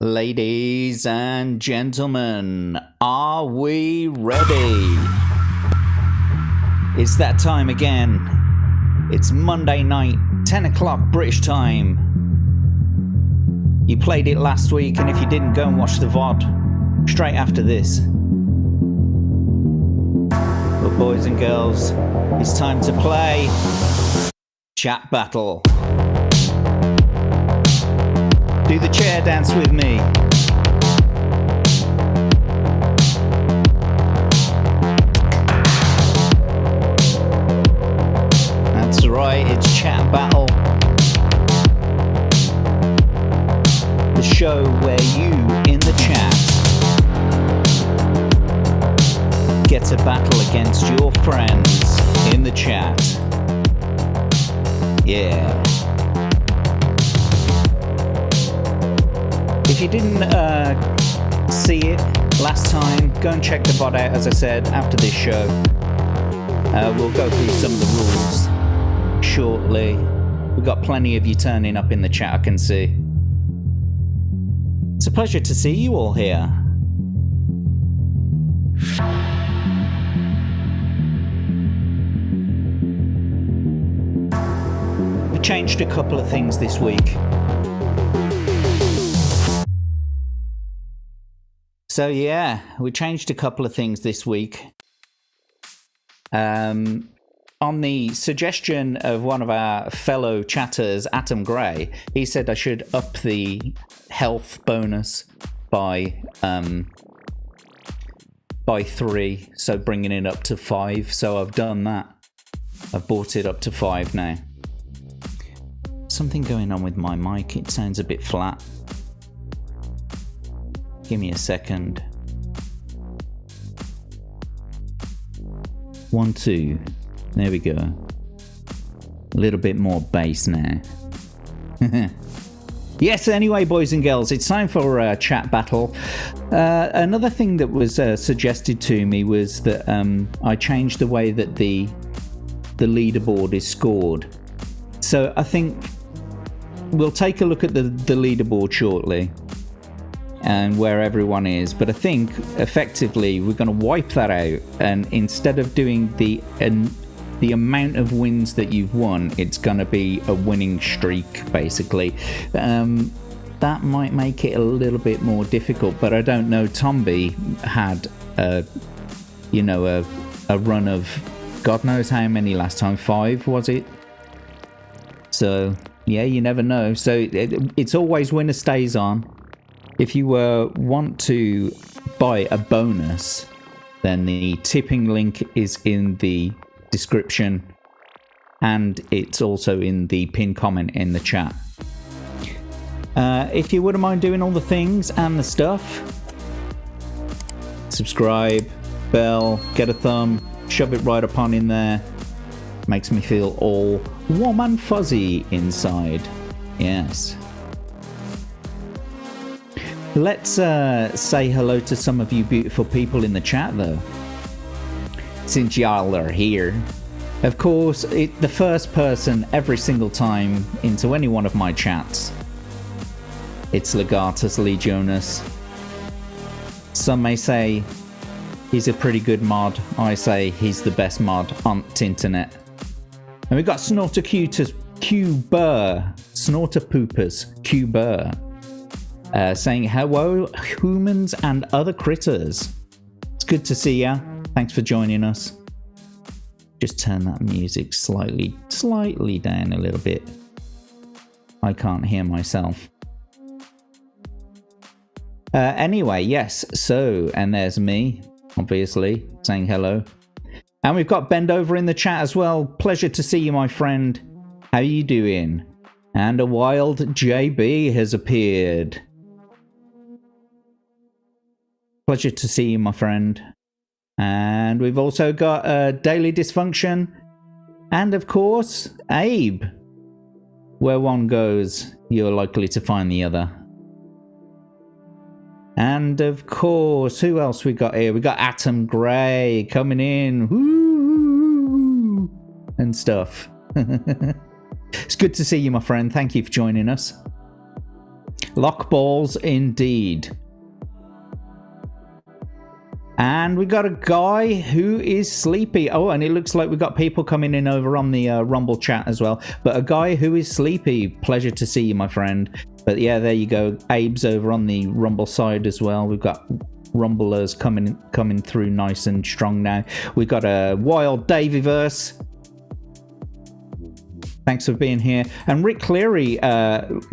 Ladies and gentlemen, are we ready? It's that time again. It's Monday night, 10 o'clock British time. You played it last week, and if you didn't, go and watch the VOD straight after this. But boys and girls, it's time to play Chat Battle. Do the chair dance with me. That's right, it's Chat Battle. The show where you, in the chat, get to battle against your friends in the chat. Yeah. If you didn't see it last time, go and check the VOD out, as I said, after this show. We'll go through some of the rules shortly. We've got plenty of you turning up in the chat, I can see. It's a pleasure to see you all here. We changed a couple of things this week. So yeah, we changed a couple of things this week. On the suggestion of one of our fellow chatters, Atom Gray, he said I should up the health bonus by 3, so bringing it up to 5. So I've done that. I've brought it up to 5 now. Something going on with my mic. It sounds a bit flat. Give me a second. 1, 2. There we go. A little bit more bass now. Yes, anyway, boys and girls, it's time for a chat battle. Another thing that was suggested to me was that I changed the way that the leaderboard is scored. So I think we'll take a look at the leaderboard shortly and where everyone is, but I think effectively we're going to wipe that out, and instead of doing the amount of wins that you've won, it's going to be a winning streak, basically. That might make it a little bit more difficult, but I don't know. Tomby had a run of God knows how many last time. 5, was it? So yeah, you never know. So it's always winner stays on. If you want to buy a bonus, then the tipping link is in the description, and it's also in the pinned comment in the chat. If you wouldn't mind doing all the things and the stuff, subscribe, bell, get a thumb, shove it right upon in there. Makes me feel all warm and fuzzy inside. Yes. Let's say hello to some of you beautiful people in the chat, though, since y'all are here. Of course, the first person every single time into any one of my chats, it's Legatus Lee Jonas. Some may say he's a pretty good mod. I say he's the best mod on the internet. And we've got Snorter Cuber, Snorter Poopers Cuber, saying hello, humans and other critters. It's good to see ya. Thanks for joining us. Just turn that music slightly down a little bit. I can't hear myself. Anyway, yes. So, and there's me, obviously, saying hello. And we've got Bend Over in the chat as well. Pleasure to see you, my friend. How you doing? And a wild JB has appeared. Pleasure to see you, my friend. And we've also got Daily Dysfunction. And of course, Abe. Where one goes, you're likely to find the other. And of course, who else we got here? We got Atom Gray coming in. Woo! And stuff. It's good to see you, my friend. Thank you for joining us. Lock balls indeed. And we got a guy who is sleepy. Oh, and it looks like we got people coming in over on the Rumble chat as well. But a guy who is sleepy. Pleasure to see you, my friend. But yeah, there you go. Abe's over on the Rumble side as well. We've got Rumblers coming through nice and strong now. We've got a Wild Davyverse. Thanks for being here. And Rick Cleary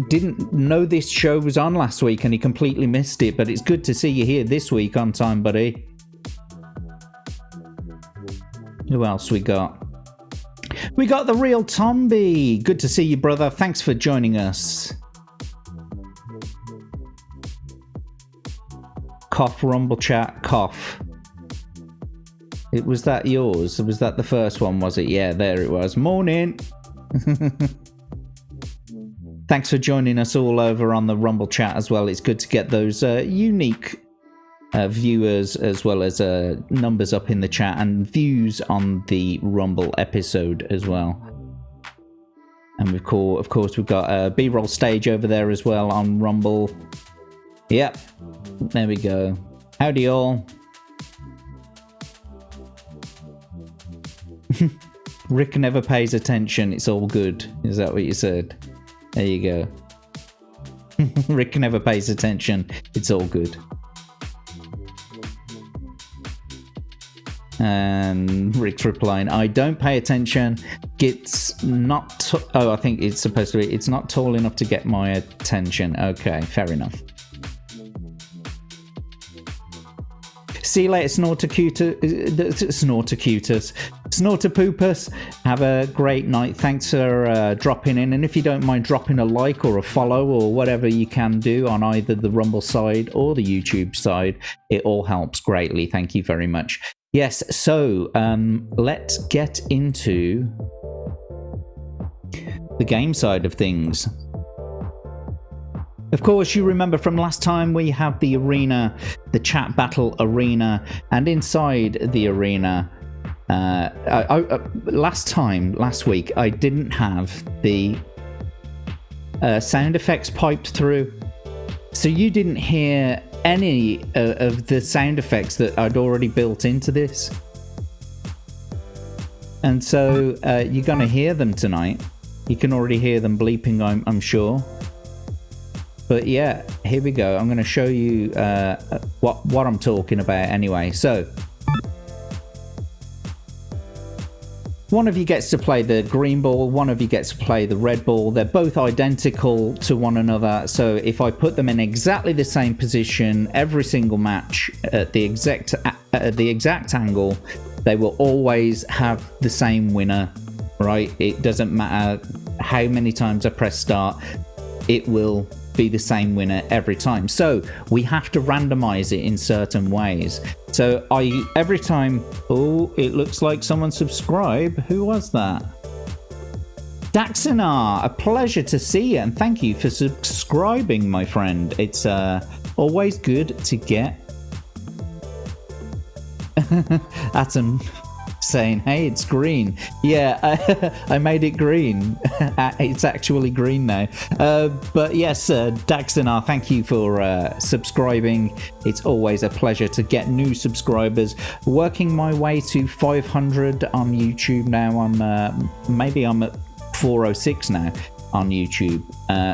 didn't know this show was on last week and he completely missed it. But it's good to see you here this week on time, buddy. Who else we got? We got the real Tomby. Good to see you, brother. Thanks for joining us. Cough, Rumble chat, cough. Was that yours? Was that the first one, was it? Yeah, there it was. Morning. Thanks for joining us all over on the Rumble chat as well. It's good to get those unique viewers as well as numbers up in the chat and views on the Rumble episode as well. And of course we've got a B-roll stage over there as well on Rumble. Yep, there we go. Howdy all. Rick never pays attention, it's all good. Is that what you said? There you go. Rick never pays attention, it's all good. And Rick's replying, I don't pay attention. It's not... oh, I think it's supposed to be... it's not tall enough to get my attention. Okay, fair enough. See you later, Snortercutus. Have a great night. Thanks for dropping in. And if you don't mind dropping a like or a follow or whatever you can do on either the Rumble side or the YouTube side, it all helps greatly. Thank you very much. Yes, so let's get into the game side of things. Of course, you remember from last time we have the arena, the chat battle arena, and inside the arena, last week, I didn't have the sound effects piped through. So you didn't hear any of the sound effects that I'd already built into this. And so you're going to hear them tonight. You can already hear them bleeping, I'm sure. But yeah, here we go. I'm going to show you what I'm talking about anyway. So, one of you gets to play the green ball, one of you gets to play the red ball. They're both identical to one another. So if I put them in exactly the same position every single match at the exact angle, they will always have the same winner, right? It doesn't matter how many times I press start, it will be the same winner every time. So we have to randomize it in certain ways. So every time... oh, it looks like someone subscribed. Who was that? Daxinar, a pleasure to see you, and thank you for subscribing, my friend. It's always good to get Atom saying, hey, it's green. Yeah, I made it green. It's actually green now. But yes, Daxinar, thank you for subscribing. It's always a pleasure to get new subscribers. Working my way to 500 on YouTube now. Maybe I'm at 406 now on YouTube.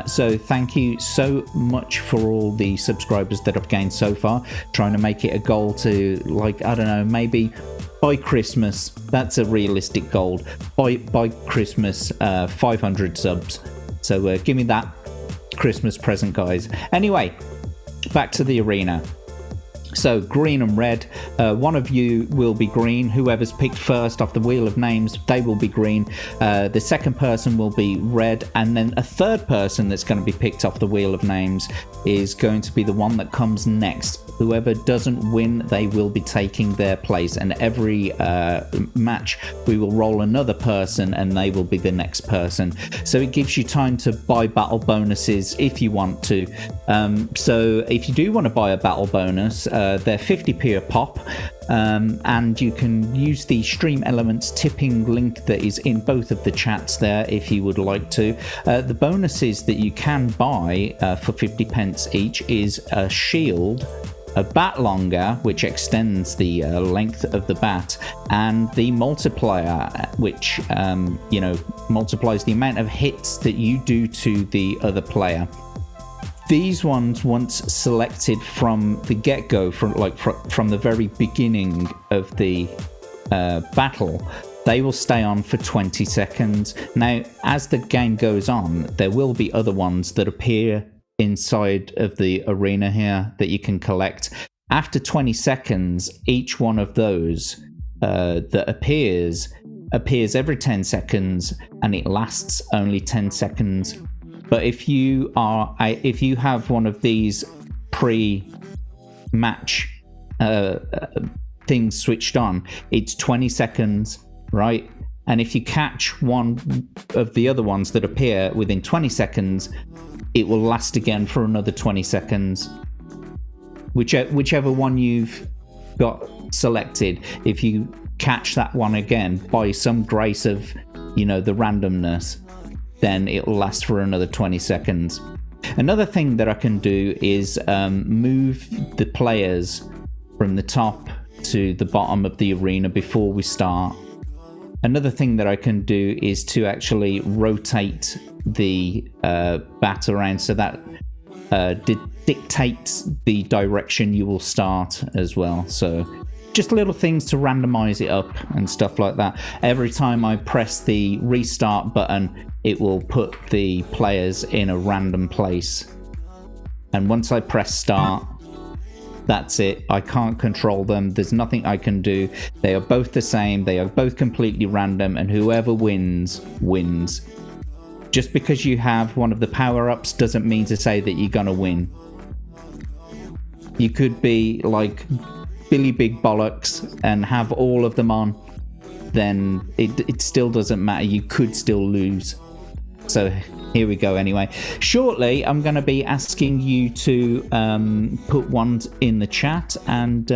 So thank you so much for all the subscribers that I've gained so far. Trying to make it a goal to, like, I don't know, maybe by Christmas, that's a realistic goal. By Christmas, 500 subs. So give me that Christmas present, guys. Anyway, back to the arena. So green and red, one of you will be green. Whoever's picked first off the wheel of names, they will be green. The second person will be red, and then a third person that's going to be picked off the wheel of names is going to be the one that comes next. Whoever doesn't win, they will be taking their place, and every match we will roll another person and they will be the next person. So it gives you time to buy battle bonuses if you want to. So if you do want to buy a battle bonus, They're 50p a pop. And you can use the Stream Elements tipping link that is in both of the chats there if you would like to. The bonuses that you can buy for 50 pence each is a shield, a bat longer, which extends the length of the bat, and the multiplier, which multiplies the amount of hits that you do to the other player. These ones, once selected from the get-go, from the very beginning of the battle, they will stay on for 20 seconds. Now, as the game goes on, there will be other ones that appear inside of the arena here that you can collect. After 20 seconds, each one of those that appears every 10 seconds, and it lasts only 10 seconds. But if you have one of these pre-match things switched on, it's 20 seconds, right? And if you catch one of the other ones that appear within 20 seconds, it will last again for another 20 seconds. Whichever one you've got selected, if you catch that one again by some grace of, the randomness, then it'll last for another 20 seconds. Another thing that I can do is move the players from the top to the bottom of the arena before we start. Another thing that I can do is to actually rotate the bat around so that dictates the direction you will start as well. So just little things to randomize it up and stuff like that. Every time I press the restart button, it will put the players in a random place. And once I press start, that's it. I can't control them. There's nothing I can do. They are both the same. They are both completely random, and whoever wins, wins. Just because you have one of the power-ups doesn't mean to say that you're gonna win. You could be like Billy Big Bollocks and have all of them on, then it still doesn't matter. You could still lose. So here we go anyway. Shortly, I'm going to be asking you to put ones in the chat, and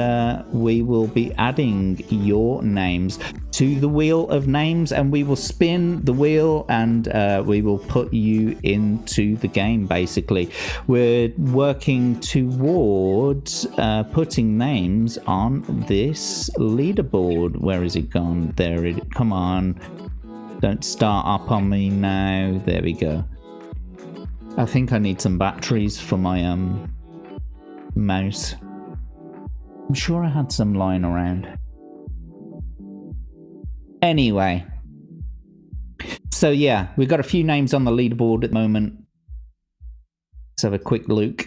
we will be adding your names to the wheel of names, and we will spin the wheel, and we will put you into the game, basically. We're working towards putting names on this leaderboard. Where is it gone? There it is. Come on. Don't start up on me now. There we go. I think I need some batteries for my mouse. I'm sure I had some lying around. Anyway. So yeah, we've got a few names on the leaderboard at the moment. Let's have a quick look.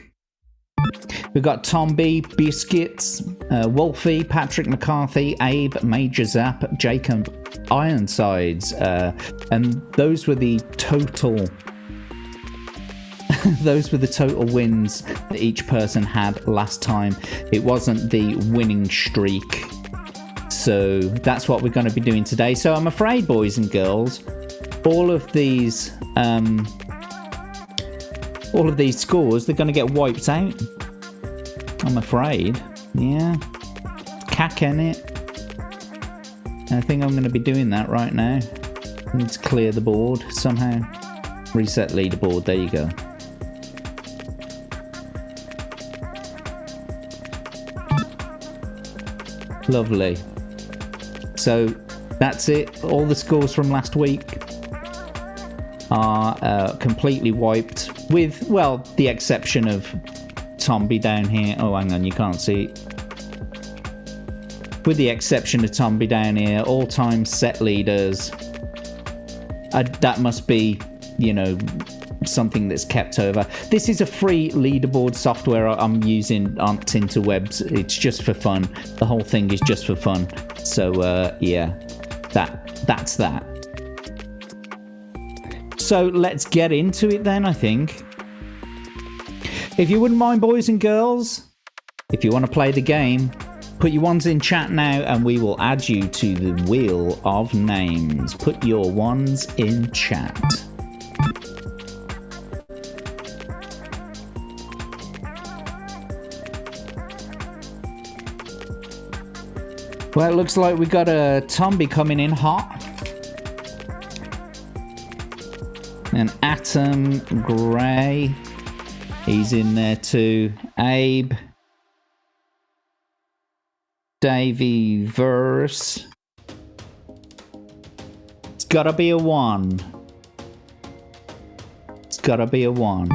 We've got Tom B, Biscuits, Wolfie, Patrick McCarthy, Abe, Major Zap, Jacob Ironsides, and those were the total those were the total wins that each person had last time. It wasn't the winning streak. So that's what we're going to be doing today. So I'm afraid, boys and girls, all of these scores, they're going to get wiped out. I'm afraid. Yeah. Cack in it. I think I'm going to be doing that right now. I need to clear the board somehow. Reset leaderboard. There you go. Lovely. So that's it. All the scores from last week are completely wiped, with, well, the exception of Tomby down here. Oh, hang on, you can't see it. With the exception of Tomby down here, all-time set leaders. That must be, something that's kept over. This is a free leaderboard software I'm using on Tinterwebs. It's just for fun. The whole thing is just for fun. So, yeah, that's that. So let's get into it then, I think. If you wouldn't mind, boys and girls, if you want to play the game, put your ones in chat now and we will add you to the wheel of names. Put your ones in chat. Well, it looks like we got a Tombi coming in hot. And Atom Gray, he's in there too. Abe, Davey Verse. It's gotta be a 1. It's gotta be a 1.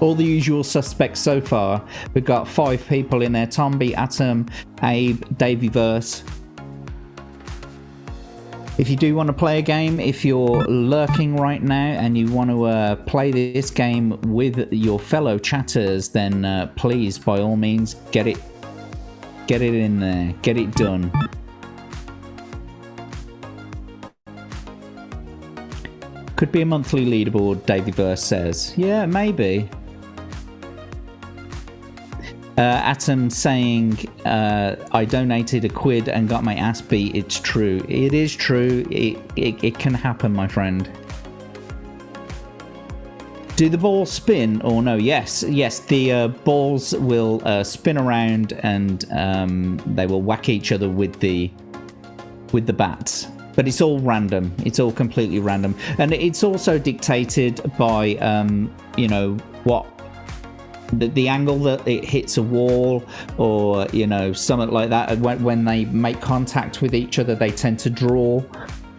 All the usual suspects so far. We've got 5 people in there. Tombi, Atom, Abe, Davey Verse. If you do want to play a game, if you're lurking right now and you want to play this game with your fellow chatters, then please, by all means, get it in there. Get it done. Could be a monthly leaderboard, Davey Verse says. Yeah, maybe. Atom saying, I donated £1 and got my ass beat. It's true. It is true. It can happen, my friend. Do the balls spin or no? Yes. The balls will spin around and they will whack each other with the bats. But it's all random. It's all completely random. And it's also dictated by, you know, what the angle that it hits a wall, or, you know, something like that. When they make contact with each other, they tend to draw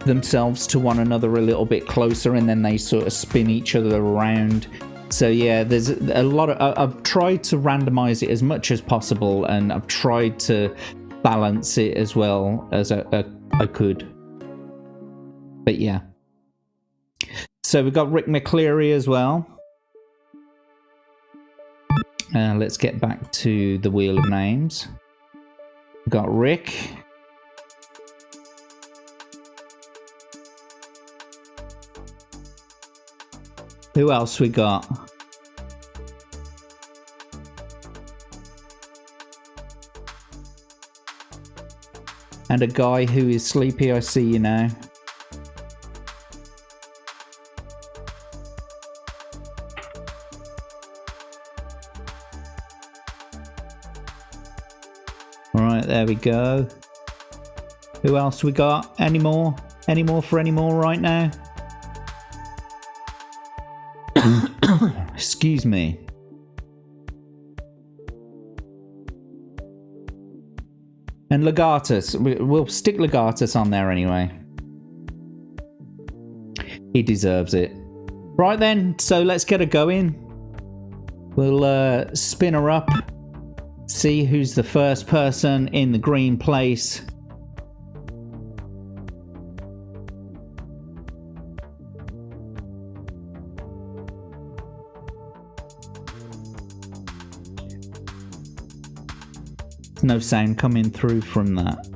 themselves to one another a little bit closer, and then they sort of spin each other around. So yeah, there's a lot of... I've tried to randomize it as much as possible, and I've tried to balance it as well as I could. But yeah. So we've got Rick McCleary as well. Let's get back to the Wheel of Names. We've got Rick. Who else we got? And a guy who is sleepy, I see you now. Alright, there we go. Who else we got? Any more? Any more for any more right now? Excuse me. And Legatus. We'll stick Legatus on there anyway. He deserves it. Right then, so let's get her going. We'll spin her up. See who's the first person in the green place. No sound coming through from that.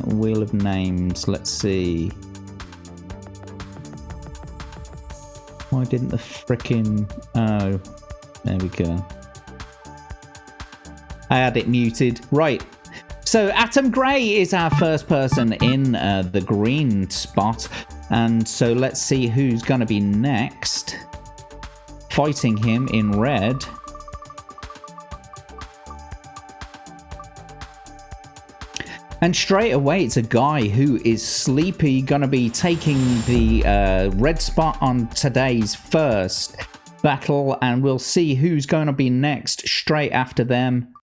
Wheel of Names, let's see. Why didn't the frickin'... Oh, there we go. I had it muted. Right. So Atom Gray is our first person in the green spot. And so let's see who's going to be next. Fighting him in red. And straight away, it's a guy who is sleepy, gonna be taking the red spot on today's first battle, and we'll see who's gonna be next straight after them.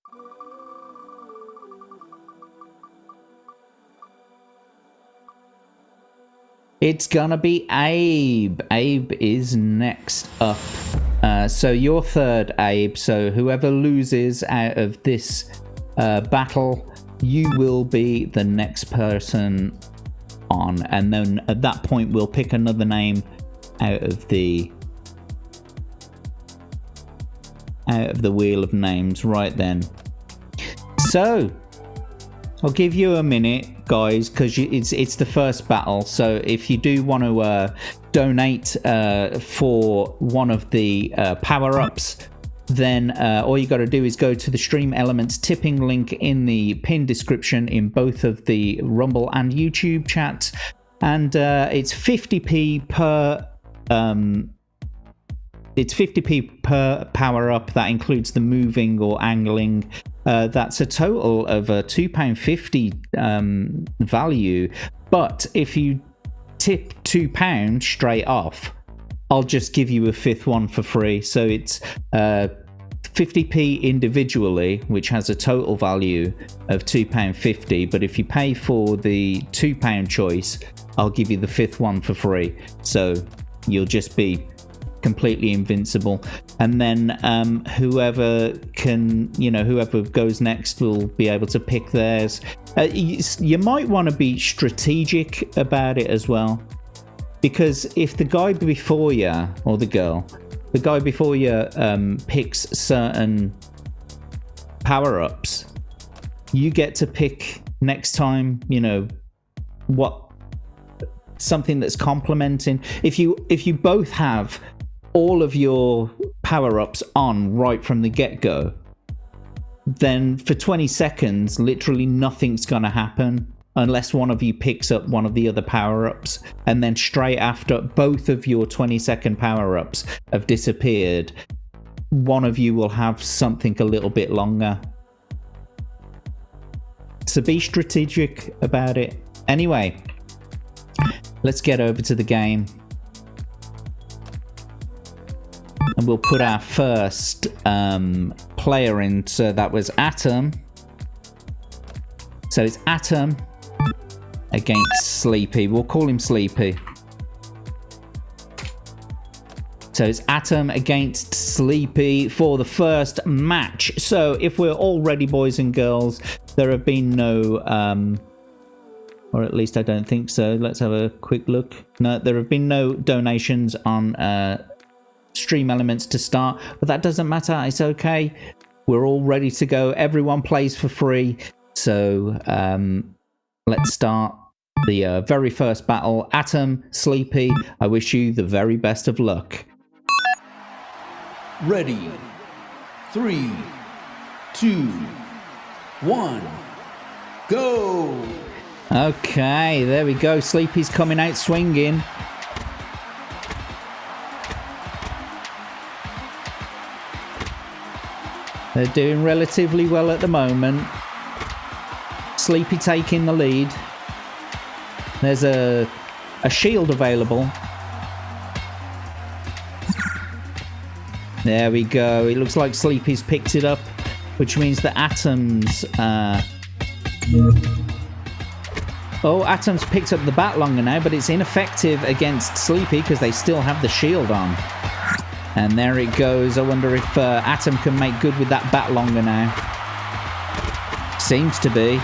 It's gonna be Abe. Abe is next up. So you're third, Abe. So whoever loses out of this battle, you will be the next person on. And then at that point, we'll pick another name out of the Wheel of Names right then. So I'll give you a minute, guys, because it's the first battle. So if you do want to donate for one of the power-ups then all you got to do is go to the Stream Elements tipping link in the pinned description in both of the Rumble and YouTube chats, and it's 50p per power up. That includes the moving or angling. That's a total of a £2.50 value. But if you tip £2 straight off, I'll just give you a fifth one for free. So it's 50p individually, which has a total value of £2.50. But if you pay for the £2 choice, I'll give you the fifth one for free. So you'll just be completely invincible. And then whoever goes next will be able to pick theirs. You might want to be strategic about it as well. Because if the guy before you, or the guy before you picks certain power-ups, you get to pick next time, something that's complementing. If you both have all of your power-ups on right from the get-go, then for 20 seconds, literally nothing's going to happen. Unless one of you picks up one of the other power-ups, and then straight after both of your 20-second power-ups have disappeared, one of you will have something a little bit longer. So be strategic about it. Anyway, let's get over to the game. And we'll put our first player in. So that was Atom. So it's Atom against Sleepy. We'll call him Sleepy. So it's Atom against Sleepy for the first match. So if we're all ready, boys and girls, there have been no, or at least I don't think so. Let's have a quick look. No, there have been no donations on Stream Elements to start, but that doesn't matter. It's okay. We're all ready to go. Everyone plays for free. So let's start the very first battle. Atom, Sleepy, I wish you the very best of luck. Ready. 3, 2, 1, go! Okay, there we go. Sleepy's coming out swinging. They're doing relatively well at the moment. Sleepy taking the lead. There's a shield available. There we go. It looks like Sleepy's picked it up, which means that Atom's... Oh, Atom's picked up the bat longer now, but it's ineffective against Sleepy because they still have the shield on. And there it goes. I wonder if Atom can make good with that bat longer now. Seems to be.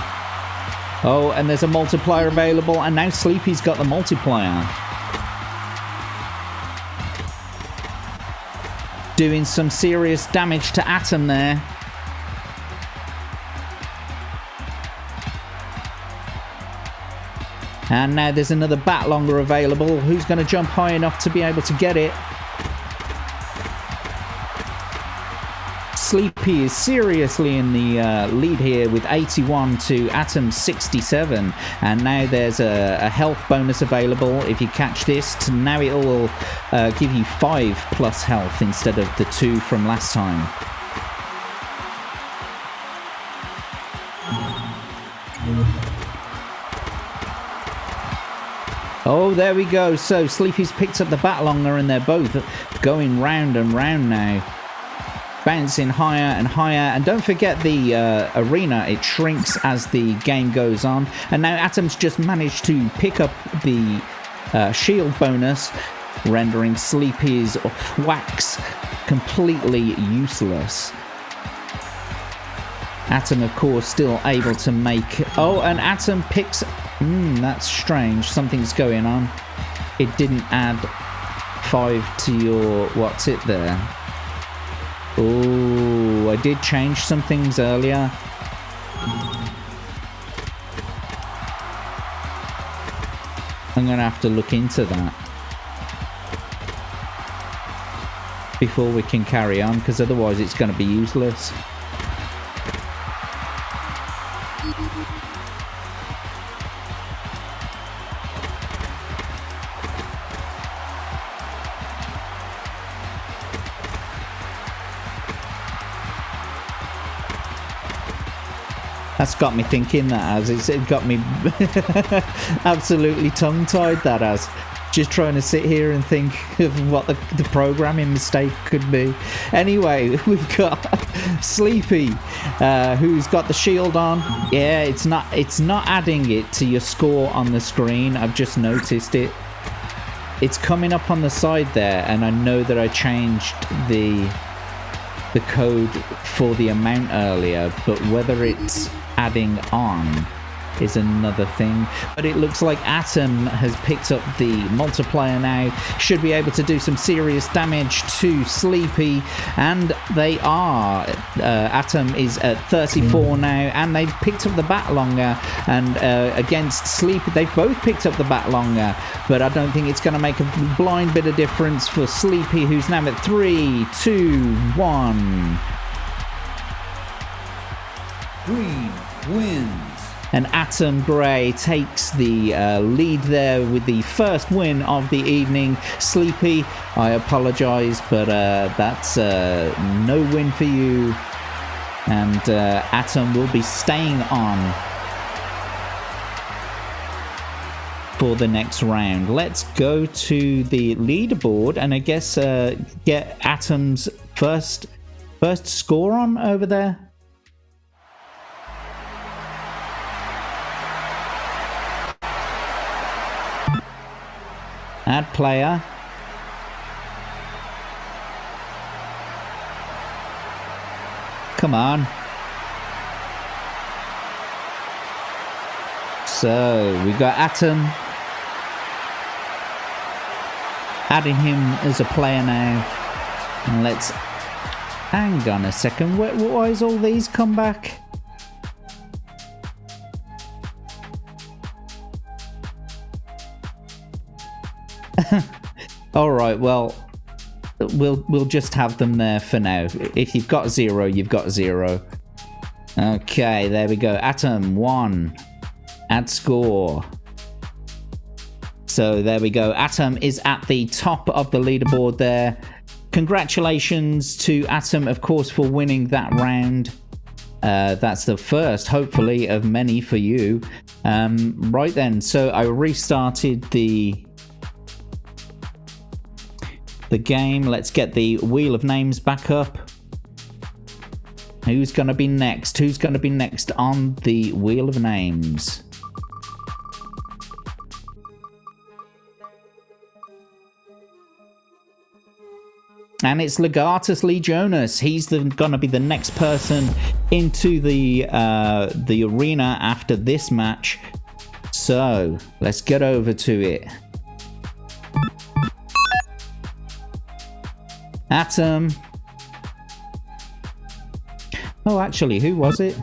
Oh, and there's a multiplier available, and now Sleepy's got the multiplier. Doing some serious damage to Atom there. And now there's another bat longer available. Who's going to jump high enough to be able to get it? Sleepy is seriously in the lead here with 81 to Atom's 67, and now there's a health bonus available if you catch this. Now it will give you 5 plus health instead of the 2 from last time. Oh, there we go. So Sleepy's picked up the bat longer, and they're both going round and round now. Bouncing higher and higher, and don't forget the arena, it shrinks as the game goes on. And now Atom's just managed to pick up the shield bonus, rendering Sleepy's whacks completely useless. Atom, of course, still able to make... Oh, and Atom picks... that's strange. Something's going on. It didn't add 5 to your... What's it there? Oh, I did change some things earlier. I'm going to have to look into that. before we can carry on, because otherwise it's going to be useless. That's got me thinking, that has. It got me absolutely tongue-tied, that has. Just trying to sit here and think of what the programming mistake could be. Anyway, we've got Sleepy, who's got the shield on. Yeah, it's not adding it to your score on the screen. I've just noticed it. It's coming up on the side there, and I know that I changed the code for the amount earlier, but whether it's adding on is another thing. But it looks like Atom has picked up the multiplier now, should be able to do some serious damage to Sleepy, and they are. Atom is at 34 now, and they've picked up the bat longer, and against Sleepy they've both picked up the bat longer, but I don't think it's going to make a blind bit of difference for Sleepy, who's now at 3, 2, 1. Green wins. And Atom Grey takes the lead there with the first win of the evening. Sleepy, I apologise, but that's no win for you. And Atom will be staying on for the next round. Let's go to the leaderboard and I guess get Atom's first score on over there. Add player. Come on. So we got Atom. Adding him as a player now. And let's hang on a second. Why is all these come back? Alright, well, we'll just have them there for now. If you've got 0, you've got 0. Okay, there we go. Atom 1. Add score. So there we go. Atom is at the top of the leaderboard there. Congratulations to Atom, of course, for winning that round. That's the first, hopefully, of many for you. Right then, so I restarted the game. Let's get the wheel of names back up. Who's going to be next? Who's going to be next on the wheel of names? And it's Legatus Lee Jonas. He's going to be the next person into the arena after this match. So let's get over to it. Atom. Oh, actually, who was it?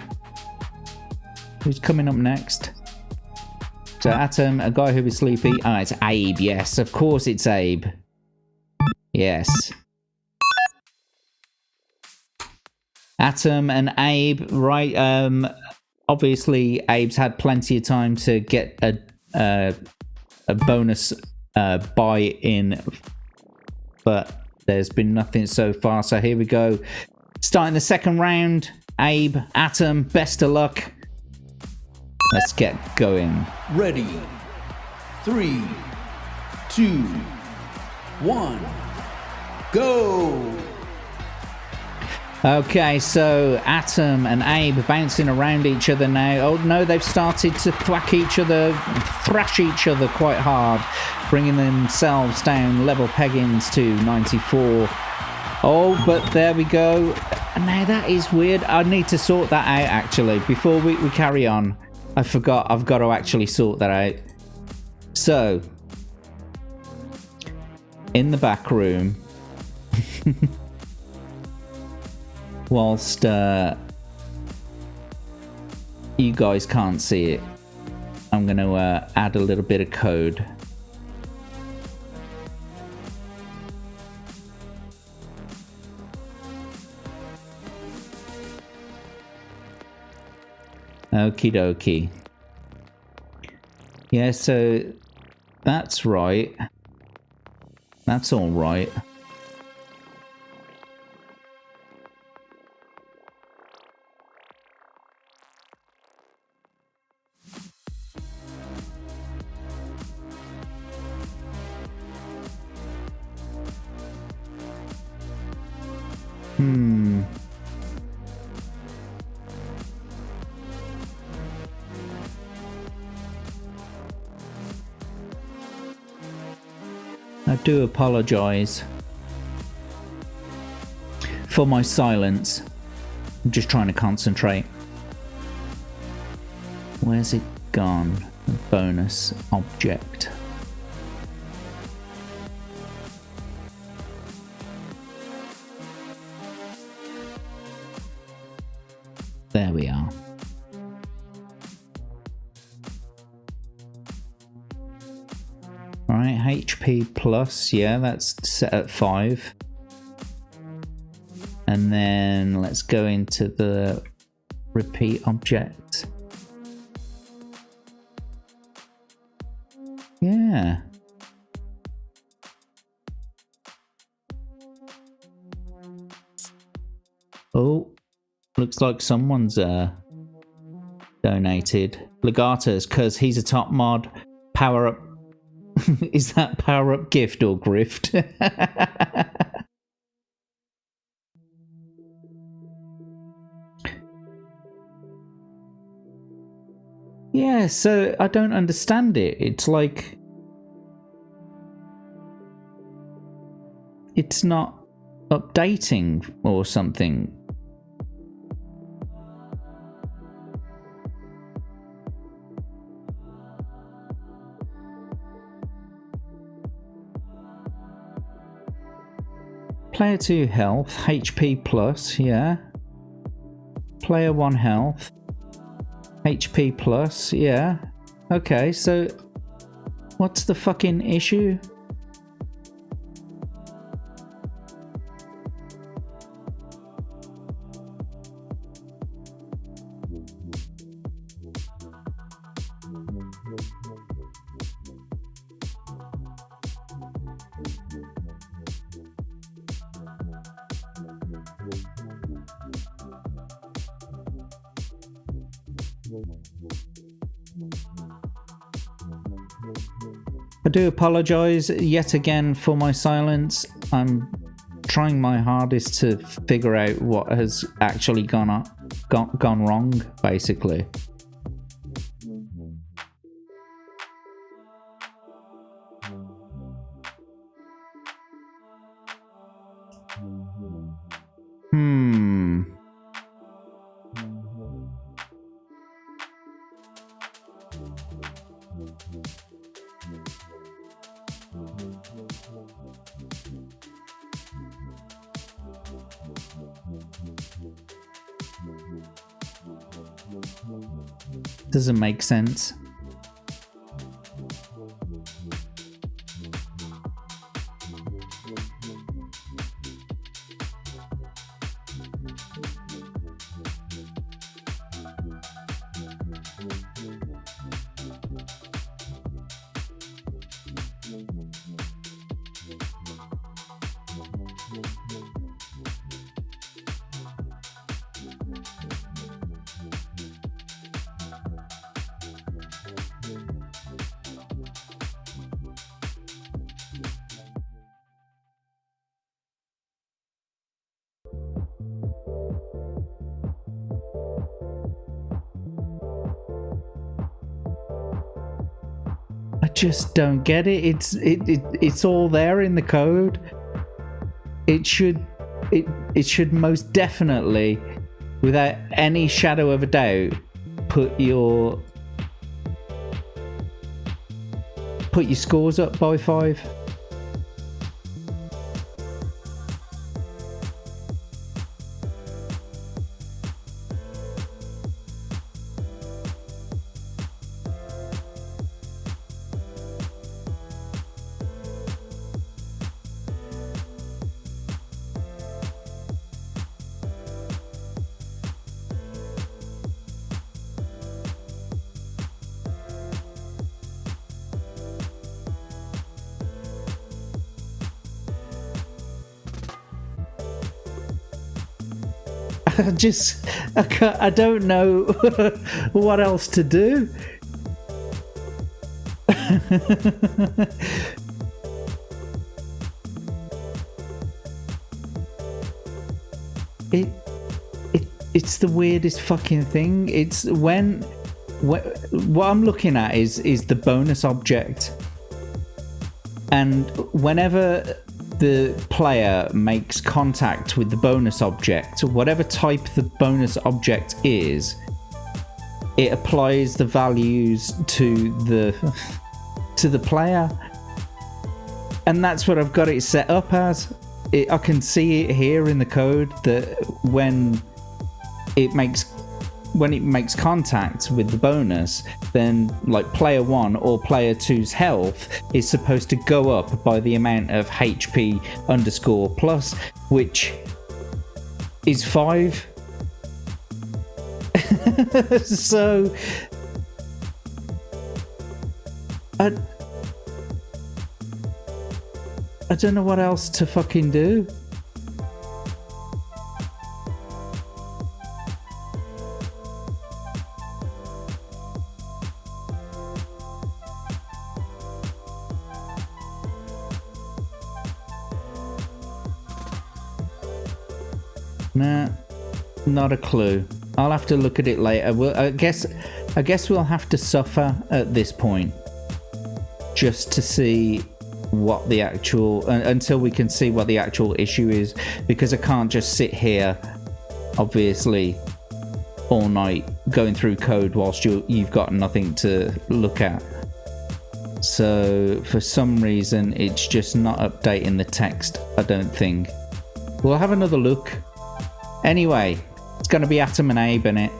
Who's coming up next? So Atom, a guy who is sleepy. Oh, it's Abe. Yes, of course it's Abe. Yes. Atom and Abe, right? Obviously, Abe's had plenty of time to get a bonus buy-in, but there's been nothing so far, so here we go. Starting the second round. Abe, Atom, best of luck. Let's get going. Ready. 3, 2, 1. Go! Okay, so Atom and Abe bouncing around each other now. Oh no, they've started to thrash each other quite hard, bringing themselves down level peggings to 94. Oh, but there we go. Now that is weird. I need to sort that out actually before we carry on. I forgot I've got to actually sort that out. So, in the back room, whilst you guys can't see it, I'm going to add a little bit of code. Okie dokie. Yeah, so that's right. That's all right. I do apologize for my silence. I'm just trying to concentrate. Where's it gone? Bonus object. There we are. Alright, HP plus, yeah, that's set at 5. And then let's go into the repeat object. Yeah. Oh, looks like someone's donated. Legatus, because he's a top mod. Power up. Is that power up gift or grift? Yeah, so I don't understand it. It's like it's not updating or something. Player 2 health, HP plus, yeah. Player 1 health, HP plus, yeah. Okay, so what's the fucking issue? I do apologise yet again for my silence. I'm trying my hardest to figure out what has actually gone wrong, basically. Doesn't make sense. I just don't get it. It's all there in the code. It should most definitely, without any shadow of a doubt, put your scores up by 5. I don't know what else to do. It's the weirdest fucking thing. It's when what I'm looking at is the bonus object, and whenever the player makes contact with the bonus object, whatever type the bonus object is, it applies the values to the player, and that's what I've got it set up as. I can see it here in the code that when it makes contact with the bonus, then like player 1 or player 2's health is supposed to go up by the amount of HP underscore plus, which is 5. So I don't know what else to fucking do. Nah, not a clue. I'll have to look at it later. I guess we'll have to suffer at this point just to see what the actual until we can see what the actual issue is, because I can't just sit here obviously all night going through code whilst you've got nothing to look at. So for some reason it's just not updating the text, I don't think. We'll have another look. Anyway, it's going to be Atom and Abe in it.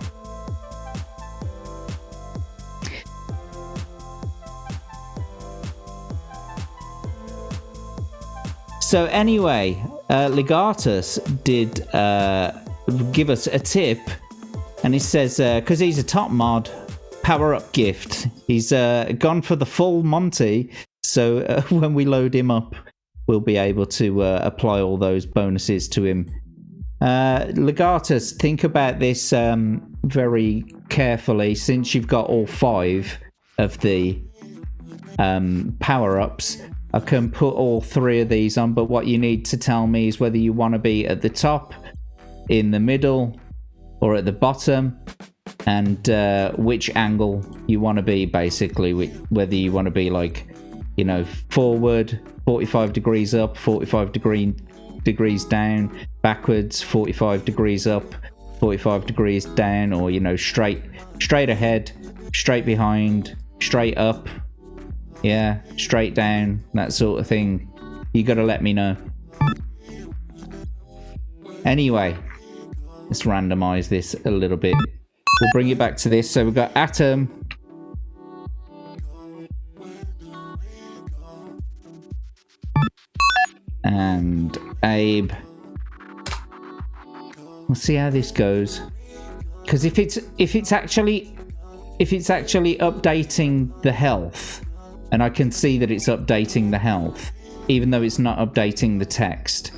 So anyway, Legatus did give us a tip, and he says, because he's a top mod, power-up gift. He's gone for the full Monty, so when we load him up, we'll be able to apply all those bonuses to him. Legatus, think about this very carefully, since you've got all 5 of the power-ups. I can put all 3 of these on, but what you need to tell me is whether you want to be at the top, in the middle, or at the bottom, and which angle you want to be, basically. Whether you want to be like, you know, forward 45 degrees up, 45 degrees down, backwards 45 degrees up, 45 degrees down, or, you know, straight ahead, straight behind, straight up, yeah, straight down, that sort of thing. You gotta let me know. Anyway, let's randomize this a little bit. We'll bring it back to this. So we've got Atom, and Abe. We'll see how this goes, because if it's actually updating the health, and I can see that it's updating the health, even though it's not updating the text.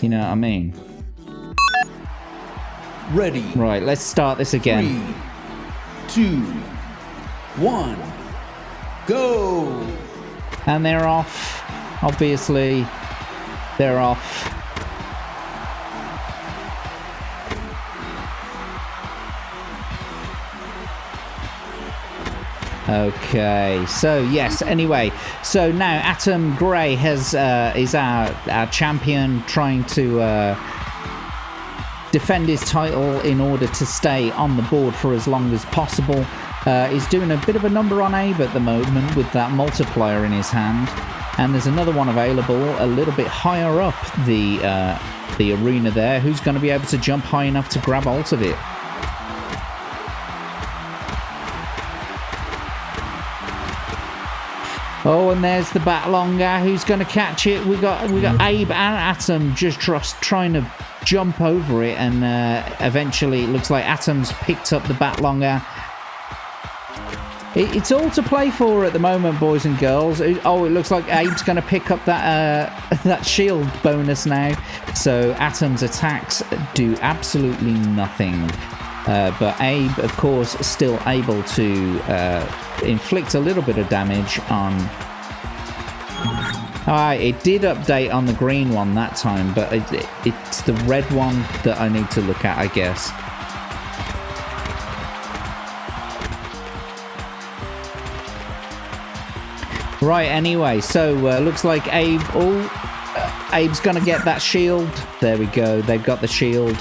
You know what I mean? Ready. Right, let's start this again. 3, 2, 1, go! And they're off. Obviously, they're off. Okay, so yes, anyway, so now Atom Grey is our champion, trying to defend his title in order to stay on the board for as long as possible. He's doing a bit of a number on Abe at the moment with that multiplier in his hand, and there's another one available a little bit higher up the arena there. Who's going to be able to jump high enough to grab hold of it? Oh, and there's the Batlonga. Who's going to catch it? We got Abe and Atom just trying to jump over it, and eventually it looks like Atom's picked up the Batlonga. It's all to play for at the moment, boys and girls. Oh, it looks like Abe's going to pick up that that shield bonus now. So Atom's attacks do absolutely nothing. But Abe, of course, still able to inflict a little bit of damage on... Alright, it did update on the green one that time, but it's the red one that I need to look at, I guess. Right, anyway, so looks like Abe... Abe's gonna get that shield. There we go, they've got the shield.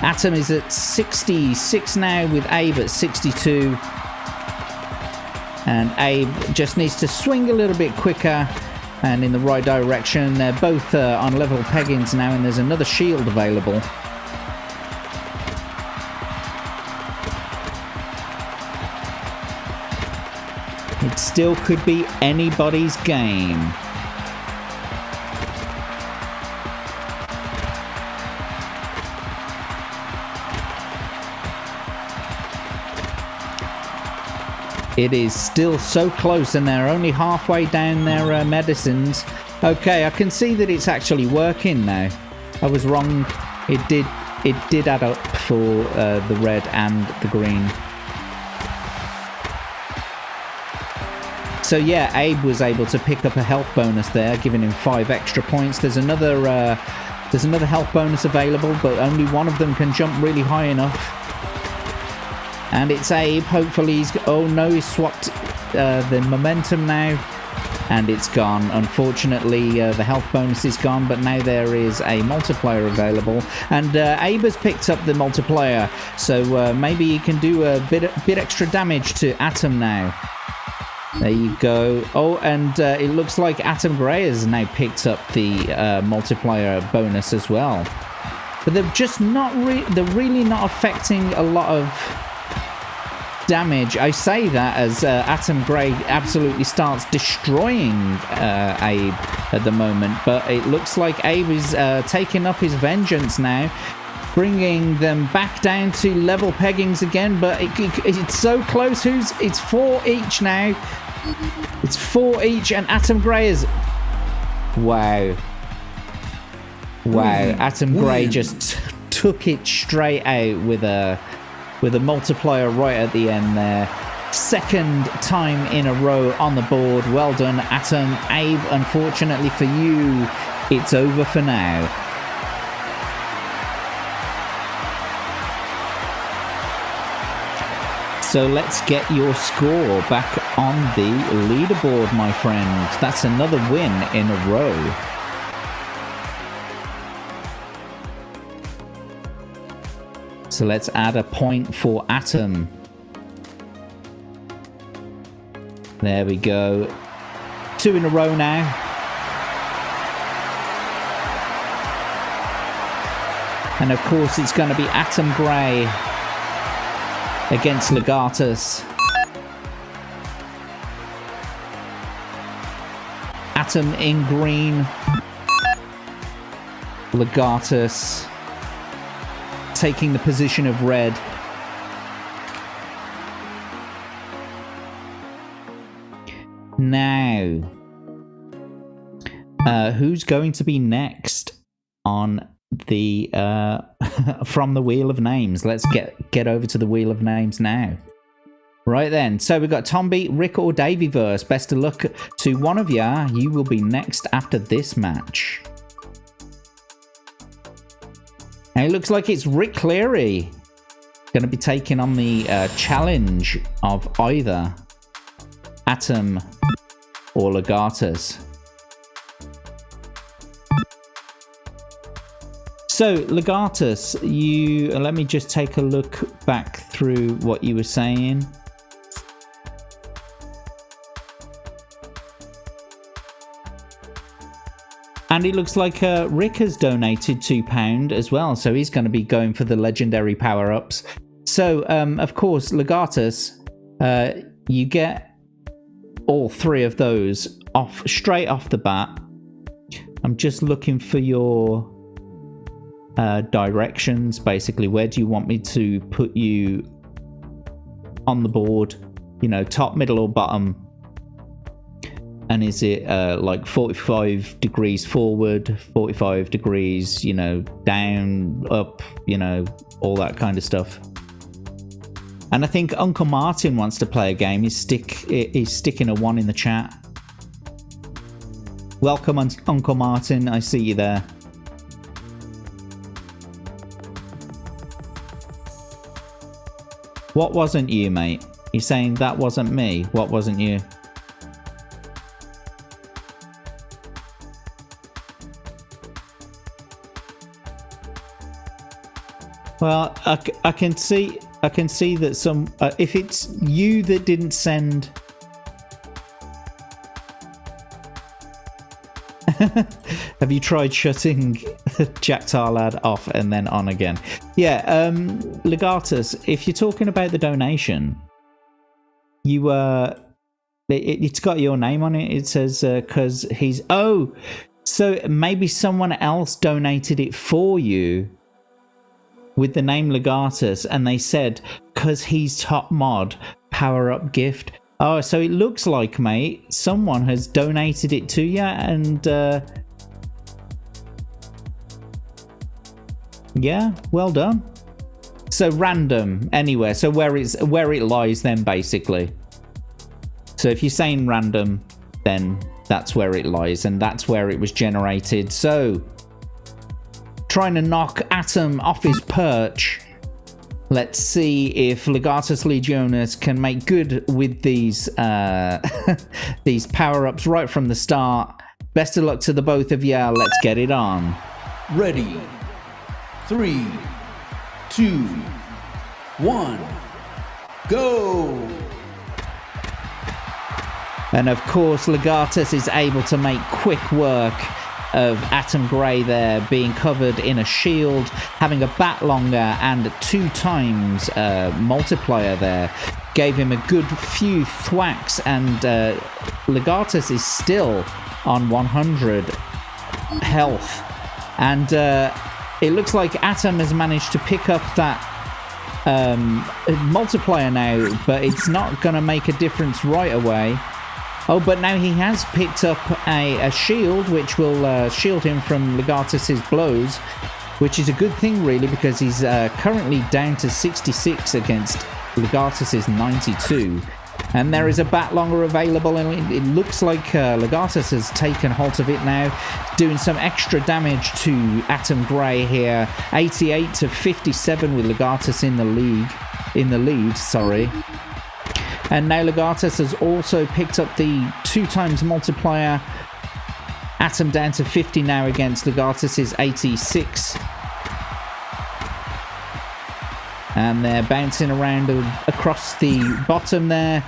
Atom is at 66 now, with Abe at 62. And Abe just needs to swing a little bit quicker and in the right direction. They're both on level peggings now, and there's another shield available. It still could be anybody's game. It is still so close, and they're only halfway down their medicines. Okay, I can see that it's actually working now. I was wrong. It did add up for the red and the green. So yeah, Abe was able to pick up a health bonus there, giving him 5 extra points. There's another health bonus available, but only one of them can jump really high enough. And it's Abe. Hopefully he's... Oh no, he's swapped the momentum now. And it's gone. Unfortunately, the health bonus is gone, but now there is a multiplier available. And Abe has picked up the multiplier, so maybe he can do a bit extra damage to Atom now. There you go. Oh, and it looks like Atom Grey has now picked up the multiplier bonus as well. But they're just not... they're really not affecting a lot of... damage. I say that as Atom Grey absolutely starts destroying Abe at the moment, but it looks like Abe is taking up his vengeance now, bringing them back down to level peggings again, but it's so close. It's 4 each now. It's 4 each, and Atom Grey is... Wow. Atom Grey just took it straight out with a multiplier right at the end there. Second time in a row on the board. Well done, Atom. Abe, unfortunately for you, it's over for now. So let's get your score back on the leaderboard, my friend. That's another win in a row. So let's add a point for Atom. There we go. 2 in a row now. And of course it's going to be Atom Grey against Legatus. Atom in green. Legatus taking the position of red. Now, who's going to be next on the from the Wheel of Names? Let's get over to the Wheel of Names now. Right then, so we've got Tomby, Rick, or Davyverse. Best of luck to one of ya. You will be next after this match. And it looks like it's Rick Cleary going to be taking on the challenge of either Atom or Legatus. So, Legatus, let me just take a look back through what you were saying. And it looks like Rick has donated £2 as well, so he's going to be going for the legendary power-ups. So, of course, Legatus, you get all 3 of those straight off the bat. I'm just looking for your directions, basically. Where do you want me to put you on the board? you know, top, middle, or bottom? And is it like 45 degrees forward, 45 degrees, you know, down, up, you know, all that kind of stuff? And I think Uncle Martin wants to play a game. He's sticking a 1 in the chat. Welcome, Uncle Martin. I see you there. What wasn't you, mate? You're saying that wasn't me. What wasn't you? Well, I can see that some. If it's you that didn't send. Have you tried shutting Jack Tarlad off and then on again? Yeah, Legatus, if you're talking about the donation, you it's got your name on it. It says because he's so maybe someone else donated it for you with the name Legatus, and they said because he's top mod, power up gift. Oh, so it looks like, mate, someone has donated it to you, and yeah, well done. So random anywhere, so where it lies then, basically. So if you're saying random, then that's where it lies, and that's where it was generated. So trying to knock Atom off his perch. Let's see if Legatus Legionis can make good with these these power-ups right from the start. Best of luck to the both of you. Let's get it on. Ready. 3, 2, 1, go! And of course, Legatus is able to make quick work of Atom Grey there, being covered in a shield, having a bat longer and 2 times multiplier there. Gave him a good few thwacks, and Legatus is still on 100 health. And it looks like Atom has managed to pick up that multiplier now, but it's not going to make a difference right away. Oh, but now he has picked up a shield, which will shield him from Legatus's blows, which is a good thing, really, because he's currently down to 66 against Legatus's 92. And there is a bat longer available, and it looks like Legatus has taken hold of it now, doing some extra damage to Atom Grey here. 88 to 57 with Legatus in the lead, sorry. And now Legatus has also picked up the 2 times multiplier. Atom down to 50 now against Legatus's 86. And they're bouncing around across the bottom there,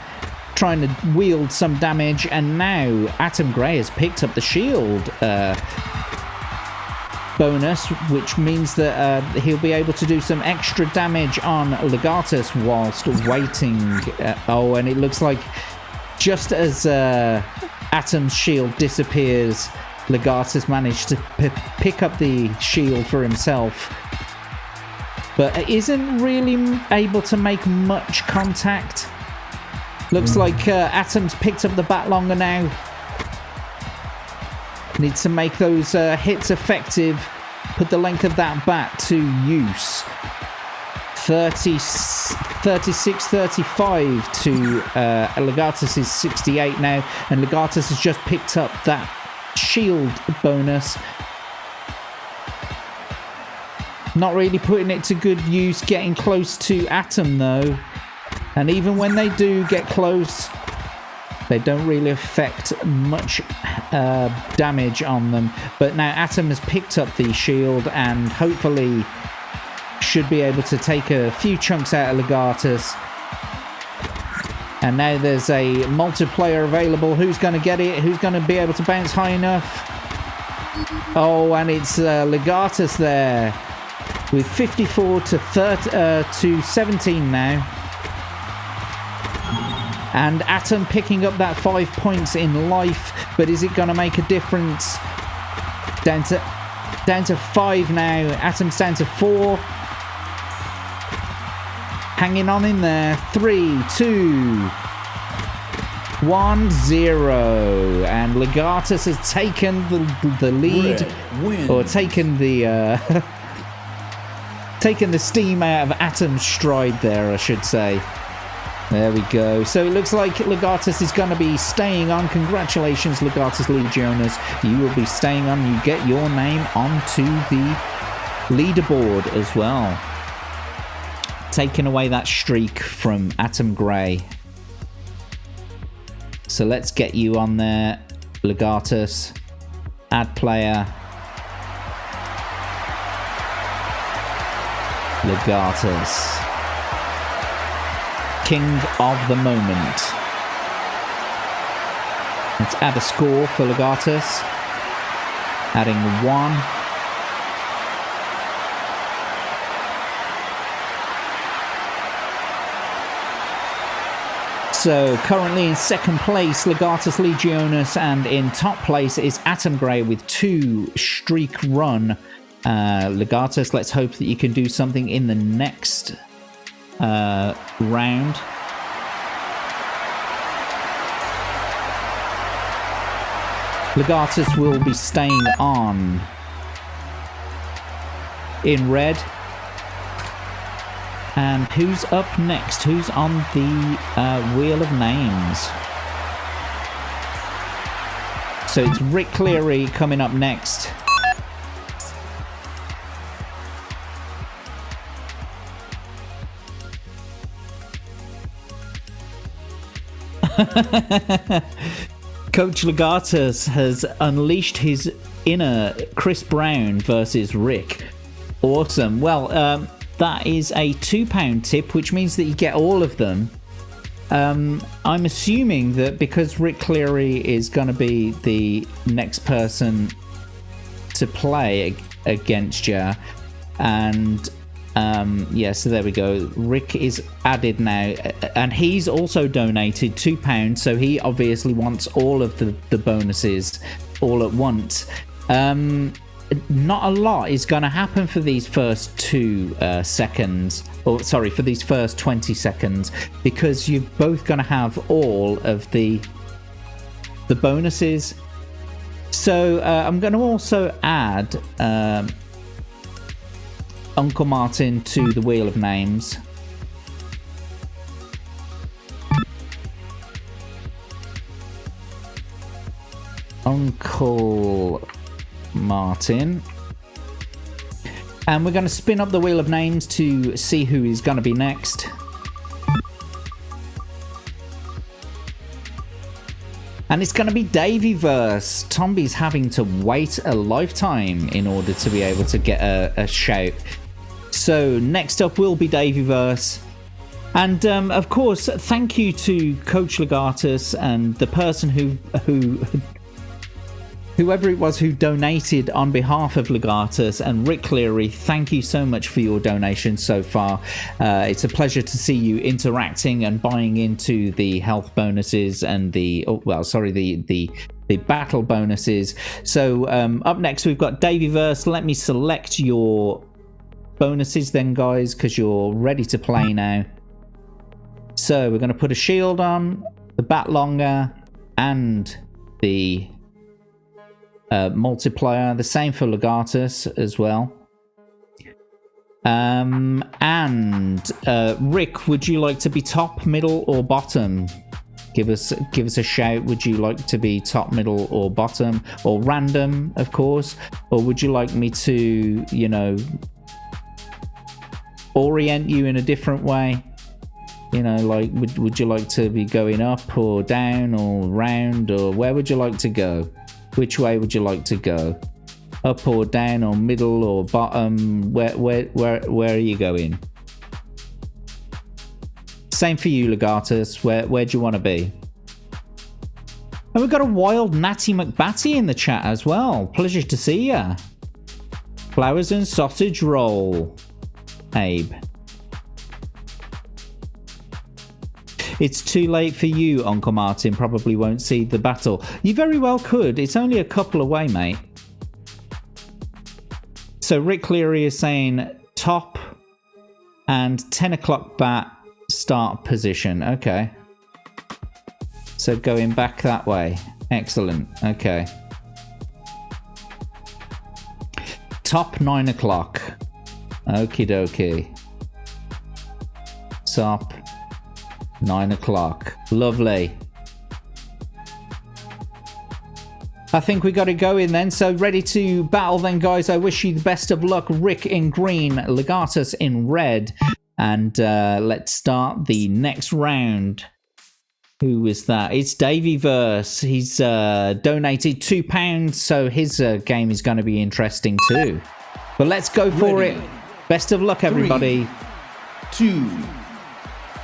trying to wield some damage. And now Atom Grey has picked up the shield bonus, which means that he'll be able to do some extra damage on Legatus whilst waiting. Oh, and it looks like just as Atom's shield disappears, Legatus managed to pick up the shield for himself, but isn't really able to make much contact. Looks like Atom's picked up the bat longer now. Needs to make those hits effective. Put the length of that bat to use. 36-35 to Legatus is 68 now. And Legatus has just picked up that shield bonus. Not really putting it to good use. Getting close to Atom though. And even when they do get close, they don't really affect much damage on them. But now Atom has picked up the shield and hopefully should be able to take a few chunks out of Legatus. And now there's a multiplayer available. Who's going to get it? Who's going to be able to bounce high enough? Oh, and it's Legatus there with 54 to 17 now. And Atom picking up that 5 points in life, but is it going to make a difference? Down to 5 now. Atom's down to 4. Hanging on in there. 3, 2, 1-0, and Legatus has taken the lead, or taken the taken the steam out of Atom's stride there, I should say. There we go. So it looks like Legatus is going to be staying on. Congratulations, Legatus Legionus. You will be staying on. You get your name onto the leaderboard as well. Taking away that streak from Atom Grey. So let's get you on there, Legatus. Add player. Legatus. King of the moment. Let's add a score for Legatus. Adding 1. So currently in second place, Legatus Legionus, and in top place is Atom Grey with 2 streak run. Legatus, let's hope that you can do something in the next round. Legatus will be staying on in red. And who's up next? Who's on the wheel of names? So it's Rick Cleary coming up next. Coach Legatus has unleashed his inner Chris Brown versus Rick. Awesome. Well, that is a £2 tip, which means that you get all of them. I'm assuming that because Rick Cleary is going to be the next person to play against you, and yeah, so there we go. Rick is added now, and he's also donated £2, so he obviously wants all of the bonuses all at once. Not a lot is going to happen for these first 2 seconds, or sorry, for these first 20 seconds, because you're both going to have all of the bonuses. So I'm going to also add Uncle Martin to the wheel of names. Uncle Martin, and we're going to spin up the wheel of names to see who is going to be next. And it's going to be Davyverse. Tomby's having to wait a lifetime in order to be able to get a shout. So next up will be Davyverse. And of course, thank you to Coach Legatus and the person whoever it was who donated on behalf of Legatus, and Rick Cleary, thank you so much for your donation so far. It's a pleasure to see you interacting and buying into the health bonuses and the battle bonuses. So up next we've got Davyverse. Let me select your bonuses then, guys, because you're ready to play now. So we're going to put a shield on, the bat longer, and the multiplier. The same for Legatus as well. And Rick, would you like to be top, middle, or bottom? Give us a shout. Would you like to be top, middle, or bottom, or random, of course? Or would you like me to, you know, orient you in a different way? You know, like, would you like to be going up or down or round, or where would you like to go? Which way would you like to go? Up or down or middle or bottom? Where are you going? Same for you, Legatus. Where do you want to be? And we've got a wild Natty McBatty in the chat as well. Pleasure to see ya. Flowers and sausage roll. Abe. It's too late for you, Uncle Martin. Probably won't see the battle. You very well could. It's only a couple away, mate. So Rick Cleary is saying top and 10 o'clock bat start position. Okay. So going back that way. Excellent. Okay. Top 9 o'clock. Okie dokie. Top 9 o'clock. Lovely. I think we got to go in then. So ready to battle then, guys. I wish you the best of luck. Rick in green, Legatus in red. And let's start the next round. Who is that? It's Davyverse. He's donated £2, so his game is going to be interesting too. But let's go for it. Best of luck, everybody. 3, 2,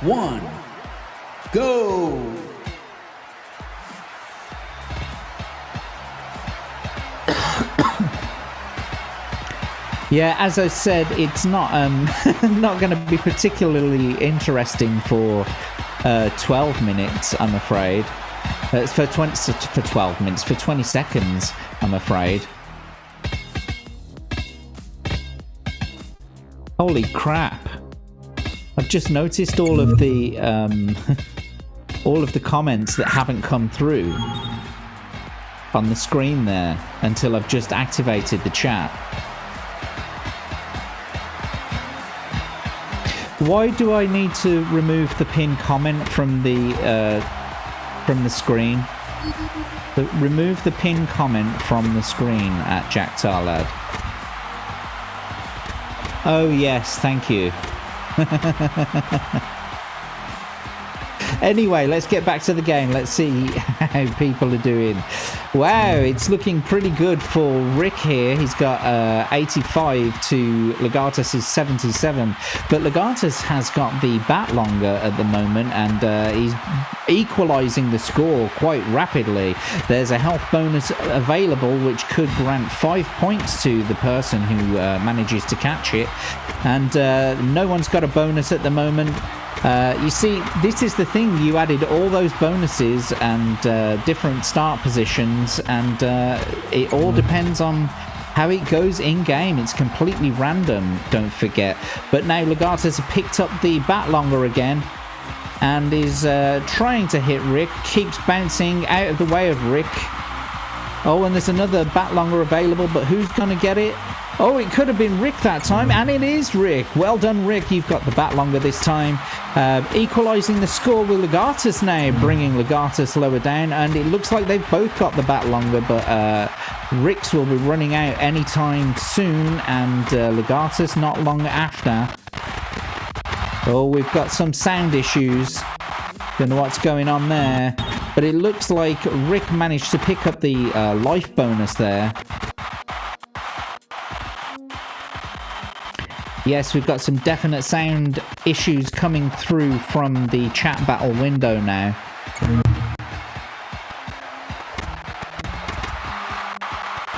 1, go! Yeah, as I said, it's not not going to be particularly interesting for 12 minutes, I'm afraid. It's for 12 minutes, for 20 seconds, I'm afraid. Holy crap! I've just noticed all of the all of the comments that haven't come through on the screen there until I've just activated the chat. Why do I need to remove the pinned comment from the screen? Remove the pinned comment from the screen at Jack Tarlad. Oh yes, thank you. Anyway, let's get back to the game. Let's see how people are doing. Wow, it's looking pretty good for Rick here. He's got 85 to Legatus' 77. But Legatus has got the bat longer at the moment, and he's equalizing the score quite rapidly. There's a health bonus available, which could grant 5 points to the person who manages to catch it. And no one's got a bonus at the moment. You see, this is the thing. You added all those bonuses and different start positions, and it all depends on how it goes in-game. It's completely random, don't forget. But now Legatus has picked up the bat longer again and is trying to hit Rick. Keeps bouncing out of the way of Rick. Oh, and there's another bat longer available, but who's going to get it? Oh, it could have been Rick that time, and it is Rick. Well done, Rick. You've got the bat longer this time. Equalising the score with Legatus now, bringing Legatus lower down, and it looks like they've both got the bat longer, but Rick's will be running out anytime soon, and Legatus not long after. Oh, we've got some sound issues. Don't know what's going on there, but it looks like Rick managed to pick up the life bonus there. Yes, we've got some definite sound issues coming through from the chat battle window now.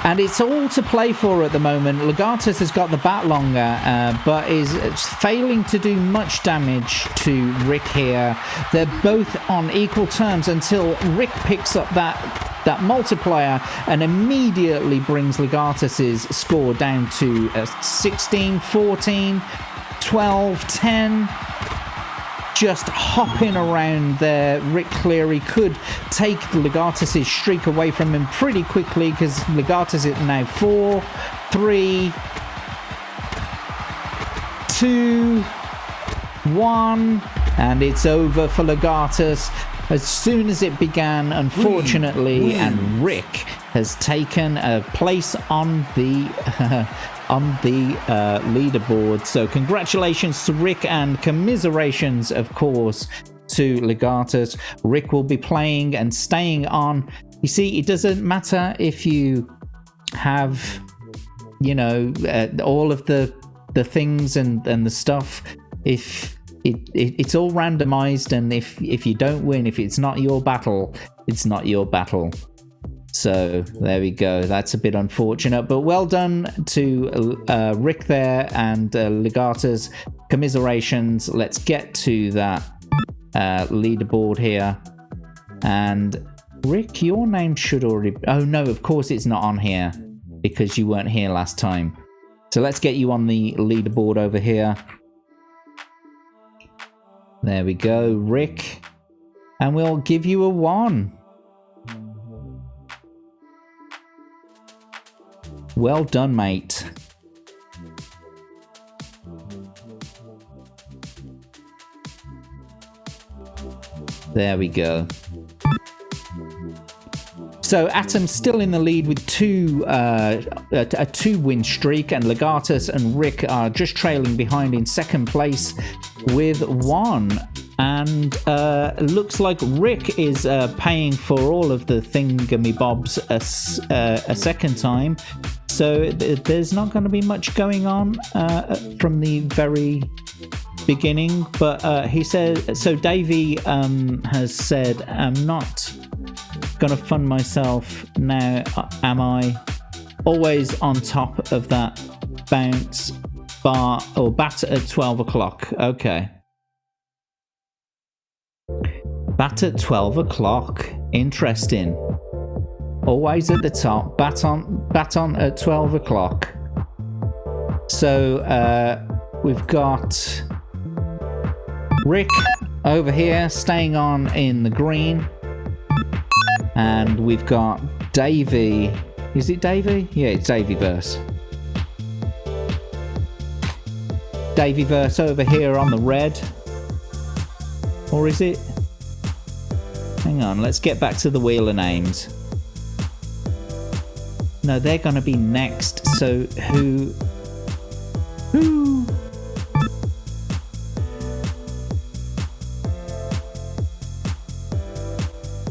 And it's all to play for at the moment. Legatus has got the bat longer, but is failing to do much damage to Rick here. They're both on equal terms until Rick picks up that multiplier and immediately brings Legatus's score down to 16, 14, 12, 10. Just hopping around there. Rick Cleary could take Legatus's streak away from him pretty quickly, because Legatus is now 4, 3, 2, 1, and it's over for Legatus. As soon as it began, unfortunately, and Rick has taken a place on the leaderboard. So congratulations to Rick, and commiserations, of course, to Legatus. Rick will be playing and staying on. You see, it doesn't matter if you have, you know, all of the things and the stuff. If it's all randomized, and if you don't win, if it's not your battle, it's not your battle. So there we go. That's a bit unfortunate, but well done to Rick there, and Legatus. Commiserations. Let's get to that leaderboard here. And Rick, your name should already... Oh no, of course it's not on here because you weren't here last time. So let's get you on the leaderboard over here. There we go, Rick. and we'll give you a 1. Well done, mate. There we go. So Atom's still in the lead with a 2-win streak, and Legatus and Rick are just trailing behind in second place with 1. And looks like Rick is paying for all of the thingamybobs a second time. So there's not going to be much going on from the very beginning. But he said, so Davey has said, I'm not going to fund myself now, am I? Always on top of that bounce bar or bat at 12 o'clock. Okay. Bat at 12 o'clock. Interesting. Always at the top. Bat on at 12 o'clock. So we've got Rick over here staying on in the green. And we've got Davey. Is it Davey? Yeah, it's Davey-verse. Davey-verse over here on the red. Or is it? Hang on, let's get back to the wheel of names. No, they're going to be next. So who?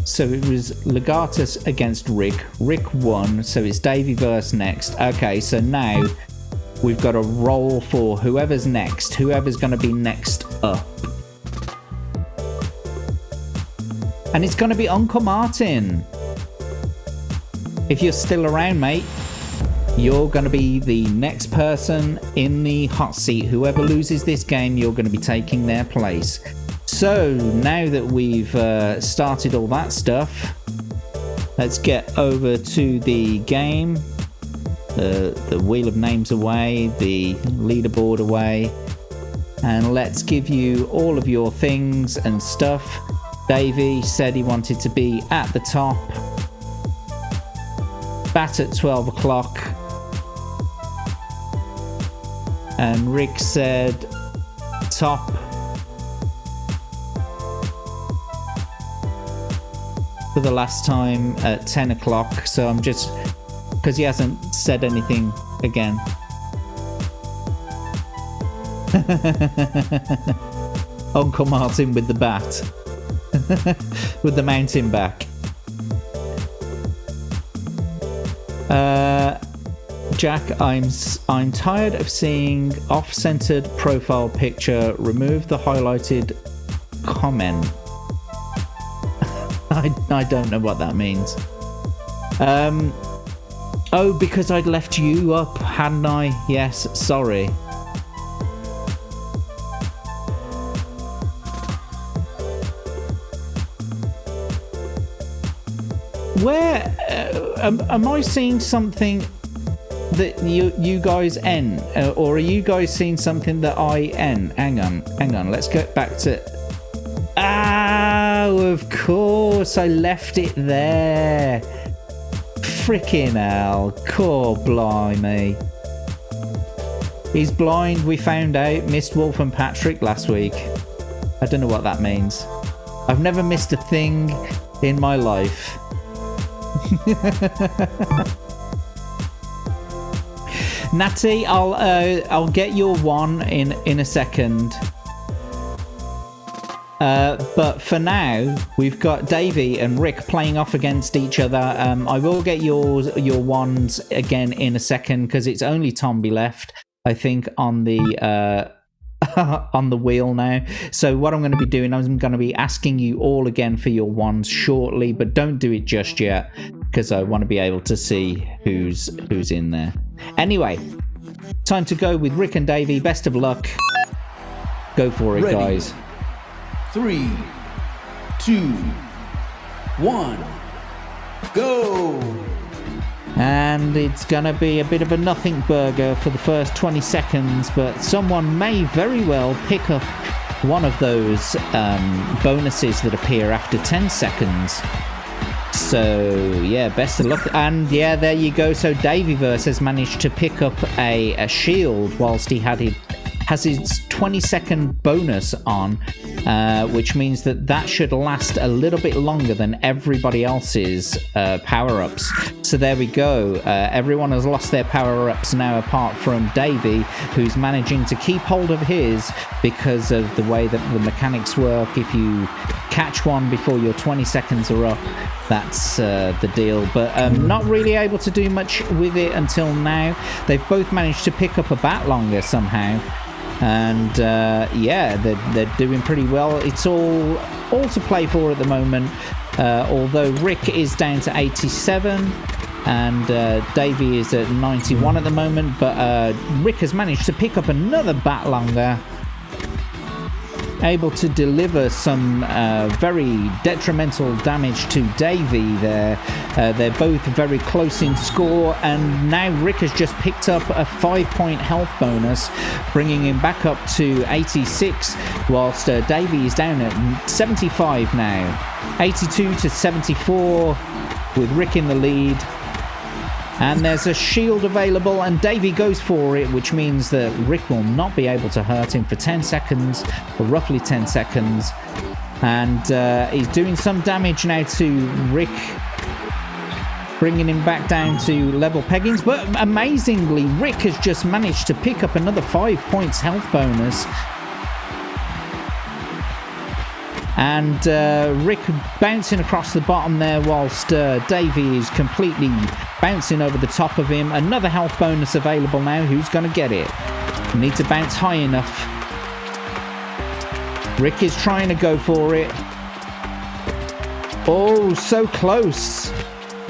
So it was Legatus against Rick. Rick won, so it's Davey-verse next. Okay, so now we've got a roll for whoever's next. Whoever's going to be next up. And it's going to be Uncle Martin. If you're still around, mate, you're going to be the next person in the hot seat. Whoever loses this game, you're going to be taking their place. So now that we've started all that stuff, let's get over to the game. The wheel of names away, the leaderboard away, and let's give you all of your things and stuff. Davey said he wanted to be at the top. Bat at 12 o'clock. And Rick said top. For the last time at 10 o'clock. So I'm just... because he hasn't said anything again. Uncle Martin with the bat. With the mountain back. Jack, I'm tired of seeing off-centered profile picture. Remove the highlighted comment. I don't know what that means. Oh, because I'd left you up, hadn't I? Yes, sorry. Where am I seeing something that you guys N, or are you guys seeing something that I N? Hang on. Let's get back to. Oh, of course, I left it there. Frickin' hell, core blimey. He's blind, we found out. Missed Wolf and Patrick last week. I don't know what that means. I've never missed a thing in my life. Natty, I'll get your 1 in a second. But for now, we've got Davey and Rick playing off against each other. I will get your 1s again in a second because it's only Tomby left, I think, on the on the wheel now. So what I'm going to be doing, I'm going to be asking you all again for your 1s shortly, but don't do it just yet because I want to be able to see who's in there. Anyway, time to go with Rick and Davey. Best of luck. Go for it, Ready. guys. 3, 2, 1, go! And it's gonna be a bit of a nothing burger for the first 20 seconds, but someone may very well pick up one of those bonuses that appear after 10 seconds. So yeah, best of luck. And yeah, there you go. So Davyverse has managed to pick up a shield whilst he has his 20-second bonus on, which means that should last a little bit longer than everybody else's power-ups. So there we go. Everyone has lost their power-ups now apart from Davy, who's managing to keep hold of his because of the way that the mechanics work. If you catch one before your 20 seconds are up, that's the deal. But not really able to do much with it until now. They've both managed to pick up a bat longer somehow. And yeah, they're doing pretty well. It's all to play for at the moment, although Rick is down to 87 and Davey is at 91 at the moment, but Rick has managed to pick up another bat longer, able to deliver some very detrimental damage to Davey there. They're both very close in score, and now Rick has just picked up a 5-point health bonus, bringing him back up to 86, whilst Davey is down at 75 now. 82 to 74 with Rick in the lead. And there's a shield available, and Davey goes for it, which means that Rick will not be able to hurt him for 10 seconds, or roughly 10 seconds. And he's doing some damage now to Rick, bringing him back down to level peggings. But amazingly, Rick has just managed to pick up another 5 points health bonus. And Rick bouncing across the bottom there, whilst Davey is completely bouncing over the top of him. Another health bonus available now. Who's going to get it? Need to bounce high enough. Rick is trying to go for it. Oh, so close.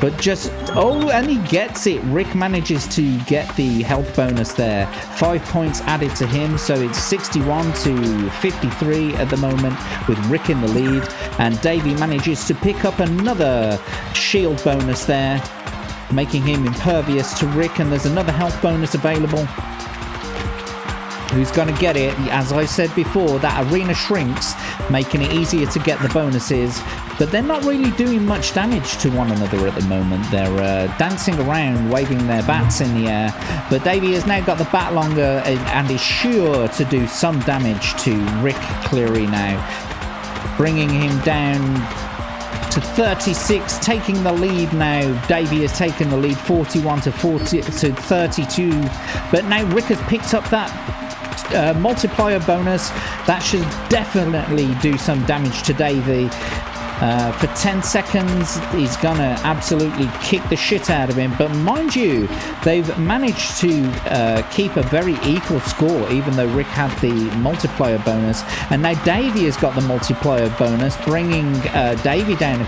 But just... Oh, and he gets it. Rick manages to get the health bonus there. 5 points added to him, so it's 61 to 53 at the moment, with Rick in the lead. And Davey manages to pick up another shield bonus there, making him impervious to Rick. And there's another health bonus available. Who's going to get it? As I said before, that arena shrinks, making it easier to get the bonuses. But they're not really doing much damage to one another at the moment. They're dancing around, waving their bats in the air. But Davey has now got the bat longer and is sure to do some damage to Rick Cleary now, bringing him down to 36, taking the lead now. Davey has taken the lead 41 to 32. But now Rick has picked up that multiplier bonus. That should definitely do some damage to Davey. For 10 seconds, he's gonna absolutely kick the shit out of him. But mind you, they've managed to keep a very equal score, even though Rick had the multiplier bonus. And now Davey has got the multiplier bonus, bringing Davey down a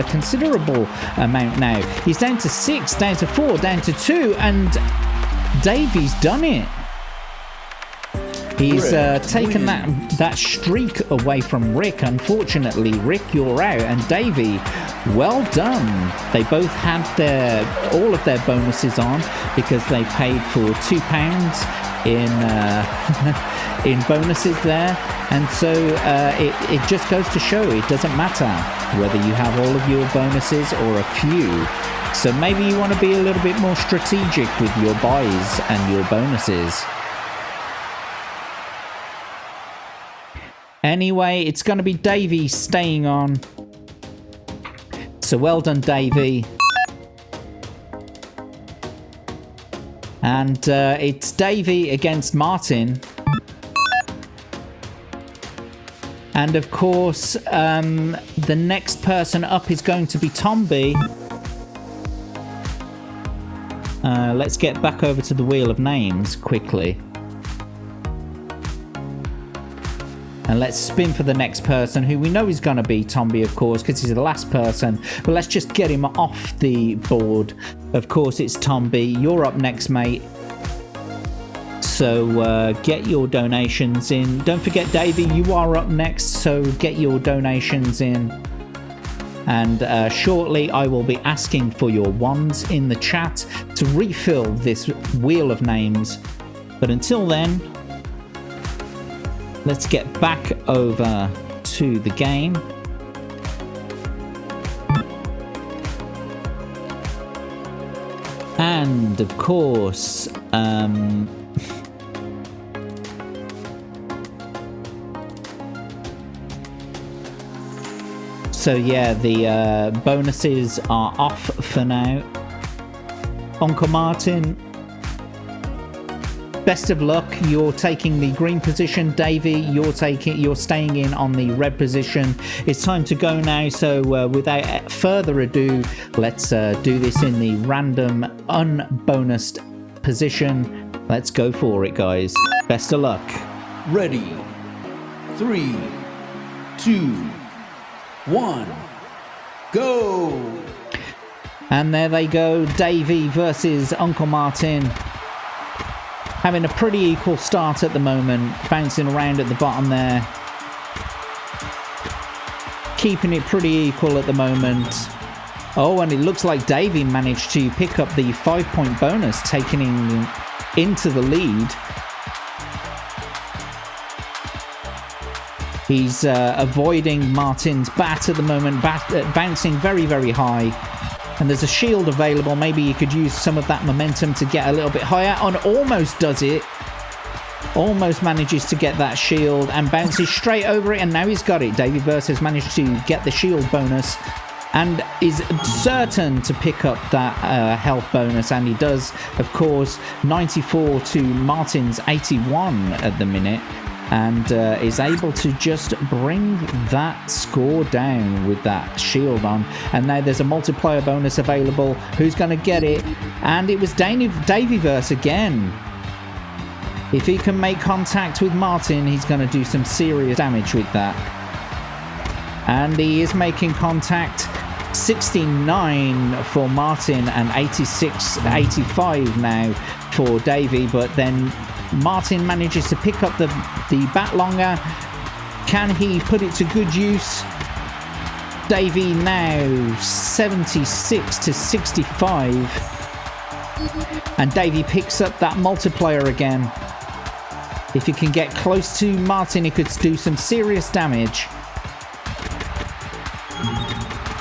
considerable amount now. He's down to 6, down to 4, down to 2, and Davey's done it. He's taken that streak away from Rick. Unfortunately, Rick, you're out, and Davey, well done. They both had all of their bonuses on because they paid for £2 in bonuses there, and so it just goes to show it doesn't matter whether you have all of your bonuses or a few. So maybe you want to be a little bit more strategic with your buys and your bonuses. Anyway, it's going to be Davey staying on. So well done, Davey. And it's Davey against Martin. And of course, the next person up is going to be Tomby. Let's get back over to the Wheel of Names quickly. And let's spin for the next person, who we know is going to be Tomby, of course, because he's the last person. But let's just get him off the board. Of course, it's Tomby. You're up next, mate. So get your donations in. Don't forget, Davey, you are up next. So get your donations in. And shortly, I will be asking for your ones in the chat to refill this Wheel of Names. But until then, let's get back over to the game. And of course, so yeah, the bonuses are off for now. Uncle Martin, best of luck. You're taking the green position. Davey, you're staying in on the red position. It's time to go now. So without further ado, let's do this in the random unbonused position. Let's go for it, guys. Best of luck. Ready. 3, 2, 1, go! And there they go, Davey versus Uncle Martin. Having a pretty equal start at the moment, bouncing around at the bottom there. Keeping it pretty equal at the moment. Oh, and it looks like Davey managed to pick up the 5-point bonus, taking him into the lead. He's avoiding Martin's bat at the moment, bouncing very, very high. And there's a shield available. Maybe you could use some of that momentum to get a little bit higher. And almost does it. Almost manages to get that shield and bounces straight over it. And now he's got it. Davey Verse has managed to get the shield bonus and is certain to pick up that health bonus. And he does, of course, 94 to Martin's 81 at the minute. And is able to just bring that score down with that shield on. And now there's a multiplier bonus available. Who's going to get it? And it was Daveyverse again. If he can make contact with Martin, he's going to do some serious damage with that. And he is making contact. 69 for Martin and 85 now for Davey. But then Martin manages to pick up the bat longer. Can he put it to good use? Davey now 76 to 65. And Davey picks up that multiplier again. If he can get close to Martin, he could do some serious damage.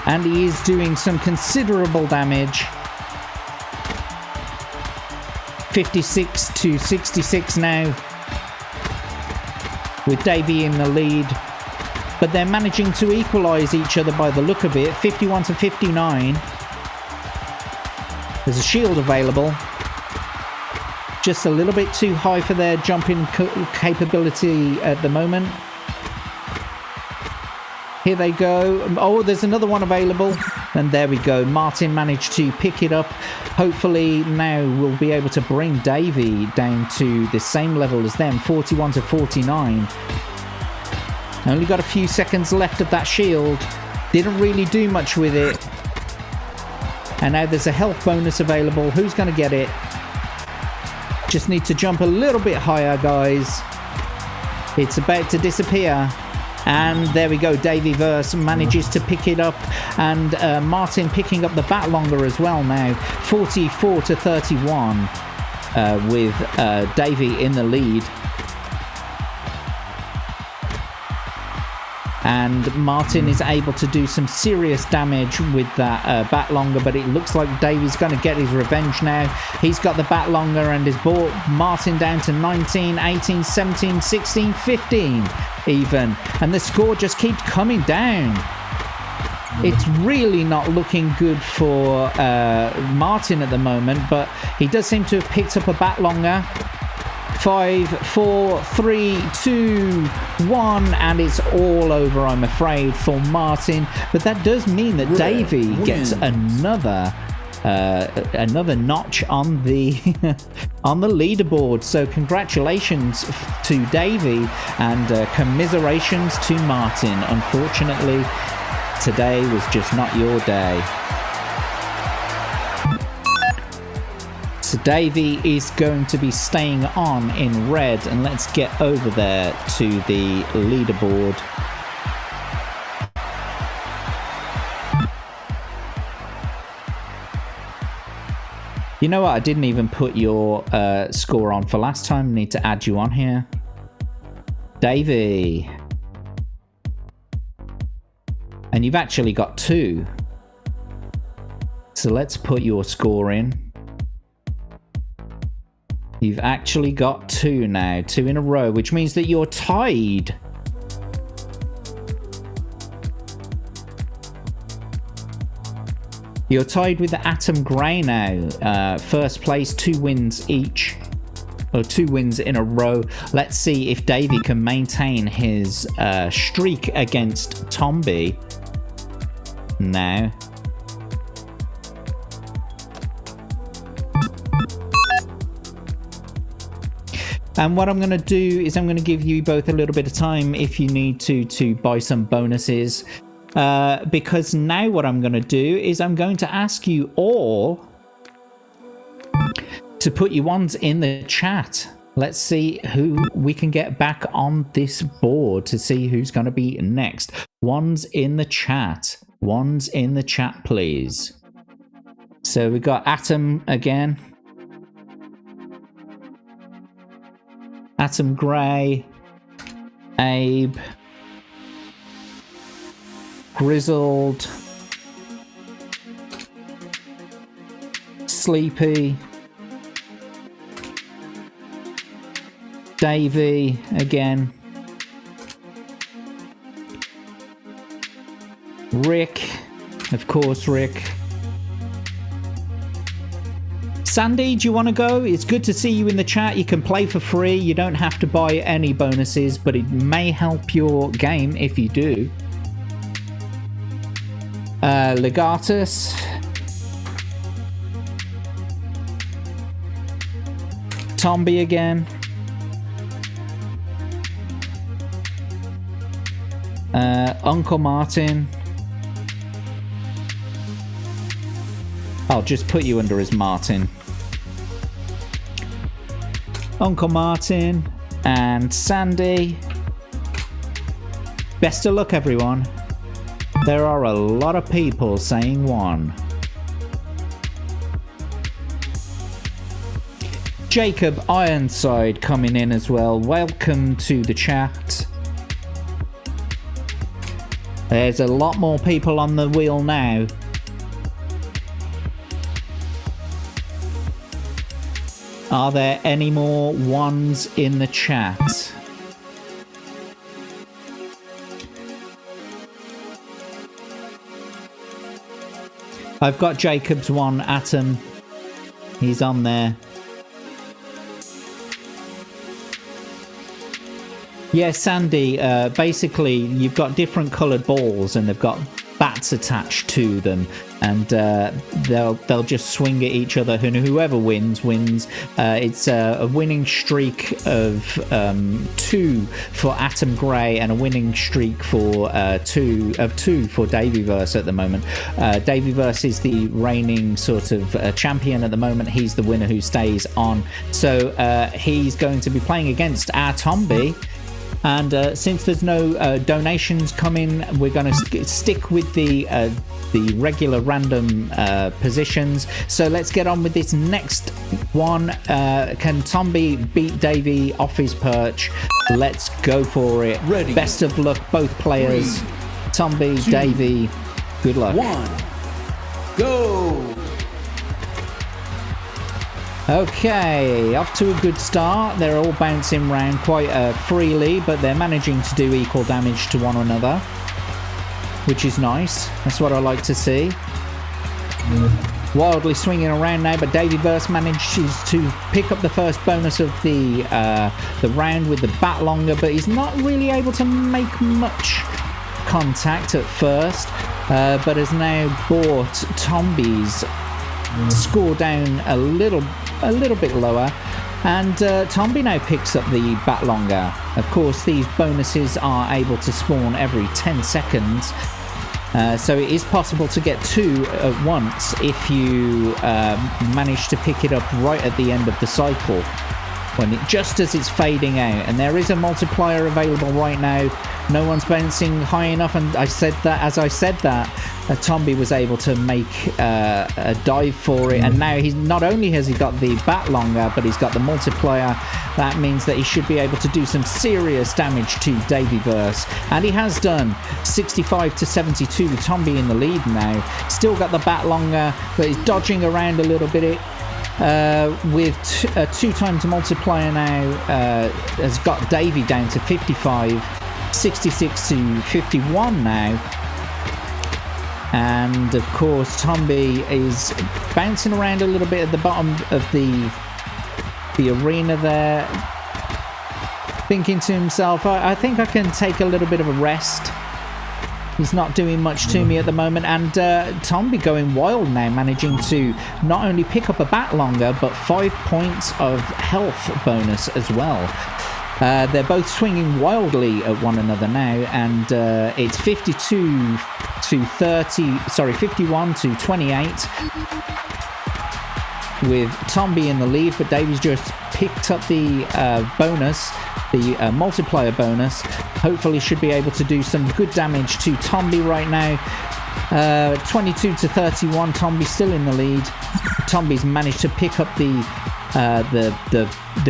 And he is doing some considerable damage. 56 to 66 now, with Davey in the lead, but they're managing to equalize each other by the look of it. 51 to 59. There's a shield available, just a little bit too high for their jumping capability at the moment. Here they go. Oh, there's another one available. And there we go. Martin managed to pick it up. Hopefully now we'll be able to bring Davey down to the same level as them. 41 to 49. Only got a few seconds left of that shield. Didn't really do much with it. And now there's a health bonus available. Who's going to get it? Just need to jump a little bit higher, guys. It's about to disappear. And there we go, Daveyverse manages to pick it up, and Martin picking up the bat longer as well now, 44 to 31 with Davey in the lead. And Martin is able to do some serious damage with that bat longer, but it looks like Davey's going to get his revenge now. He's got the bat longer and has brought Martin down to 19, 18, 17, 16, 15 even. And the score just keeps coming down. It's really not looking good for Martin at the moment, but he does seem to have picked up a bat longer. 5, 4, 3, 2, 1, and it's all over, I'm afraid, for Martin. But that does mean that Davey gets another notch on the on the leaderboard. So congratulations to Davey, and commiserations to Martin. Unfortunately, today was just not your day. So Davey is going to be staying on in red, and let's get over there to the leaderboard. You know what? I didn't even put your score on for last time. I need to add you on here. Davey. And you've actually got 2. So let's put your score in. You've actually got 2 now. 2 in a row, which means that you're tied. You're tied with the Atom Grey now. First place, 2 wins each. Or 2 wins in a row. Let's see if Davey can maintain his streak against Tomby now. And what I'm going to do is I'm going to give you both a little bit of time if you need to buy some bonuses. Because now what I'm going to do is I'm going to ask you all to put your ones in the chat. Let's see who we can get back on this board to see who's going to be next. Ones in the chat. Ones in the chat, please. So we got Atom again. Atom Grey. Abe. Grizzled. Sleepy. Davey again. Rick. Of course, Rick. Sandy, do you want to go? It's good to see you in the chat. You can play for free. You don't have to buy any bonuses, but it may help your game if you do. Legatus. Tomby again. Uncle Martin. I'll just put you under as Martin. Uncle Martin and Sandy. Best of luck, everyone. There are a lot of people saying 1. Jacob Ironside coming in as well. Welcome to the chat. There's a lot more people on the wheel now. Are there any more ones in the chat? I've got Jacob's 1, Atom. He's on there. Yeah, Sandy, basically you've got different coloured balls and they've got bats attached to them, and they'll just swing at each other, and whoever wins. It's a winning streak of 2 for Atom Grey and a winning streak for 2 for Davyverse at the moment. Davyverse is the reigning sort of champion at the moment. He's the winner who stays on, so he's going to be playing against our Tomby. And since there's no donations coming, we're going to stick with the regular random positions. So let's get on with this next one. Can Tomby beat Davey off his perch? Let's go for it. Ready. Best of luck, both players. 3, Tomby, 2, Davey, good luck. 1, go! Okay, off to a good start. They're all bouncing around quite freely, but they're managing to do equal damage to one another, which is nice. That's what I like to see. Wildly swinging around now, but Davyverse manages to pick up the first bonus of the round with the bat longer, but he's not really able to make much contact at first, but has now brought Tomby's score down a little bit lower, and Tomby now picks up the bat longer. Of course, these bonuses are able to spawn every 10 seconds, so it is possible to get 2 at once if you manage to pick it up right at the end of the cycle. just as it's fading out. And there is a multiplier available right now. No one's bouncing high enough, and I said that as I said that, Tombi was able to make a dive for it, and now he's not only has he got the bat longer, but he's got the multiplier. That means that he should be able to do some serious damage to Davyverse, and he has done. 65 to 72 with Tombi in the lead now. Still got the bat longer, but he's dodging around a little bit. With 2 times multiplier now, has got Davy down to 55. 66 to 51 now, and of course Tombi is bouncing around a little bit at the bottom of the arena there, thinking to himself, I think I can take a little bit of a rest. He's not doing much to me at the moment, and Tombi going wild now, managing to not only pick up a bat longer, but 5 points of health bonus as well. They're both swinging wildly at one another now, and it's 51 to 28 with Tombi in the lead, but Davy's just picked up the bonus, the multiplier bonus. Hopefully should be able to do some good damage to Tombi right now. 22 to 31, Tombi still in the lead. Tombi's managed to pick up the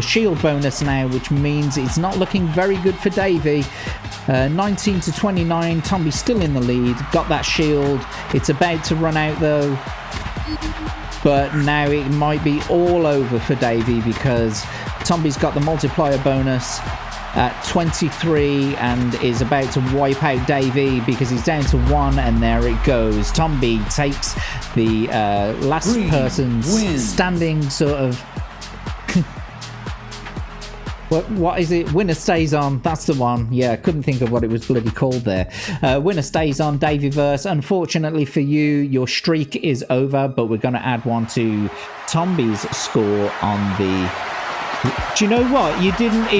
shield bonus now, which means it's not looking very good for Davy. 19 to 29, Tombi still in the lead, got that shield. It's about to run out though, but now it might be all over for Davy because Tombi's got the multiplier bonus at 23 and is about to wipe out Davy because he's down to 1, and there it goes. Tombi takes the last person's standing sort of what is it? Winner stays on. That's the one. Yeah, I couldn't think of what it was bloody called there. Winner stays on, Davyverse. Unfortunately for you, your streak is over, but we're going to add one to Tombi's score on the... Do you know what? You didn't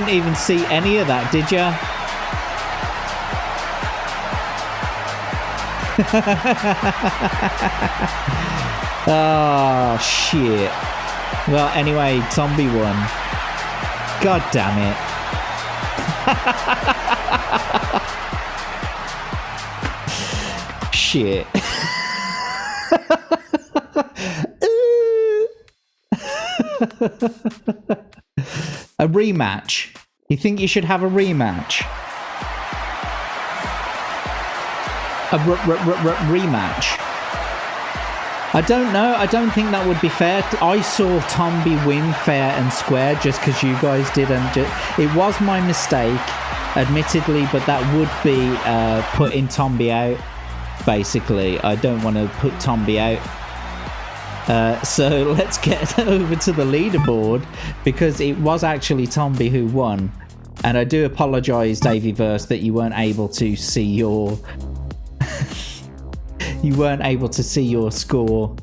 even see any of that, did you? Oh, shit. Well, anyway, Tombi won. God damn it. Shit. A rematch. You think you should have a rematch? A rematch. I don't know. I don't think that would be fair. I saw Tombi win fair and square just because you guys didn't. It was my mistake, admittedly, but that would be putting Tombi out, basically. I don't want to put Tombi out. So let's get over to the leaderboard because it was actually Tombi who won. And I do apologise, Davyverse, that you weren't able to see your... you weren't able to see your score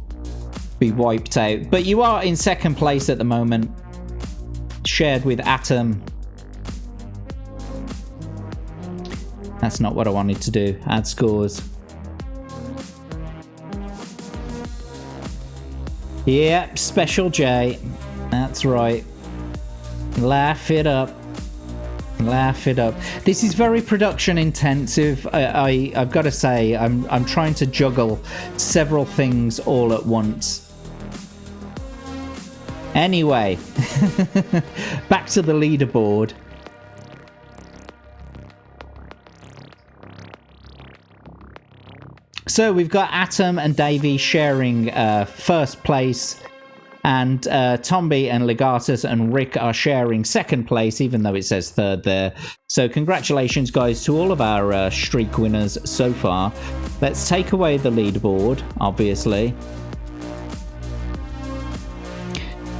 be wiped out. But you are in second place at the moment, shared with Atom. That's not what I wanted to do. Add scores. Yep, Special J. That's right. Laugh it up. Laugh it up. This is very production intensive. I've got to say, I'm trying to juggle several things all at once. Anyway, back to the leaderboard. So we've got Atom and Davy sharing first place, and Tombi and Legatus and Rick are sharing second place, even though it says third there. So congratulations, guys, to all of our streak winners so far. Let's take away the leaderboard, obviously.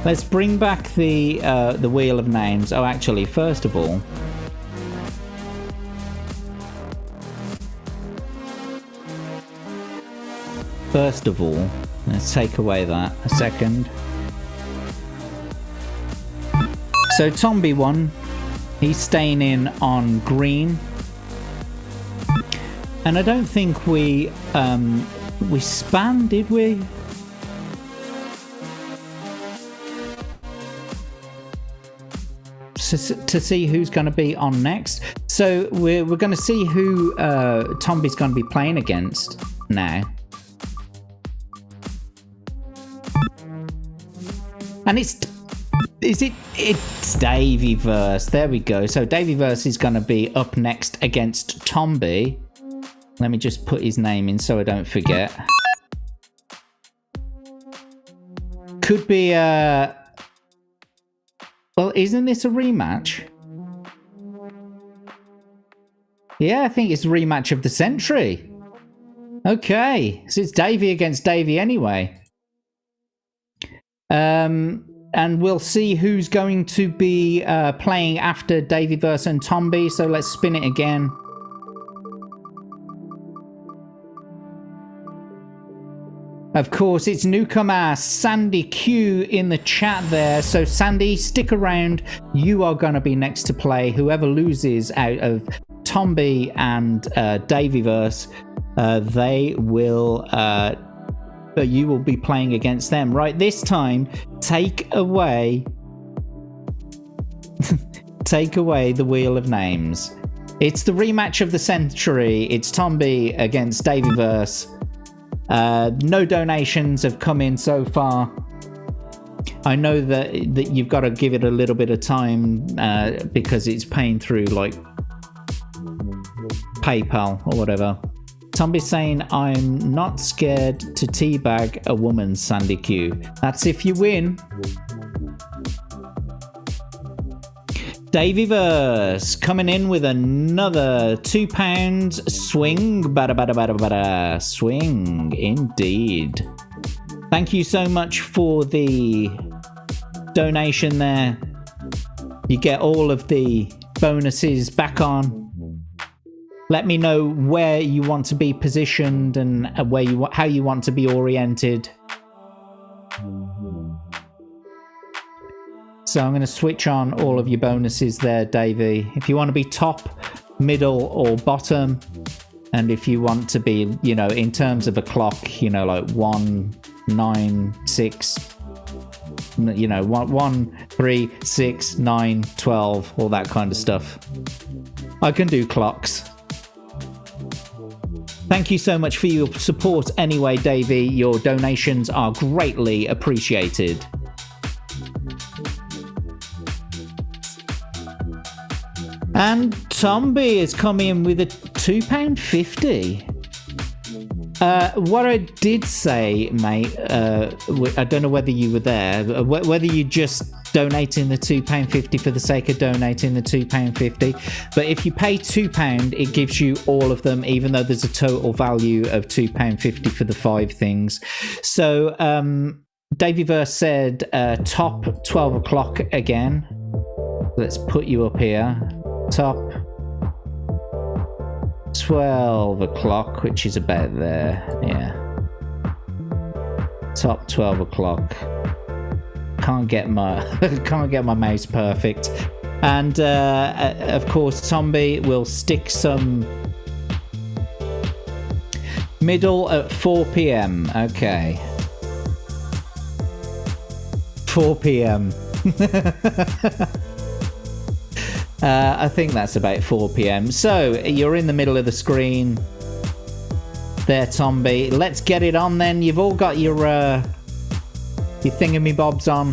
Let's bring back the wheel of names. Oh, actually, first of all, let's take away that a second. So Tombi won. He's staying in on green. And I don't think we spam, did we? to see who's going to be on next. So we're going to see who Tomby's going to be playing against now. And it's Davyverse. There we go. So Davyverse is going to be up next against Tomby. Let me just put his name in so I don't forget. Could be well, isn't this a rematch? Yeah, I think it's a rematch of the century. Okay, so it's Davy against Davy anyway. And we'll see who's going to be playing after Davyverse and Tomby. So let's spin it again. Of course, it's newcomer Sandy Q in the chat there. So Sandy, stick around. You are going to be next to play. Whoever loses out of Tomby and Davyverse, they will... you will be playing against them. Right, this time, take away the Wheel of Names. It's the rematch of the century. It's Tomby against Davyverse. No donations have come in so far. I know that you've got to give it a little bit of time because it's paying through like PayPal or whatever. Tomby's saying, I'm not scared to teabag a woman, Sandy Q. That's if you win. Davyverse coming in with another £2 swing. Bada bada bada bada. Swing, indeed. Thank you so much for the donation there. You get all of the bonuses back on. Let me know where you want to be positioned and how you want to be oriented. So I'm going to switch on all of your bonuses there, Davey. If you want to be top, middle, or bottom, and if you want to be, you know, in terms of a clock, you know, like 1, 9, 6, you know, 1, 3, 6, 9, 12, all that kind of stuff. I can do clocks. Thank you so much for your support anyway, Davey. Your donations are greatly appreciated. And Tomby is coming in with a £2.50. What I did say, mate, I don't know whether you were there, whether you just donating the £2.50 for the sake of donating the £2.50, but if you pay £2, it gives you all of them, even though there's a total value of £2.50 for the 5 things. So Davyverse said top 12 o'clock again. Let's put you up here. Top 12 o'clock, which is about there. Yeah. Top 12 o'clock. Can't get my mouse perfect. And of course, Tomby will stick some middle at 4 p.m. Okay. 4 p.m. I think that's about 4 p.m. So you're in the middle of the screen there, Tomby. Let's get it on then. You've all got your thingamybobs on.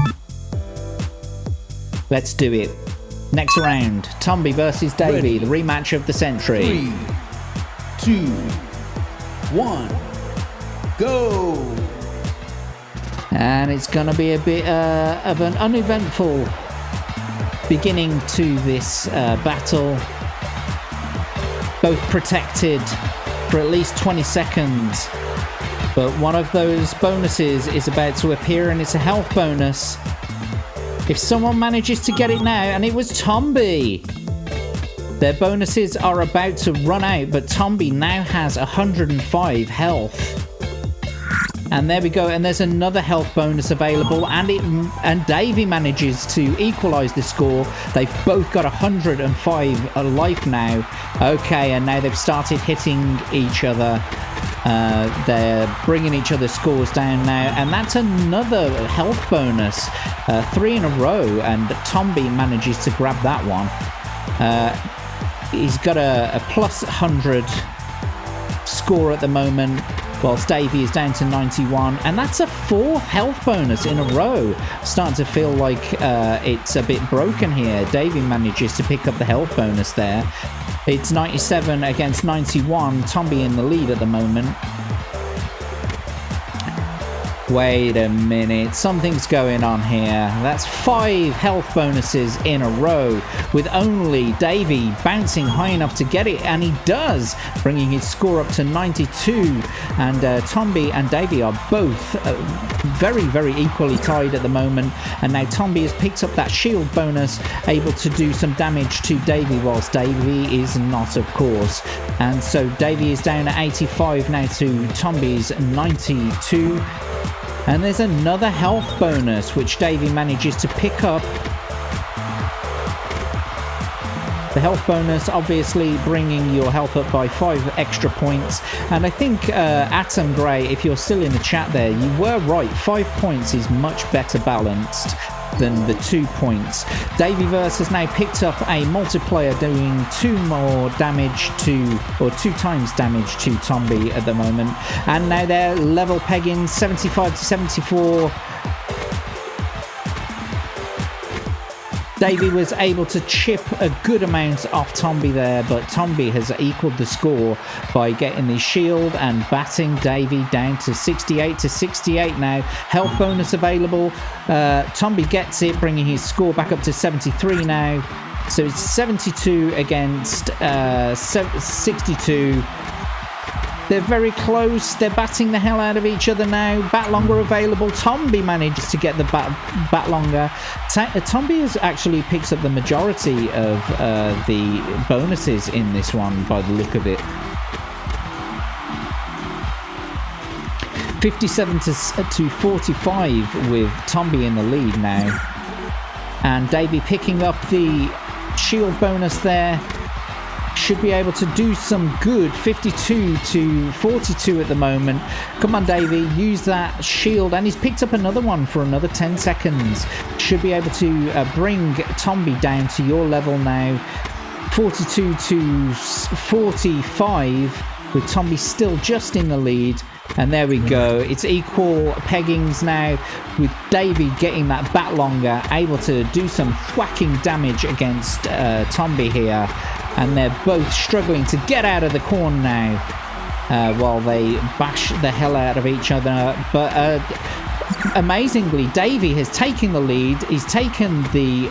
Let's do it. Next round, Tomby versus Davy, the rematch of the century. 3, 2, 1, go! And it's going to be a bit of an uneventful beginning to this battle. Both protected for at least 20 seconds. But one of those bonuses is about to appear, and it's a health bonus. If someone manages to get it now, and it was Tomby. Their bonuses are about to run out, but Tomby now has 105 health. And there we go, and there's another health bonus available, and Davy manages to equalise the score. They've both got 105 life now. Okay, and now they've started hitting each other. They're bringing each other's scores down now, and that's another health bonus. 3 in a row, and Tomby manages to grab that one. He's got a plus 100 score at the moment, whilst Davey is down to 91, and that's a 4th health bonus in a row. Starting to feel like it's a bit broken here. Davey manages to pick up the health bonus there. It's 97 against 91. Tomby in the lead at the moment. Wait a minute, something's going on here. That's 5 health bonuses in a row, with only Davey bouncing high enough to get it, and he does, bringing his score up to 92. And Tomby and Davey are both very, very equally tied at the moment. And now Tomby has picked up that shield bonus, able to do some damage to Davey, whilst Davey is not, of course. And so Davey is down at 85 now to Tomby's 92. And there's another health bonus, which Davey manages to pick up. The health bonus obviously bringing your health up by 5 extra points. And I think Atom Grey, if you're still in the chat there, you were right. 5 points is much better balanced than the 2 points. Davyverse has now picked up a multiplier doing 2 times damage to Tomby at the moment. And now they're level pegging 75 to 74. Davey was able to chip a good amount off Tomby there, but Tomby has equaled the score by getting the shield and batting Davey down to 68 to 68 now. Health bonus available. Tomby gets it, bringing his score back up to 73 now. So it's 72 against 62. They're very close. They're batting the hell out of each other now. Batlonger available. Tomby manages to get the Batlonger. Tomby has actually picks up the majority of the bonuses in this one by the look of it. 57 to 45 with Tomby in the lead now. And Davey picking up the shield bonus there. Should be able to do some good. 52 to 42 at the moment. Come on, Davey, use that shield. And he's picked up another one for another 10 seconds. Should be able to bring Tomby down to your level now. 42 to 45 with Tomby still just in the lead. And there we go. It's equal peggings now, with Davey getting that Batlonger, able to do some thwacking damage against Tomby here. And they're both struggling to get out of the corner now while they bash the hell out of each other. But amazingly, Davey has taken the lead. He's taken the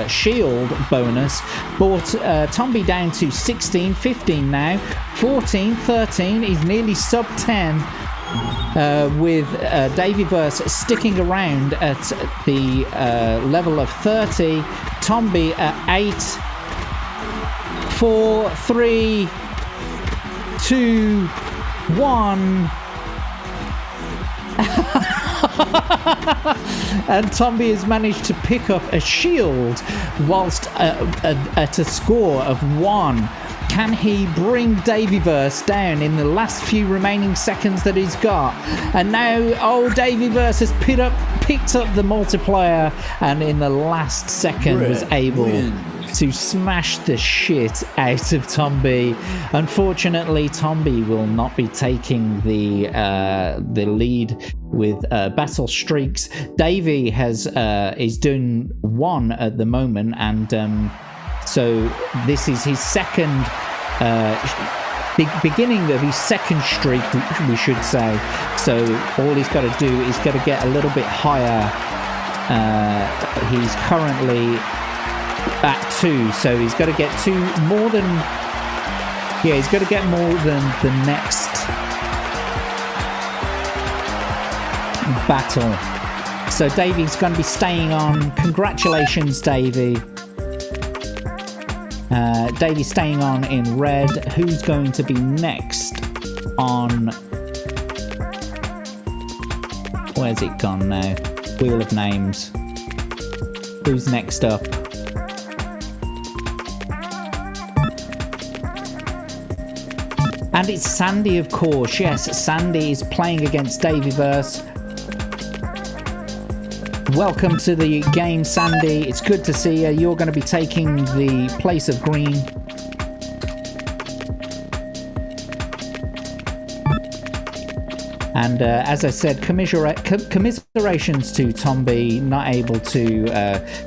shield bonus, brought Tomby down to 16, 15 now, 14, 13. He's nearly sub 10. With Davyverse sticking around at the level of 30. Tomby at 8, 4, 3, 2, 1. And Tomby has managed to pick up a shield whilst at a score of 1. Can he bring Davyverse down in the last few remaining seconds that he's got? And now, Davyverse has picked up the multiplier, and in the last second was able to smash the shit out of Tomby. Unfortunately, Tomby will not be taking the lead with battle streaks. Davey is doing 1 at the moment, and so this is his second beginning of his second streak, we should say. So all he's got to do is got to get a little bit higher. He's currently at 2, so he's got to get more than the next battle. So Davey's going to be staying on. Congratulations, Davey. Davey's staying on in red. Who's going to be next on... Where's it gone now? Wheel of Names. Who's next up? And it's Sandy, of course. Yes, Sandy is playing against Davyverse. Welcome to the game, Sandy. It's good to see you. You're going to be taking the place of Green. And as I said, commiserations to Tomby, not able to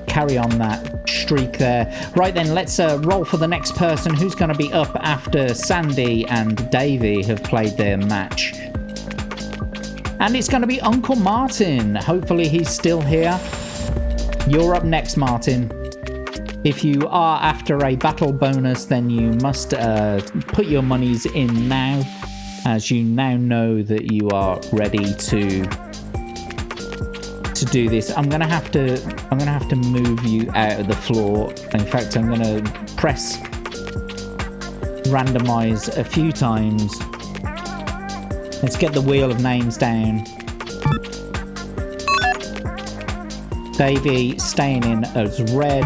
carry on that streak there. Right then, let's roll for the next person who's going to be up after Sandy and Davy have played their match. And it's going to be Uncle Martin. Hopefully he's still here. You're up next, Martin. If you are after a battle bonus, then you must put your monies in now, as you now know that you are ready to do this. I'm gonna have to move you out of the floor. In fact, I'm gonna press randomize a few times. Let's get the wheel of names down. Davy staying in as red,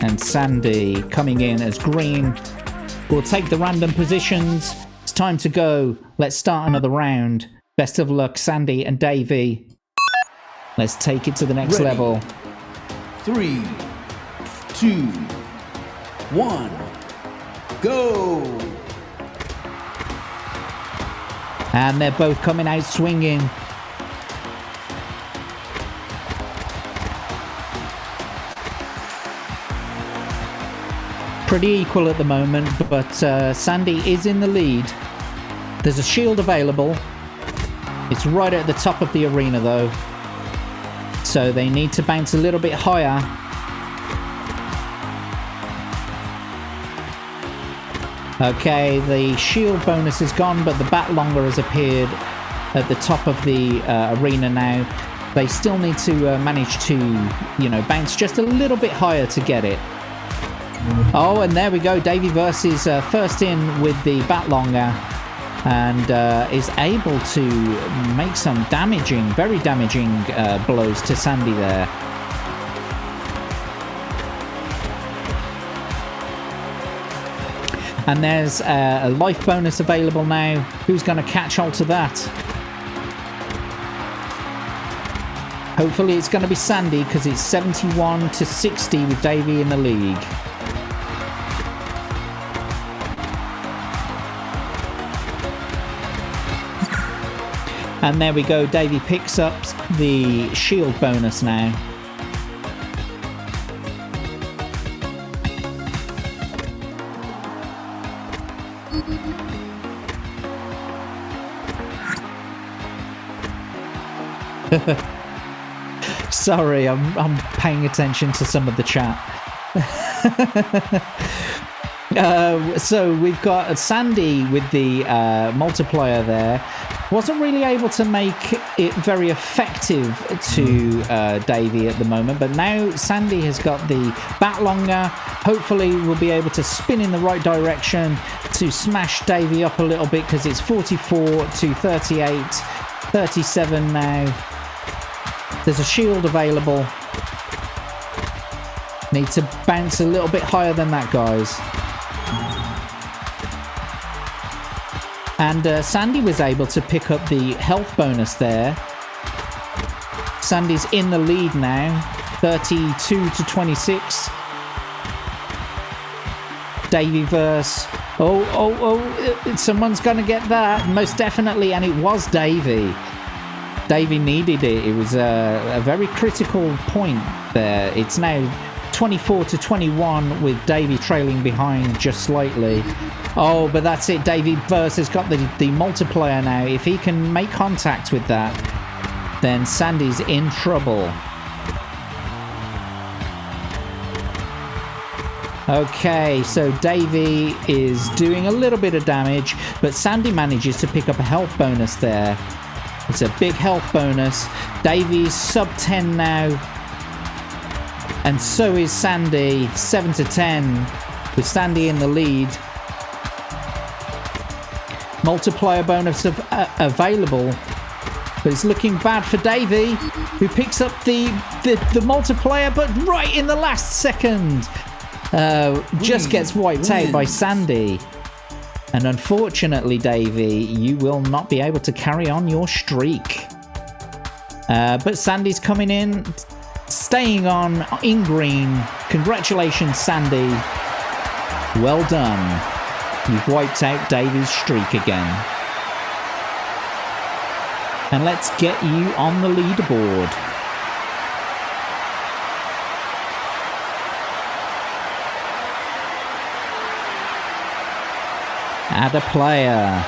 and Sandy coming in as green. We'll take the random positions. It's time to go. Let's start another round. Best of luck, Sandy and Davy. Let's take it to the next level. 3, 2, 1, go! And they're both coming out swinging. Pretty equal at the moment, but Sandy is in the lead. There's a shield available. It's right at the top of the arena though, so they need to bounce a little bit higher. Okay, the shield bonus is gone, but the bat longer has appeared at the top of the arena now. They still need to manage to, bounce just a little bit higher to get it. Oh, and there we go. Davyverse is first in with the bat longer and is able to make some very damaging blows to Sandy there. And there's a life bonus available now. Who's going to catch hold to that? Hopefully it's going to be Sandy, because it's 71-60 with Davy in the league. And there we go. Davy picks up the shield bonus now. Sorry, I'm paying attention to some of the chat. So we've got Sandy with the multiplier there. Wasn't really able to make it very effective to Davy at the moment, but now Sandy has got the bat longer. Hopefully we'll be able to spin in the right direction to smash Davy up a little bit, because it's 44-38, 37 now. There's a shield available. Need to bounce a little bit higher than that, guys. And Sandy was able to pick up the health bonus there. Sandy's in the lead now, 32-26. Davyverse. Oh, someone's going to get that. Most definitely, and it was Davy. Davy needed it. It was a very critical point there. It's now 24-21 with Davy trailing behind just slightly. Oh, but that's it. Davyverse has got the multiplier now. If he can make contact with that, then Sandy's in trouble. Okay, so Davy is doing a little bit of damage, but Sandy manages to pick up a health bonus there. It's a big health bonus. Davy's sub 10 now. And so is Sandy, 7-10, with Sandy in the lead. Multiplier bonus available, but it's looking bad for Davy, who picks up the multiplier, but right in the last second, just gets wiped out by Sandy. And unfortunately, Davey, you will not be able to carry on your streak. But Sandy's coming in, staying on in green. Congratulations, Sandy. Well done. You've wiped out Davey's streak again. And let's get you on the leaderboard. Add a player.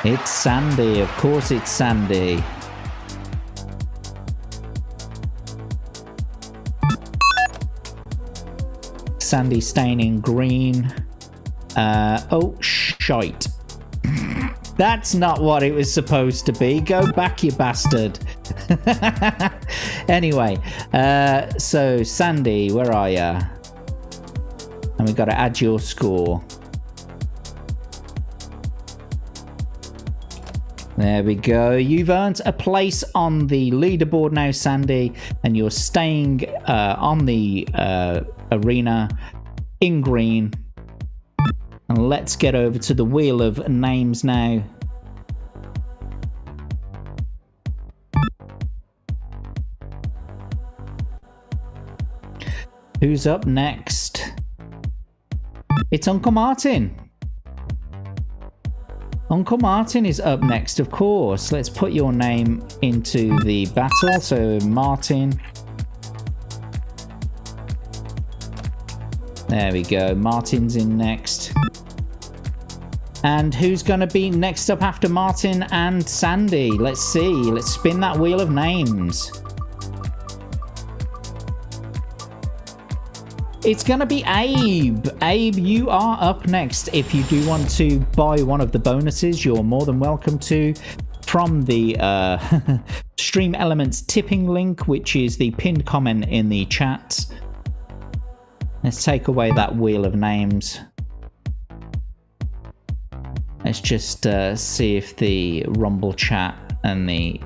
It's Sandy. Of course it's Sandy. Sandy staying in green. Oh, shite. That's not what it was supposed to be. Go back, you bastard. Anyway, so Sandy, where are you? And we've got to add your score. There we go. You've earned a place on the leaderboard now, Sandy, and you're staying on the arena in green. And let's get over to the wheel of names now. Who's up next? It's Uncle Martin. Uncle Martin is up next, of course. Let's put your name into the battle. So, Martin. There we go. Martin's in next. And who's going to be next up after Martin and Sandy? Let's see. Let's spin that wheel of names. It's going to be Abe. Abe, you are up next. If you do want to buy one of the bonuses, you're more than welcome to from the Stream Elements tipping link, which is the pinned comment in the chat. Let's take away that wheel of names. Let's just see if the Rumble chat and the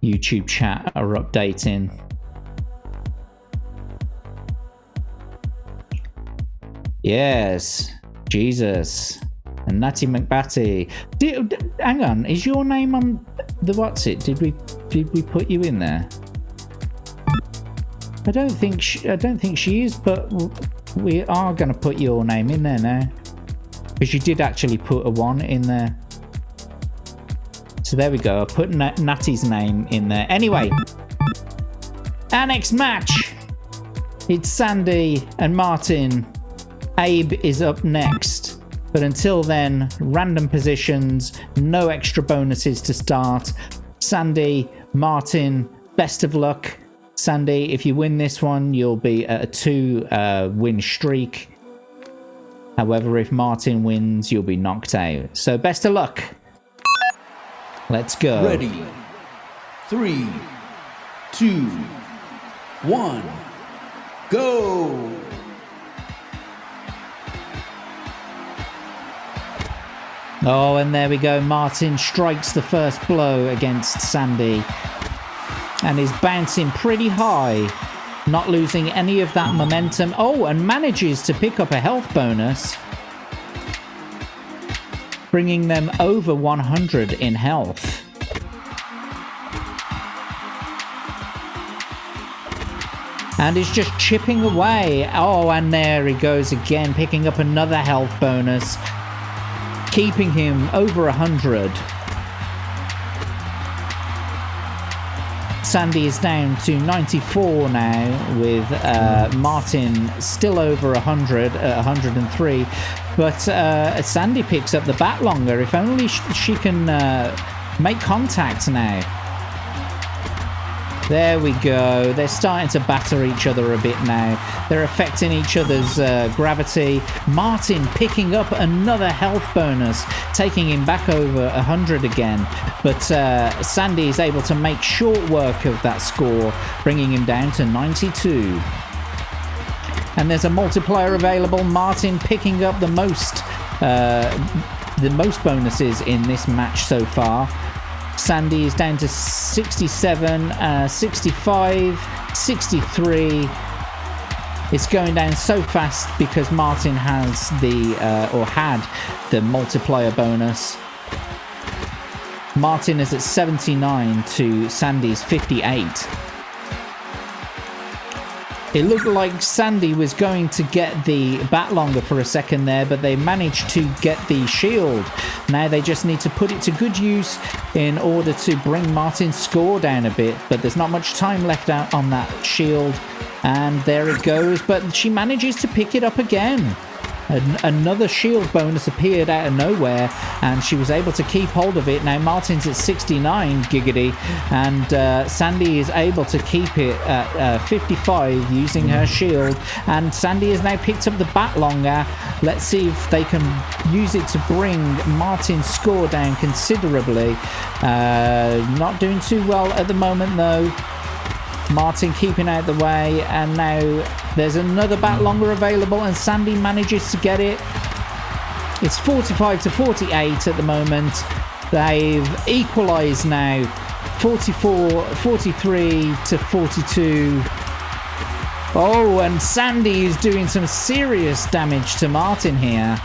YouTube chat are updating. Yes, Jesus, and Natty McBatty. Hang on, is your name on the what's it? Did we put you in there? I don't think she is, but we are going to put your name in there now, because you did actually put a 1 in there. So there we go. I put Natty's name in there. Anyway, our next match. It's Sandy and Martin. Abe is up next, but until then, random positions, no extra bonuses to start. Sandy, Martin, best of luck. Sandy, if you win this one, you'll be at a 2-win streak. However, if Martin wins, you'll be knocked out. So best of luck. Let's go. Ready. 3, 2, 1, go! Oh, and there we go. Martin strikes the first blow against Sandy and is bouncing pretty high, not losing any of that momentum. Oh, and manages to pick up a health bonus, bringing them over 100 in health. And is just chipping away. Oh, and there he goes again, picking up another health bonus, keeping him over 100. Sandy is down to 94 now, with Martin still over 100 at 103. But Sandy picks up the bat longer. If only she can make contact now. There we go. They're starting to batter each other a bit now. They're affecting each other's gravity. Martin picking up another health bonus, taking him back over 100 again. But Sandy is able to make short work of that score, bringing him down to 92. And there's a multiplier available. Martin picking up the most bonuses in this match so far. Sandy is down to 67, 65, 63. It's going down so fast because Martin has or had the multiplier bonus. Martin is at 79 to Sandy's 58. It looked like Sandy was going to get the bat longer for a second there, but they managed to get the shield. Now they just need to put it to good use in order to bring Martin's score down a bit, but there's not much time left out on that shield. And there it goes, but she manages to pick it up again. Another shield bonus appeared out of nowhere, and she was able to keep hold of it. Now Martin's at 69, giggity, and Sandy is able to keep it at 55 using her shield, and Sandy has now picked up the bat longer. Let's see if they can use it to bring Martin's score down considerably. Not doing too well at the moment though. Martin keeping out the way, and now there's another bat longer available, and Sandy manages to get it. It's 45 to 48 at the moment. They've equalized now, 43 to 42. Oh, and Sandy is doing some serious damage to Martin here.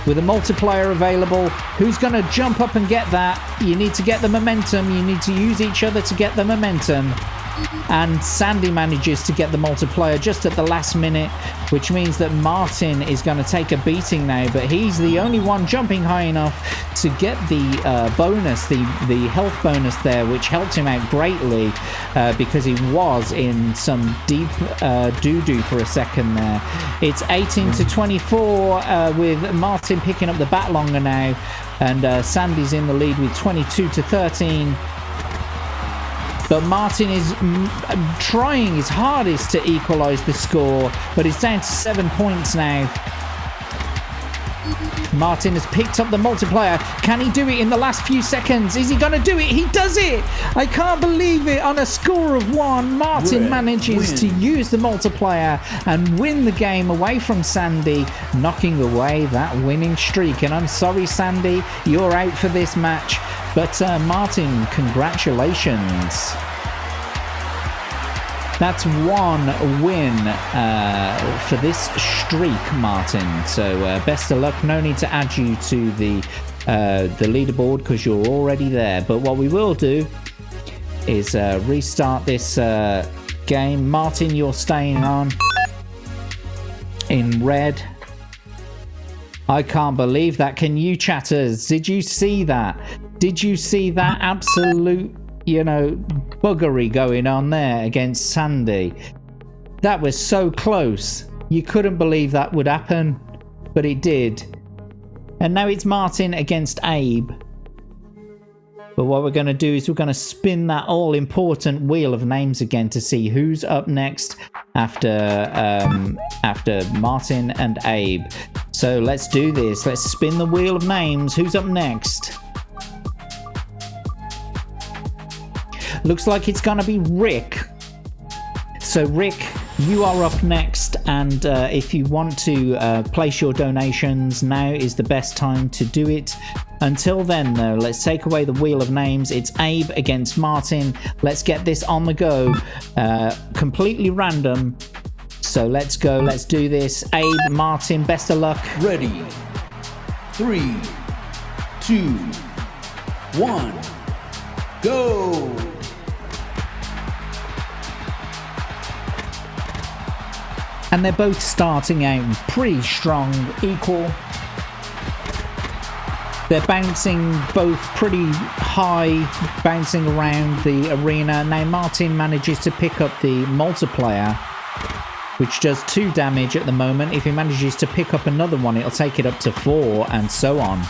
With a multiplier available, who's going to jump up and get that? You need to get the momentum. You need to use each other to get the momentum. And Sandy manages to get the multiplier just at the last minute, which means that Martin is going to take a beating now, but he's the only one jumping high enough to get the bonus, the health bonus there, which helped him out greatly because he was in some deep doo-doo for a second there. It's 18 to 24 with Martin picking up the bat longer now, and Sandy's in the lead with 22 to 13. But Martin is trying his hardest to equalise the score, but it's down to 7 points now. Martin has picked up the multiplier. Can he do it in the last few seconds? Is he going to do it? He does it! I can't believe it. On a score of 1, Martin manages to use the multiplier and win the game away from Sandy, knocking away that winning streak. And I'm sorry, Sandy, you're out for this match. But Martin, congratulations. That's 1 win for this streak, Martin. So best of luck. No need to add you to the leaderboard because you're already there. But what we will do is restart this game. Martin, you're staying on in red. I can't believe that. Can you, chatters? Did you see that? Did you see that absolute, buggery going on there against Sandy? That was so close. You couldn't believe that would happen, but it did. And now it's Martin against Abe. But what we're going to do is we're going to spin that all-important wheel of names again to see who's up next after Martin and Abe. So let's do this. Let's spin the wheel of names. Who's up next? Looks like it's going to be Rick. So Rick, you are up next, and if you want to place your donations, now is the best time to do it. Until then, though, let's take away the wheel of names. It's Abe against Martin. Let's get this on the go. Completely random. So let's go. Let's do this. Abe, Martin, best of luck. Ready. 3, 2, 1, go! And they're both starting out pretty strong, equal. They're bouncing both pretty high, bouncing around the arena. Now Martin manages to pick up the multiplier, which does 2 damage at the moment. If he manages to pick up another one, it'll take it up to 4, and so on.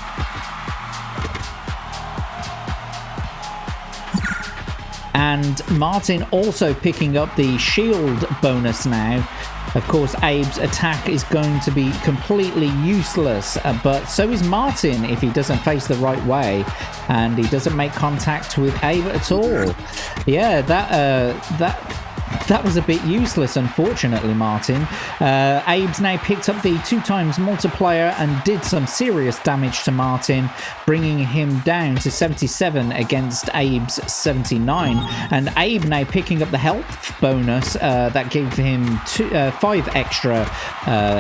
And Martin also picking up the shield bonus now. Of course, Abe's attack is going to be completely useless, but so is Martin if he doesn't face the right way and he doesn't make contact with Abe at all. Yeah, that That was a bit useless, unfortunately, Martin. Abe's now picked up the 2 times multiplier and did some serious damage to Martin, bringing him down to 77 against Abe's 79. And Abe now picking up the health bonus that gave him 5 extra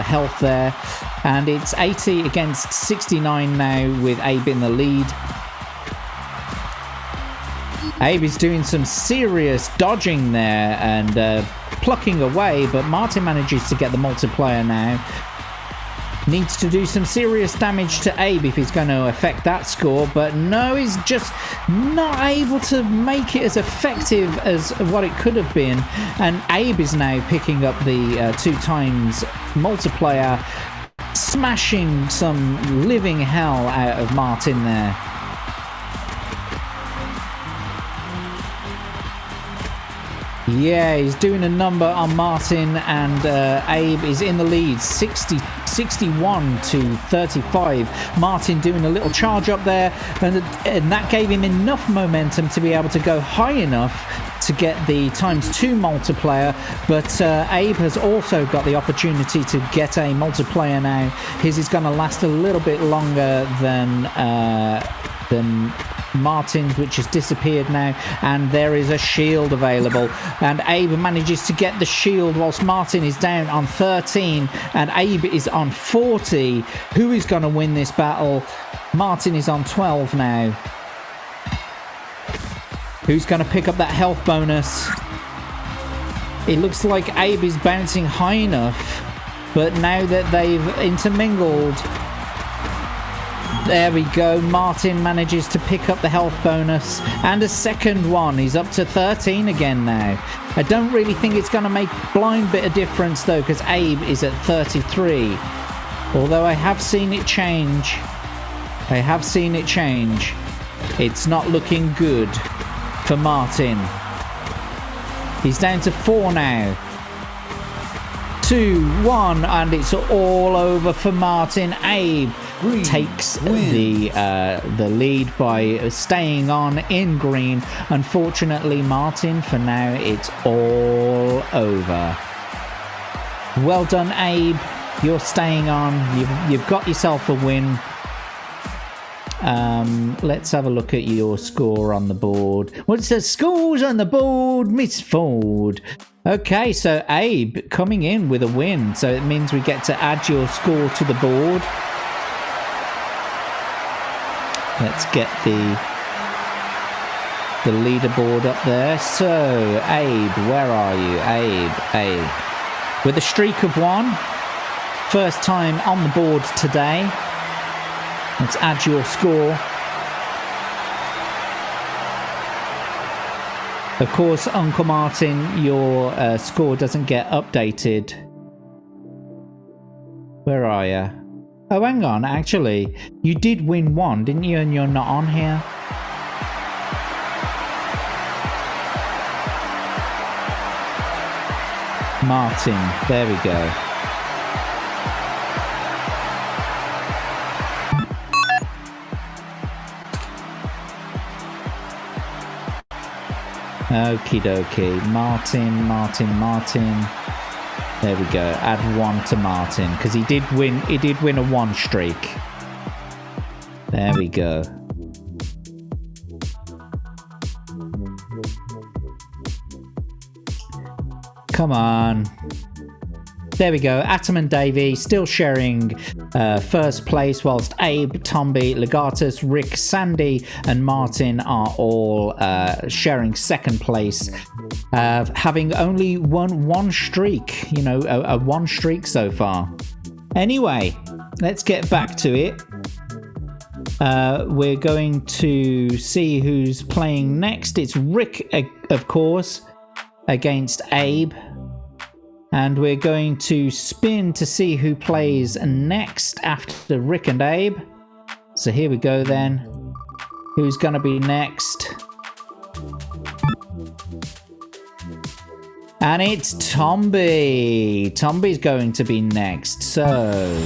health there. And it's 80 against 69 now with Abe in the lead. Abe is doing some serious dodging there and plucking away, but Martin manages to get the multiplier now. Needs to do some serious damage to Abe if he's going to affect that score, but no, he's just not able to make it as effective as what it could have been. And Abe is now picking up the 2 times multiplier, smashing some living hell out of Martin there. Yeah, he's doing a number on Martin, and Abe is in the lead, 61 to 35. Martin doing a little charge up there, and that gave him enough momentum to be able to go high enough to get the × 2 multiplier, but Abe has also got the opportunity to get a multiplier now. His is going to last a little bit longer than Martin's, which has disappeared now, and there is a shield available, and Abe manages to get the shield whilst Martin is down on 13 and Abe is on 40. Who is going to win this battle? Martin is on 12 now. Who's going to pick up that health bonus? It looks like Abe is bouncing high enough, but now that they've intermingled, there we go. Martin manages to pick up the health bonus and a second one. He's up to 13 again now. I don't really think it's going to make blind bit of difference though, because Abe is at 33. Although I have seen it change. It's not looking good for Martin. He's down to 4 now. 2, 1, and it's all over for Martin. Abe takes the lead by staying on in green. Unfortunately, Martin, for now, it's all over. Well done, Abe. You're staying on. You've got yourself a win. Let's have a look at your score on the board. Well, it says scores on the board, Miss Ford. Okay, so Abe coming in with a win. So it means we get to add your score to the board. Let's get the leaderboard up there. So, Abe, where are you? Abe. With a streak of 1. First time on the board today. Let's add your score. Of course, Uncle Martin, your score doesn't get updated. Where are you? Oh, hang on, actually, you did win 1, didn't you? And you're not on here. Martin, there we go. Okie dokie. Martin. There we go. Add 1 to Martin, because he did win a 1 streak. There we go. Come on. There we go. Atom and Davey still sharing first place, whilst Abe, Tomby, Legatus, Rick, Sandy, and Martin are all sharing second place, having only won 1 streak. You know, a 1 streak so far. Anyway, let's get back to it. We're going to see who's playing next. It's Rick, of course, against Abe. And we're going to spin to see who plays next after Rick and Abe. So here we go then. Who's going to be next? And it's Tomby. Tomby's going to be next. So,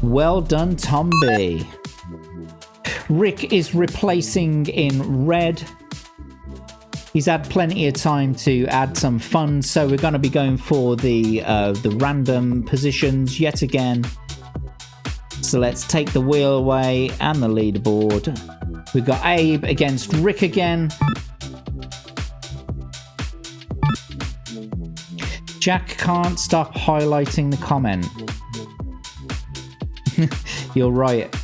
well done, Tomby. Rick is replacing in red. He's had plenty of time to add some fun, so we're going to be going for the random positions yet again. So let's take the wheel away and the leaderboard. We've got Abe against Rick again. Jack can't stop highlighting the comment. You're right.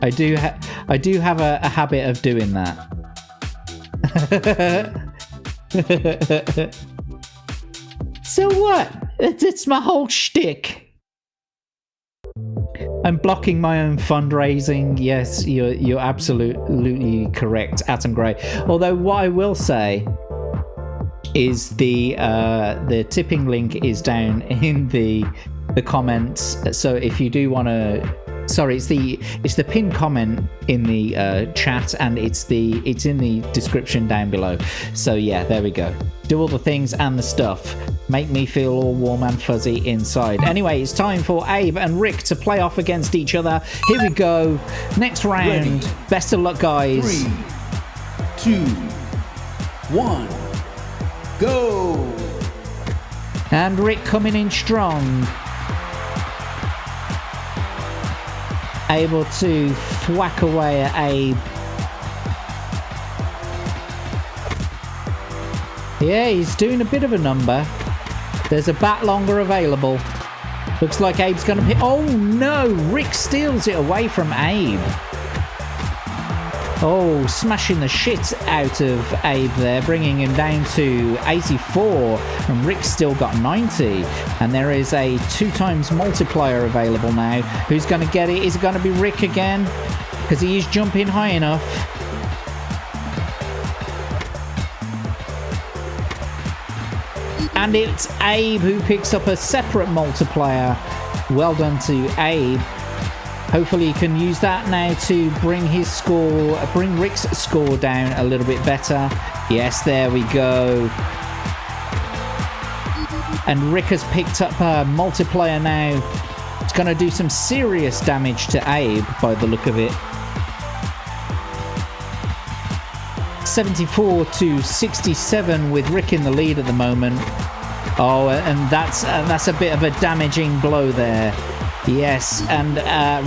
I do have a habit of doing that. So what? It's my whole shtick. I'm blocking my own fundraising. Yes, you're absolutely correct, Atom Grey. Although what I will say is the tipping link is down in the comments. So if you do want to, sorry, it's the pinned comment in the chat, and it's in the description down below. So yeah, there we go. Do all the things and the stuff. Make me feel all warm and fuzzy inside. Anyway, it's time for Abe and Rick to play off against each other. Here we go. Next round. Ready. Best of luck, guys. 3, 2, 1, go! And Rick coming in strong. Able to thwack away at Abe. Yeah, he's doing a bit of a number. There's a bat longer available. Looks like Abe's going to hit. Oh no! Rick steals it away from Abe. Oh, smashing the shit out of Abe there, bringing him down to 84, and Rick's still got 90. And there is a 2x multiplier available now. Who's going to get it? Is it going to be Rick again? Because he is jumping high enough. And it's Abe who picks up a separate multiplier. Well done to Abe. Hopefully he can use that now to bring Rick's score down a little bit better. Yes, there we go. And Rick has picked up a multiplier now. It's going to do some serious damage to Abe by the look of it. 74 to 67 with Rick in the lead at the moment. Oh, and that's a bit of a damaging blow there. Yes, and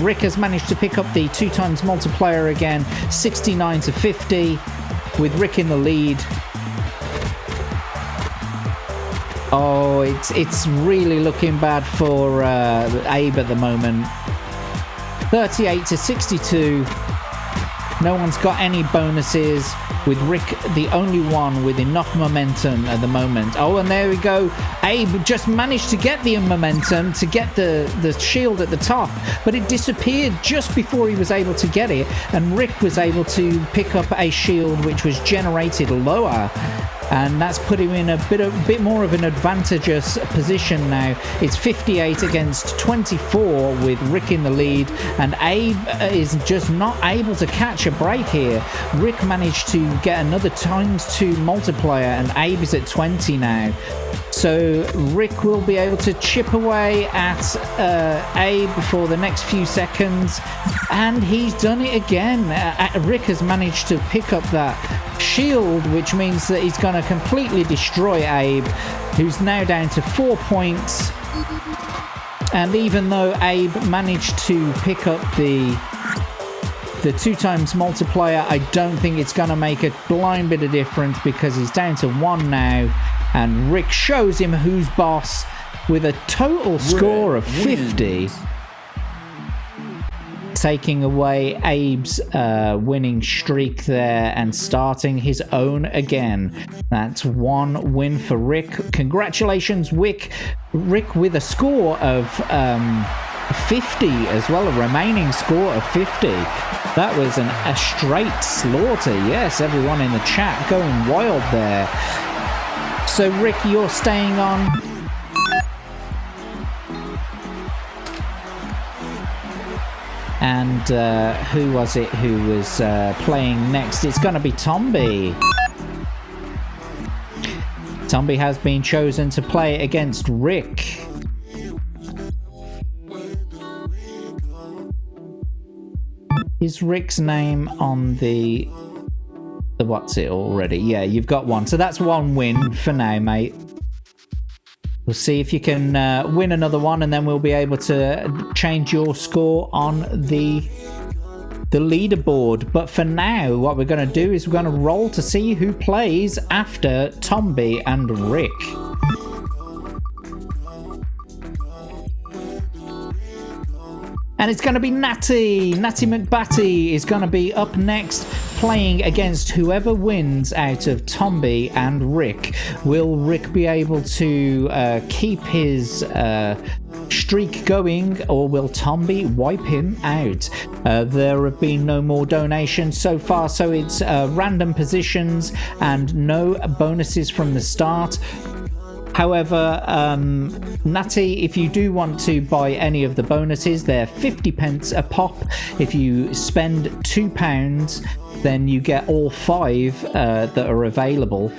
Rick has managed to pick up the 2x multiplier again, 69 to 50, with Rick in the lead. Oh, it's really looking bad for Abe at the moment. 38 to 62. No one's got any bonuses, with Rick the only one with enough momentum at the moment. Oh, and there we go. Abe just managed to get the momentum to get the shield at the top, but it disappeared just before he was able to get it, and Rick was able to pick up a shield which was generated lower. And that's put him in a bit more of an advantageous position now. It's 58 against 24 with Rick in the lead, and Abe is just not able to catch a break here. Rick managed to get another ×2 multiplier, and Abe is at 20 now. So Rick will be able to chip away at Abe for the next few seconds, and he's done it again. Rick has managed to pick up that shield, which means that he's going to completely destroy Abe, who's now down to 4 points. And even though Abe managed to pick up the 2x multiplier, I don't think it's going to make a blind bit of difference, because he's down to 1 now, and Rick shows him who's boss with a total score of 50. Taking away Abe's winning streak there and starting his own again. That's 1 win for Rick. Congratulations, Rick with a score of 50 as well, a remaining score of 50. That was a straight slaughter. Yes, everyone in the chat going wild there. So Rick, you're staying on. And who was it who was playing next? It's going to be Tomby. Tomby has been chosen to play against Rick. Is Rick's name on the the what's it already. Yeah, you've got one. So that's one win for now, mate. We'll see if you can win another one, and then we'll be able to change your score on the leaderboard. But for now, what we're going to do is we're going to roll to see who plays after Tomby and Rick. And it's going to be Natty. Natty McBatty is going to be up next, playing against whoever wins out of Tomby and Rick. Will Rick be able to keep his streak going, or will Tomby wipe him out? There have been no more donations so far, so it's random positions and no bonuses from the start. However, Natty, if you do want to buy any of the bonuses, they're 50 pence a pop. If you spend £2, then you get all 5 that are available,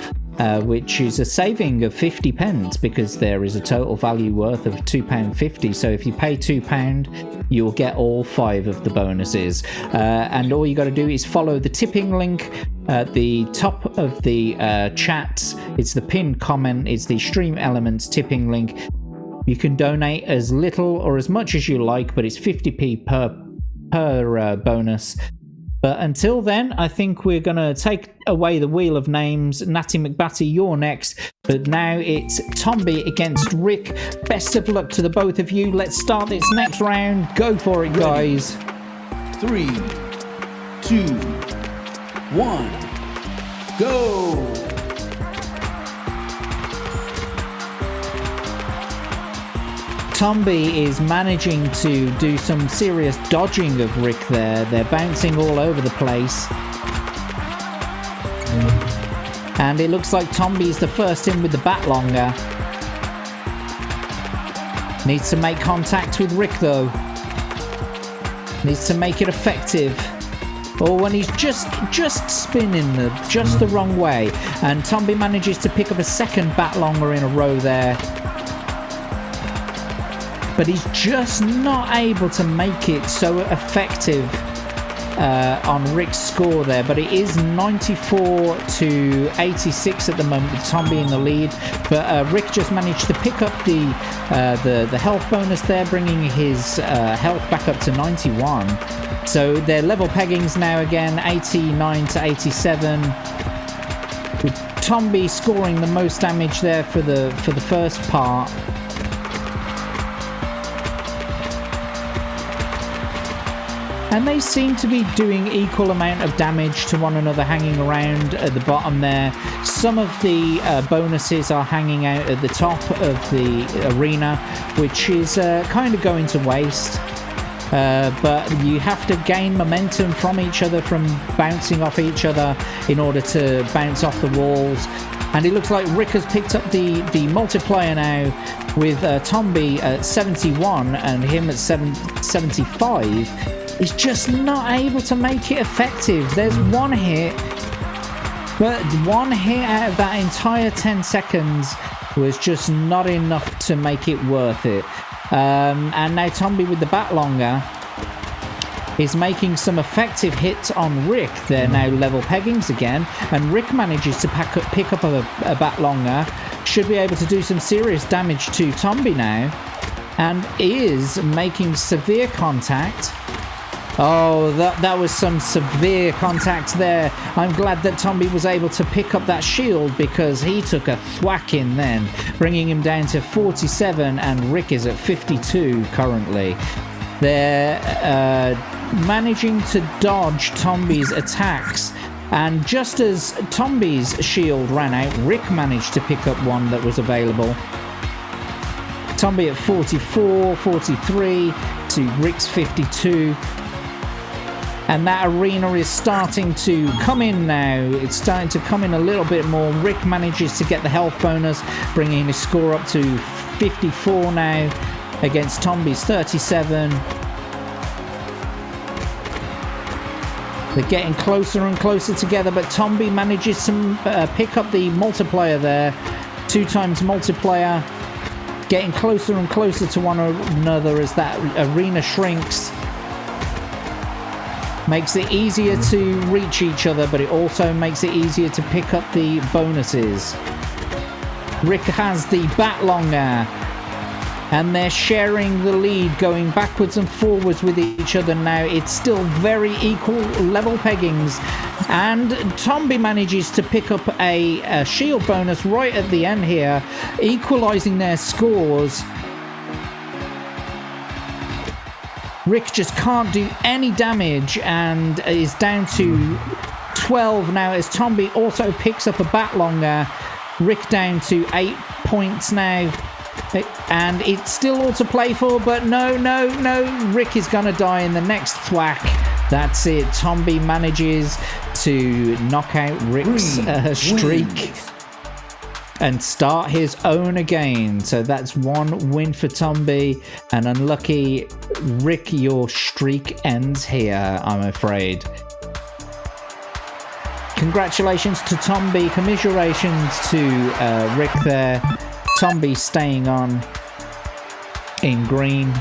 which is a saving of 50 pence, because there is a total value worth of £2.50. So if you pay £2, you'll get all 5 of the bonuses. And all you got to do is follow the tipping link at the top of the chat. It's the pinned comment. It's the Stream Elements tipping link. You can donate as little or as much as you like, but it's 50p per bonus. But until then, I think we're going to take away the wheel of names. Natty McBatty, you're next. But now it's Tomby against Rick. Best of luck to the both of you. Let's start this next round. Go for it, guys. 3, 2, 1, go! Tomby is managing to do some serious dodging of Rick there. They're bouncing all over the place. And it looks like Tomby's the first in with the bat longer. Needs to make contact with Rick though. Needs to make it effective. Or when he's just spinning just the wrong way. And Tomby manages to pick up a second bat longer in a row there. But he's just not able to make it so effective on Rick's score there. But it is 94 to 86 at the moment, with Tomby in the lead. But Rick just managed to pick up the health bonus there, bringing his health back up to 91. So they're level peggings now again, 89 to 87. With Tomby scoring the most damage there for the first part. And they seem to be doing equal amount of damage to one another, hanging around at the bottom there. Some of the bonuses are hanging out at the top of the arena, which is kind of going to waste. But you have to gain momentum from each other, from bouncing off each other, in order to bounce off the walls. And it looks like Rick has picked up the multiplier now, with Tomby at 71 and him at 75. He's just not able to make it effective. There's one hit, but one hit out of that entire 10 seconds was just not enough to make it worth it. And now Tomby with the bat longer is making some effective hits on Rick. They're now level peggings again, and Rick manages to pick up a bat longer. Should be able to do some serious damage to Tomby now, and is making severe contact. Oh, that was some severe contact there. I'm glad that Tomby was able to pick up that shield, because he took a thwacking then, bringing him down to 47, and Rick is at 52 currently. They're managing to dodge Tomby's attacks, and just as Tomby's shield ran out, Rick managed to pick up one that was available. Tomby at 44, 43 to Rick's 52. And that arena is starting to come in now. It's starting to come in a little bit more. Rick manages to get the health bonus, bringing his score up to 54 now against Tomby's 37. They're getting closer and closer together, but Tomby manages to pick up the multiplier there. 2 times multiplier. Getting closer and closer to one another as that arena shrinks. Makes it easier to reach each other, but it also makes it easier to pick up the bonuses. Rick has the bat longer, and they're sharing the lead, going backwards and forwards with each other now. It's still very equal level peggings, and Tomby manages to pick up a shield bonus right at the end here, equalizing their scores. Rick just can't do any damage and is down to 12 now as Tomby also picks up a bat longer. Rick down to 8 points now. And it's still all to play for, but no. Rick is going to die in the next thwack. That's it. Tomby manages to knock out Rick's streak and start his own again. So that's 1 win for Tomby. And unlucky Rick, your streak ends here, I'm afraid. Congratulations to Tomby. Commiserations to Rick there. Tomby staying on in green.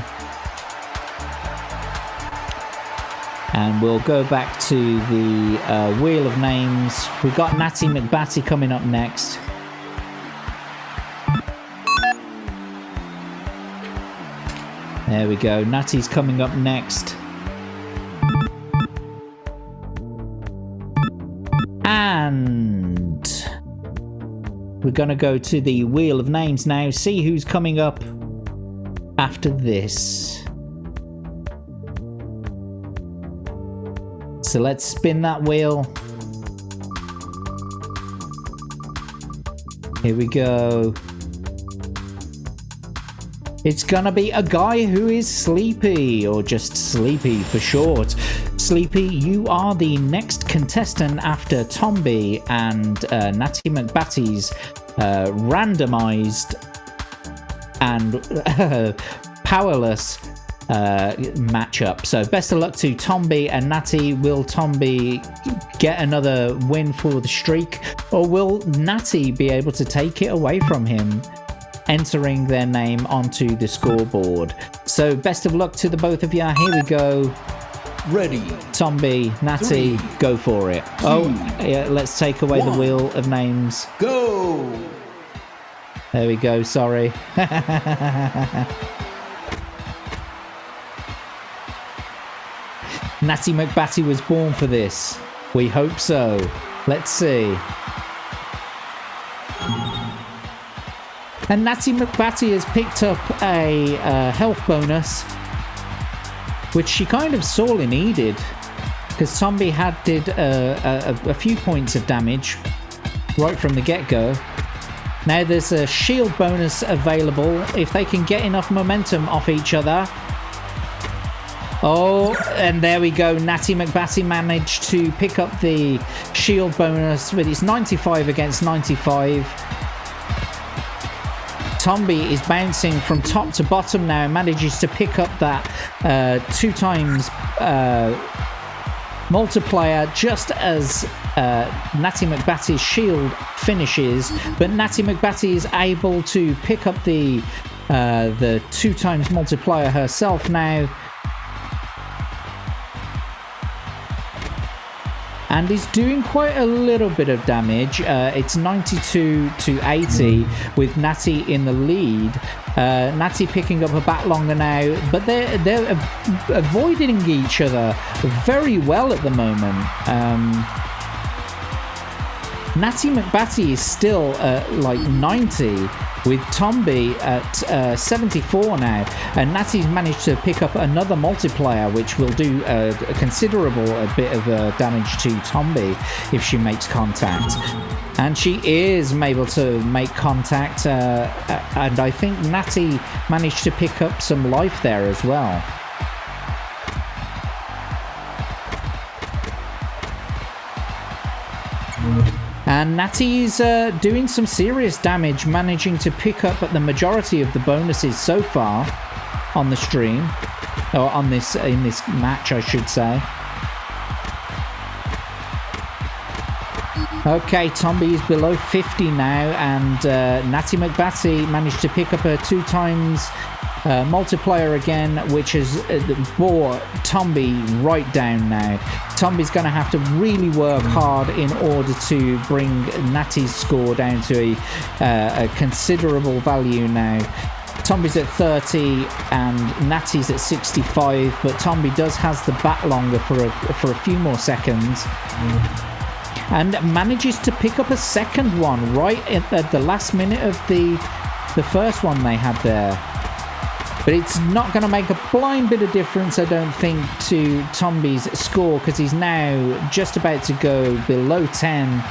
And we'll go back to the Wheel of Names. We've got Natty McBatty coming up next. There we go. Natty's coming up next. And we're going to go to the Wheel of Names now. See who's coming up after this. So let's spin that wheel. Here we go. It's gonna be a guy who is Sleepy, or just Sleepy for short. Sleepy, you are the next contestant after Tomby and Natty McBatty's randomized and powerless matchup. So best of luck to Tomby and Natty. Will Tomby get another win for the streak, or will Natty be able to take it away from him, entering their name onto the scoreboard? So best of luck to the both of you. Here we go. Ready. Tomby, Natty, 3, go for it. 2, yeah, let's take away 1. the Wheel of Names. Go. There we go, sorry. Natty McBatty was born for this. We hope so. Let's see. And Natty McBatty has picked up a health bonus, which she kind of sorely needed, because Tomby did a few points of damage right from the get-go. Now there's a shield bonus available if they can get enough momentum off each other. Oh, and there we go. Natty McBatty managed to pick up the shield bonus with his 95 against 95. Tomby is bouncing from top to bottom now, manages to pick up that 2 times multiplier just as Natty McBatty's shield finishes, but Natty McBatty is able to pick up the 2 times multiplier herself now, and is doing quite a little bit of damage. It's 92 to 80 with Natty in the lead. Natty picking up a bat longer now, but they're avoiding each other very well at the moment. Natty McBatty is still at like 90 with Tomby at 74 now, and Natty's managed to pick up another multiplier which will do a considerable bit of damage to Tomby if she makes contact, and she is able to make contact, and I think Natty managed to pick up some life there as well. And Natty's doing some serious damage, managing to pick up the majority of the bonuses so far on the stream, or on this in this match, I should say. Okay, Tomby is below 50 now, and Natty McBatty managed to pick up her 2 times multiplayer again, which has brought Tomby right down now. Tomby's going to have to really work hard in order to bring Natty's score down to a considerable value now. Tomby's at 30 and Natty's at 65, but Tomby has the bat longer for a few more seconds. And manages to pick up a second one right at the last minute of the first one they had there. But it's not going to make a blind bit of difference, I don't think, to Tomby's score, because he's now just about to go below 10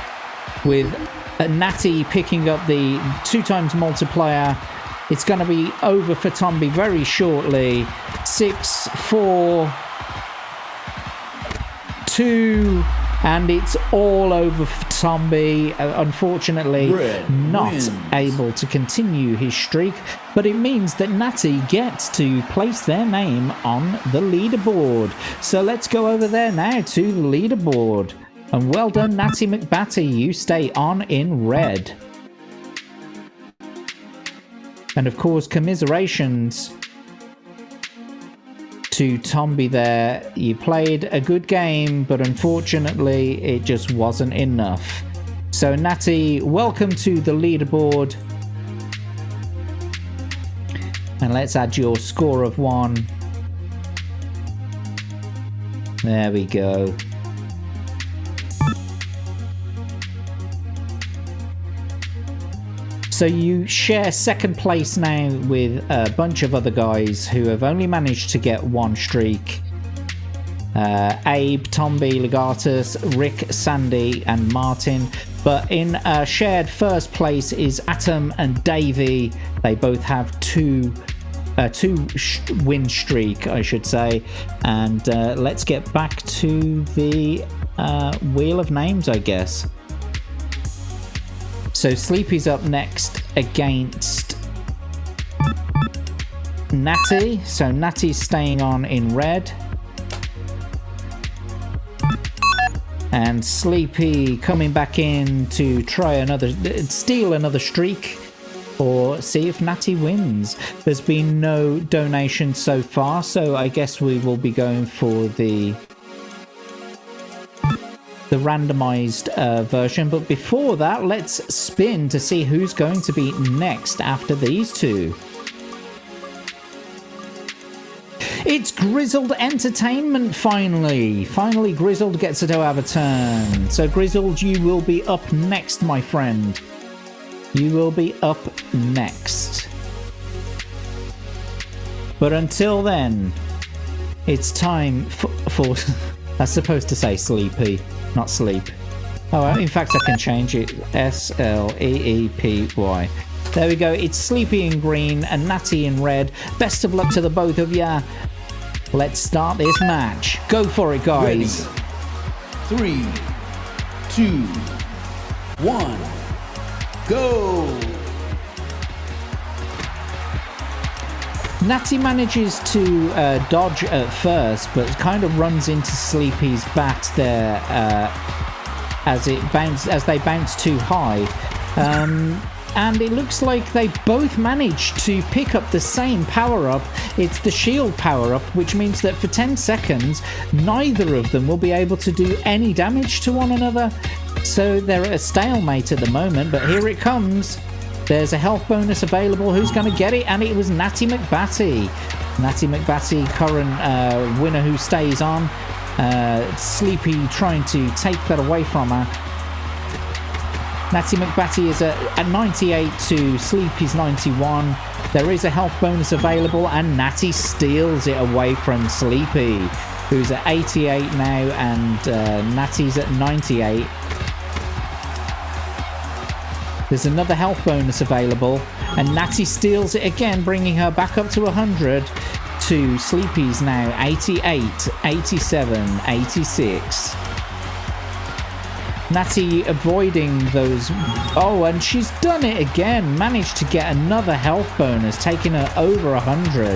with Natty picking up the 2 times multiplier. It's going to be over for Tomby very shortly. 6, 4, 2... and it's all over for Tomby. Unfortunately, not able to continue his streak, but it means that Natty gets to place their name on the leaderboard. So let's go over there now to the leaderboard. And well done, Natty McBatty. You stay on in red. And of course, commiserations to Tomby there. You played a good game, but unfortunately it just wasn't enough. So Natty, welcome to the leaderboard. And let's add your score of 1. There we go. So you share second place now with a bunch of other guys who have only managed to get 1 streak. Abe, Tomby, Legatus, Rick, Sandy and Martin. But in shared first place is Atom and Davey. They both have 2 win streak, I should say. And let's get back to the wheel of names, I guess. So Sleepy's up next against Natty. So Natty's staying on in red. And Sleepy coming back in to try steal another streak or see if Natty wins. There's been no donation so far, so I guess we will be going for the randomized version. But before that, let's spin to see who's going to be next after these 2. It's Grizzled Entertainment finally. Finally, Grizzled gets to have a turn. So Grizzled, you will be up next, my friend. You will be up next. But until then, it's time for that's supposed to say Sleepy, not sleep. Oh, in fact, I can change it. Sleepy. There we go. It's Sleepy in green and Natty in red. Best of luck to the both of ya. Let's start this match. Go for it, guys. Ready. 3, 2, 1, go! Natty manages to dodge at first, but kind of runs into Sleepy's bat there as they bounce too high. And it looks like they both managed to pick up the same power-up. It's the shield power-up, which means that for 10 seconds, neither of them will be able to do any damage to one another. So they're at a stalemate at the moment, but here it comes. There's a health bonus available. Who's going to get it? And it was Natty McBatty. Natty McBatty, current winner who stays on. Sleepy trying to take that away from her. Natty McBatty is at 98 to Sleepy's 91. There is a health bonus available, and Natty steals it away from Sleepy, who's at 88 now, and Natty's at 98. There's another health bonus available, and Natty steals it again, bringing her back up to 100 to Sleepy's now 88, 87, 86. Natty avoiding those. Oh, and she's done it again. Managed to get another health bonus, taking her over 100.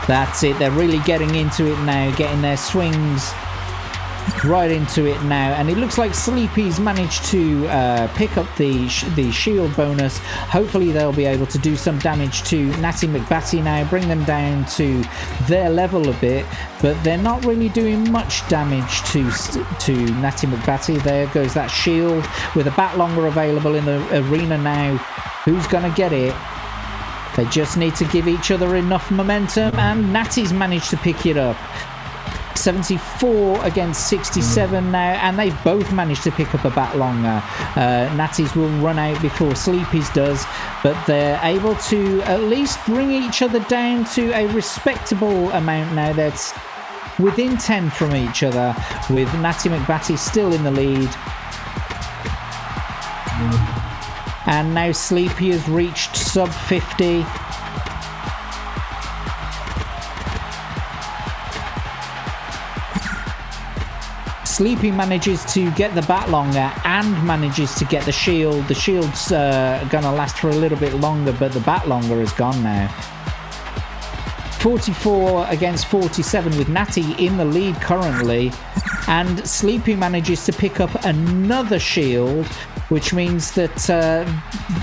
That's it. They're really getting into it now, getting their swings right into it now, and it looks like Sleepy's managed to pick up the shield bonus. Hopefully they'll be able to do some damage to Natty McBatty now, bring them down to their level a bit, but they're not really doing much damage to Natty McBatty. There goes that shield with a bat longer available in the arena now. Who's gonna get it? They just need to give each other enough momentum, and Natty's managed to pick it up. 74 against 67 now, and they've both managed to pick up a bat longer. Natty's will run out before Sleepy's does, but they're able to at least bring each other down to a respectable amount now. That's within 10 from each other, with Natty McBatty still in the lead. And now Sleepy has reached sub 50. Sleepy manages to get the bat longer and manages to get the shield. The shield's gonna last for a little bit longer, but the bat longer is gone now. 44 against 47 with Natty in the lead currently, and Sleepy manages to pick up another shield, which means that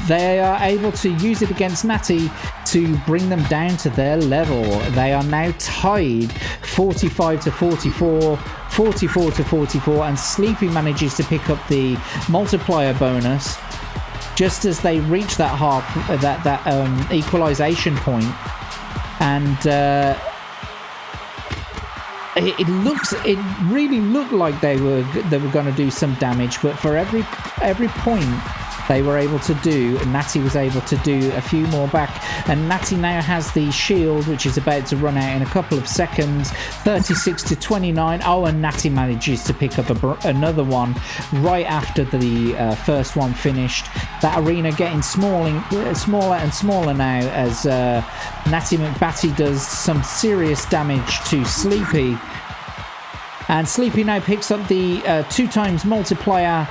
they are able to use it against Natty to bring them down to their level. They are now tied 45 to 44, 44 to 44, and Sleepy manages to pick up the multiplier bonus just as they reach that equalization point. And it really looked like they were going to do some damage, but for every point they were able to do, Natty was able to do a few more back, and Natty now has the shield, which is about to run out in a couple of seconds. 36 to 29. Oh, and Natty manages to pick up another one right after the first one finished. That arena getting smaller and smaller now as Natty McBatty does some serious damage to Sleepy, and Sleepy now picks up the 2 times multiplier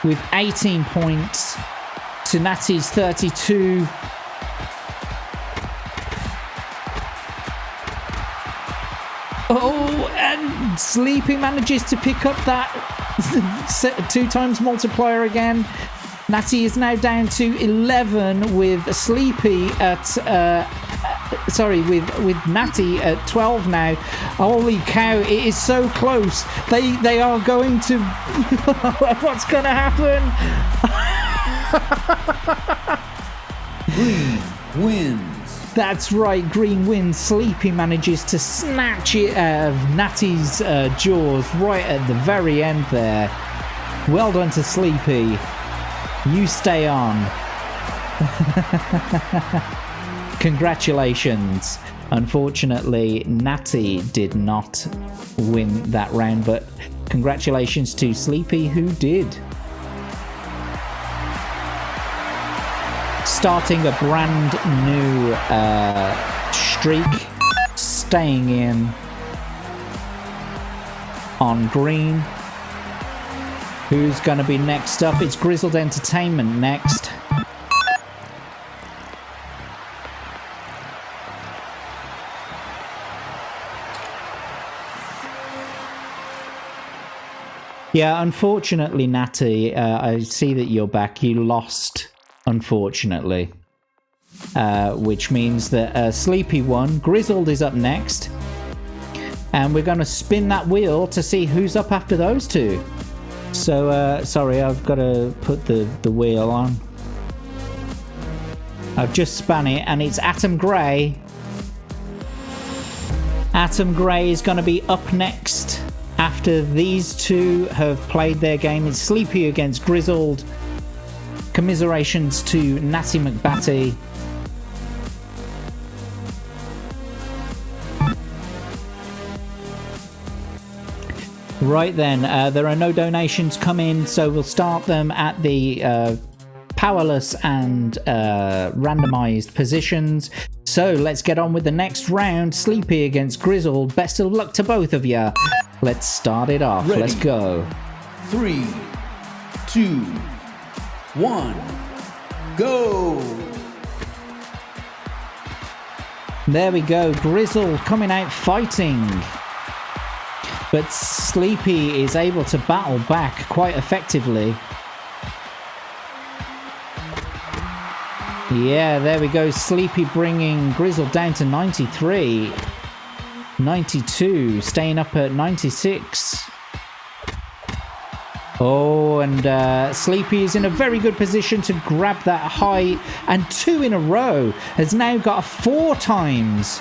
with 18 points to Natty's 32. Oh, and Sleepy manages to pick up that 2 times multiplier again. Natty is now down to 11 with Sleepy at with Natty at 12 now. Holy cow, it is so close. They are going to what's gonna happen? Green wins. That's right, green wins. Sleepy manages to snatch it out of Natty's jaws right at the very end there. Well done to Sleepy. You stay on. Congratulations. Unfortunately, Natty did not win that round, but congratulations to Sleepy, who did. Starting a brand new streak, staying in on green. Who's going to be next up? It's Grizzled Entertainment next. Yeah, unfortunately, Natty, I see that you're back. You lost, unfortunately. Which means that Sleepy won. Grizzled is up next. And we're going to spin that wheel to see who's up after those two. So, sorry, I've got to put the wheel on. I've just spun it, and it's Atom Grey. Atom Grey is going to be up next after these two have played their game. It's Sleepy against Grizzled. Commiserations to Natty McBatty. Right then, there are no donations come in, so we'll start them at the powerless and randomized positions. So let's get on with the next round. Sleepy against Grizzled. Best of luck to both of you. Let's start it off. Ready. Let's go. 3, 2, 1, go! There we go. Grizzled coming out fighting. but Sleepy is able to battle back quite effectively. Yeah, there we go. Sleepy bringing Grizzle down to 93. 92, staying up at 96. Oh, and Sleepy is in a very good position to grab that high, and 2 in a row. Has now got a 4 times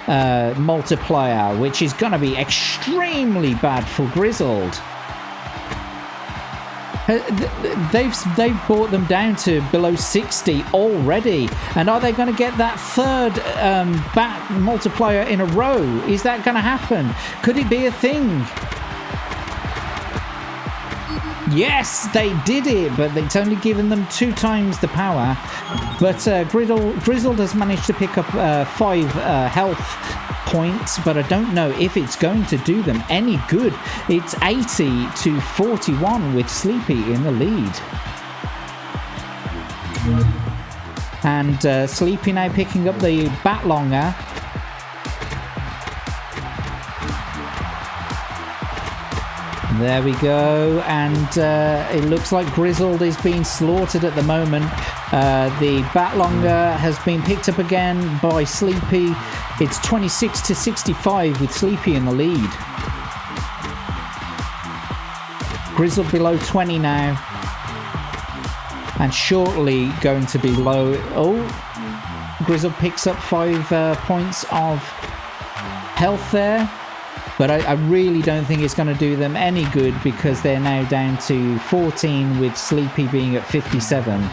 multiplier, which is going to be extremely bad for Grizzled. They've brought them down to below 60 already, and are they going to get that 3rd bat multiplier in a row? Is that going to happen? Could it be a thing? Yes, they did it, but it's only given them 2 times the power. But Grizzled has managed to pick up 5 health points, but I don't know if it's going to do them any good. It's 80 to 41 with Sleepy in the lead. And Sleepy now picking up the bat longer. There we go, and it looks like Grizzled is being slaughtered at the moment. The Batlonger has been picked up again by Sleepy. It's 26 to 65 with Sleepy in the lead. Grizzled below 20 now, and shortly going to be low. Oh, Grizzled picks up 5 points of health there. But I really don't think it's going to do them any good, because they're now down to 14 with Sleepy being at 57.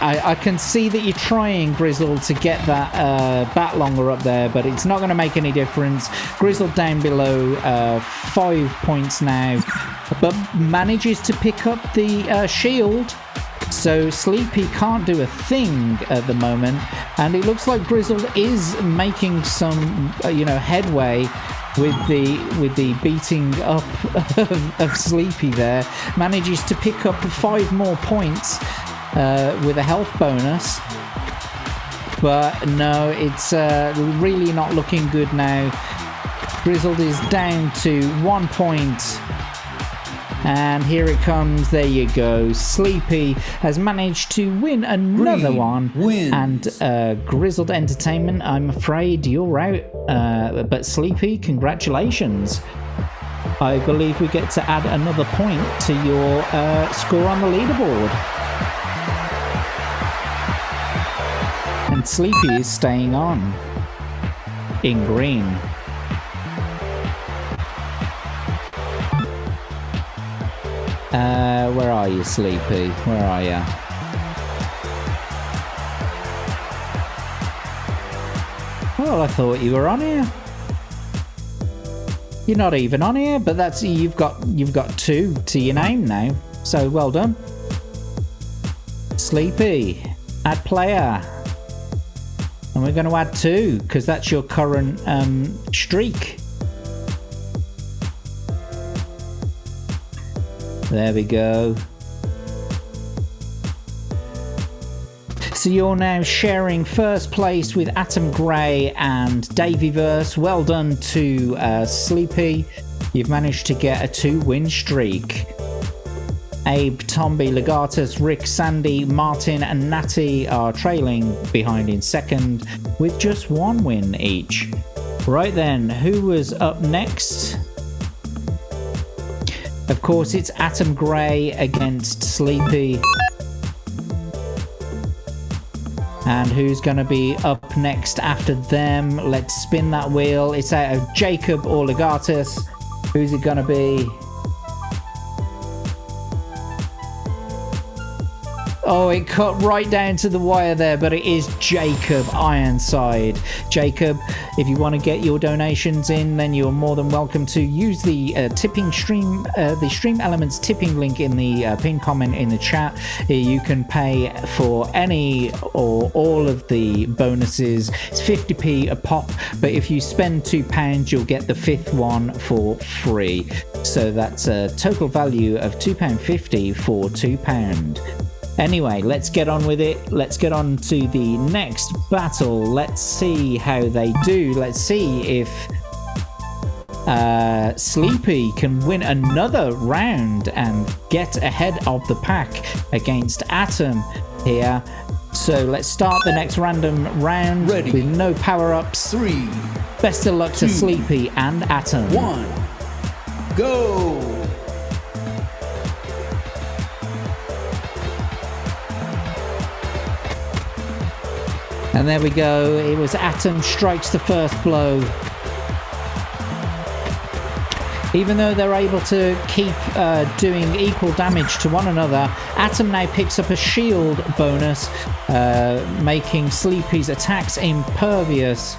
I can see that you're trying, Grizzled, to get that bat longer up there, but it's not going to make any difference. Grizzled down below 5 points now, but manages to pick up the shield. So Sleepy can't do a thing at the moment, and it looks like Grizzled is making some, headway with the beating up of Sleepy there. Manages to pick up 5 more points with a health bonus, but no, it's really not looking good now. Grizzled is down to 1 point. And here it comes. There you go. Sleepy has managed to win another one. Wins. And Grizzled Entertainment, I'm afraid you're out. But Sleepy, congratulations. I believe we get to add another point to your score on the leaderboard. And Sleepy is staying on in green. Where are you, Sleepy? Where are you? Well, I thought you were on here. You're not even on here, but that's you've got 2 to your name now. So well done. Sleepy, add player. And we're going to add 2 because that's your current streak. There we go. So you're now sharing first place with Atom Grey and Davyverse. Well done to Sleepy. You've managed to get a 2-win streak. Abe, Tomby, Legatus, Rick, Sandy, Martin and Natty are trailing behind in second with just 1 win each. Right then, who was up next? Of course, it's Atom Grey against Sleepy. And who's going to be up next after them? Let's spin that wheel. It's out of Jacob or Legatus. Who's it going to be? Oh, it cut right down to the wire there, but it is Jacob Ironside. Jacob, if you want to get your donations in, then you're more than welcome to use the tipping stream, the Stream Elements tipping link in the pinned comment in the chat. You can pay for any or all of the bonuses. It's 50p a pop, but if you spend £2, you'll get the 5th one for free. So that's a total value of £2.50 for £2. Anyway, let's get on with it. Let's get on to the next battle. Let's see how they do. Let's see if Sleepy can win another round and get ahead of the pack against Atom here. So let's start the next random round with no power-ups. 3. Best of luck to Sleepy and Atom. 1. Go! And there we go. It was Atom strikes the first blow. Even though they're able to keep doing equal damage to one another, Atom now picks up a shield bonus, making Sleepy's attacks impervious,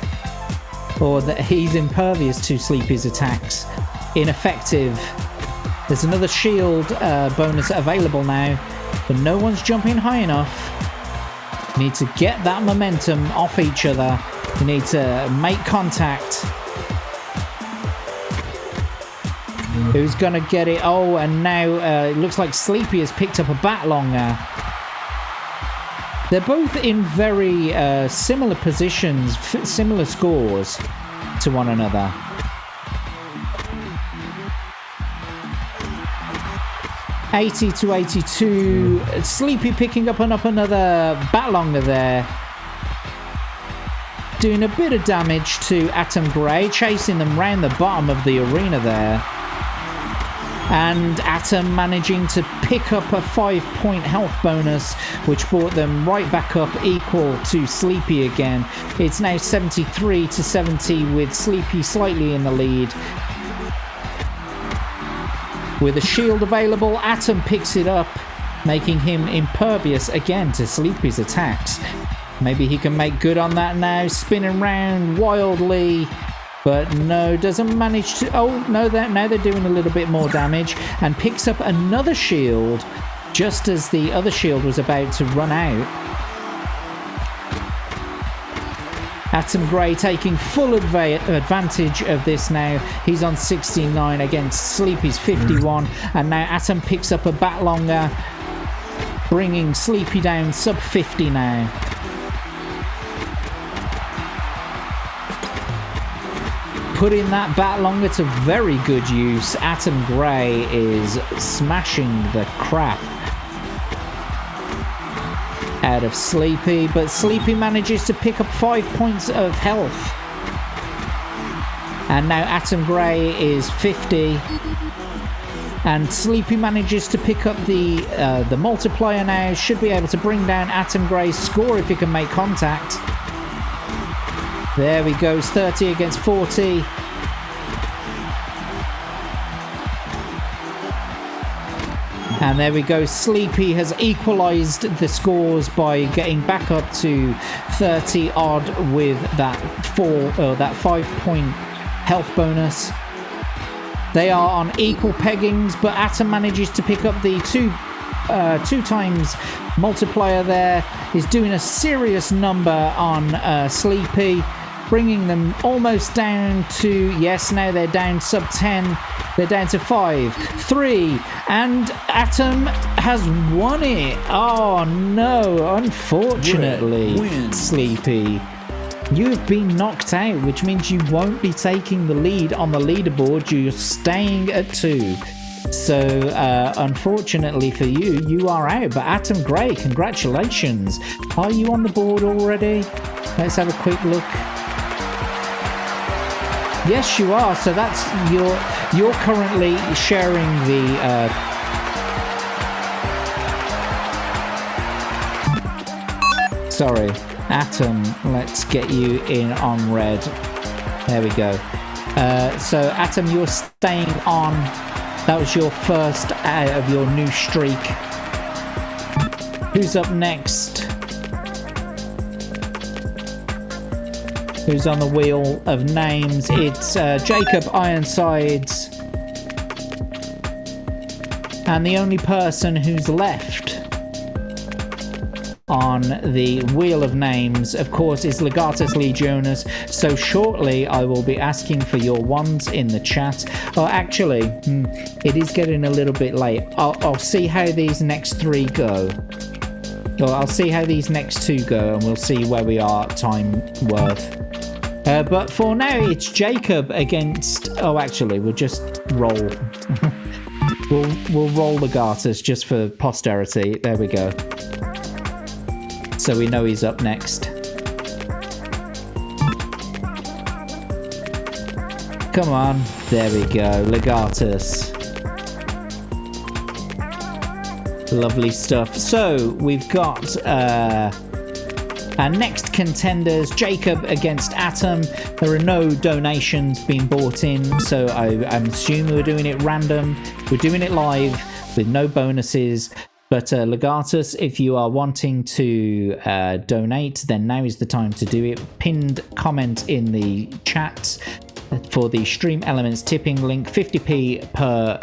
or that he's impervious to Sleepy's attacks. Ineffective. There's another shield bonus available now, but no one's jumping high enough. You need to get that momentum off each other. You need to make contact. Who's gonna get it? Oh, and now it looks like Sleepy has picked up a bat longer. They're both in very similar positions, similar scores to one another. $80 to $82. Sleepy picking up another bat longer there. Doing a bit of damage to Atom Grey, chasing them round the bottom of the arena there. And Atom managing to pick up a 5-point health bonus, which brought them right back up equal to Sleepy again. It's now 73 to 70 with Sleepy slightly in the lead. With a shield available, Atom picks it up, making him impervious again to Sleepy's attacks. Maybe he can make good on that now, spinning round wildly. But no, doesn't manage to... Oh, no, now they're doing a little bit more damage. And picks up another shield just as the other shield was about to run out. Atom Grey taking full advantage of this now. He's on 69 against Sleepy's 51. And now Atom picks up a bat longer, bringing Sleepy down sub 50 now. Putting that bat longer to very good use. Atom Grey is smashing the crap out of Sleepy, but Sleepy manages to pick up 5 points of health. And now Atom Grey is 50. And Sleepy manages to pick up the multiplier now. Should be able to bring down Atom Grey's score if he can make contact. There he goes, 30 against 40. And there we go, Sleepy has equalised the scores by getting back up to 30 odd with that 5-point health bonus. They are on equal peggings, but Atom manages to pick up the two times multiplier there. Is doing a serious number on Sleepy, bringing them almost down to, yes, now they're down sub 10. They're down to 5, 3, and Atom has won it. Oh no, unfortunately, Sleepy. You've been knocked out, which means you won't be taking the lead on the leaderboard. You're staying at 2. So, unfortunately for you, you are out. But Atom Grey, congratulations. Are you on the board already? Let's have a quick look. Yes, you are. So that's you're currently sharing the sorry, Atom, let's get you in on red. There we go. So Atom, you're staying on. That was your first out of your new streak. Who's up next? Who's on the wheel of names? It's Jacob Ironsides. And the only person who's left on the wheel of names, of course, is Legatus Legionis. So shortly I will be asking for your ones in the chat. Oh, actually, it is getting a little bit late. I'll see how these next 3 go. Well, I'll see how these next two go, and we'll see where we are time worth. But for now, it's Jacob against... Oh, actually, we'll just roll. we'll roll Legatus just for posterity. There we go. So we know he's up next. Come on. There we go. Legatus. Lovely stuff. So we've got our next contenders, Jacob against Atom. There are no donations being bought in, so I'm assuming we're doing it random. We're doing it live with no bonuses. But Legatus, if you are wanting to donate, then now is the time to do it. Pinned comment in the chat for the Stream Elements tipping link, 50p per...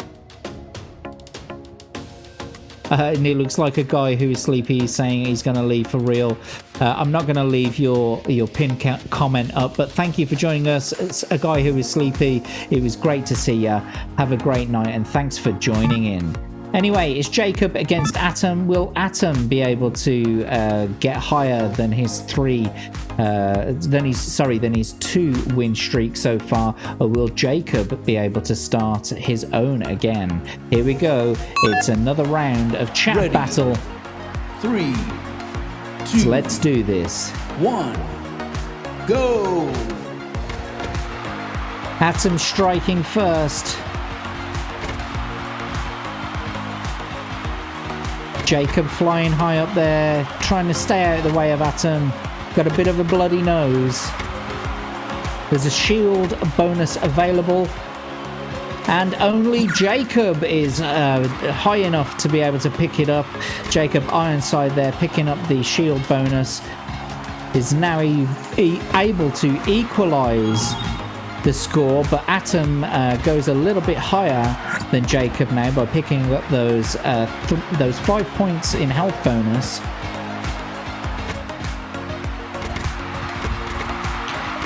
and it looks like a guy who is sleepy saying he's going to leave for real. I'm not going to leave your pin comment up, but thank you for joining us. It's a guy who is sleepy. It was great to see you. Have a great night, and thanks for joining in. Anyway, it's Jacob against Atom. Will Atom be able to get higher than his than his 2 win streak so far, or will Jacob be able to start his own again? Here we go. It's another round of chat Ready. battle. 3, 2, So let's do this. 1, go! Atom striking first. Jacob flying high up there, trying to stay out of the way of Atom. Got a bit of a bloody nose. There's a shield bonus available. And only Jacob is high enough to be able to pick it up. Jacob Ironside there picking up the shield bonus. Is now able to equalize the score, but Atom goes a little bit higher than Jacob now by picking up those 5 points in health bonus.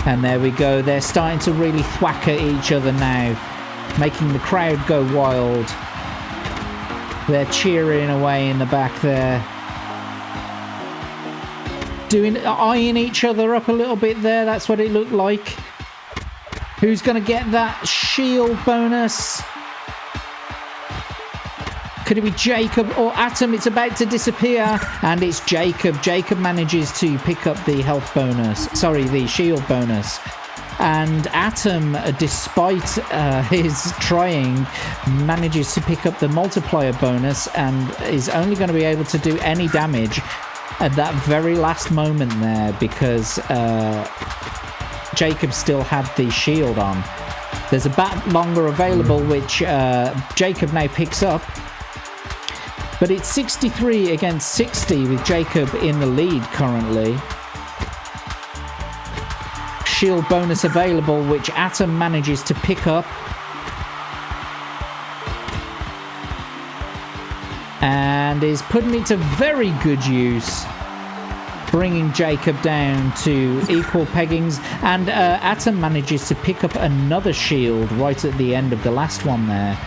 And there we go. They're starting to really thwack at each other now, making the crowd go wild. They're cheering away in the back there. Eyeing each other up a little bit there. That's what it looked like. Who's going to get that shield bonus? Could it be Jacob or Atom? It's about to disappear. And it's Jacob. Jacob manages to pick up the health bonus. Sorry, the shield bonus. And Atom, despite his trying, manages to pick up the multiplier bonus and is only going to be able to do any damage at that very last moment there because... Jacob still had the shield on. There's a bat longer available, which Jacob now picks up. But it's 63 against 60 with Jacob in the lead currently. Shield bonus available, which Atom manages to pick up. And is putting it to very good use, bringing Jacob down to equal peggings, and Atom manages to pick up another shield right at the end of the last one there.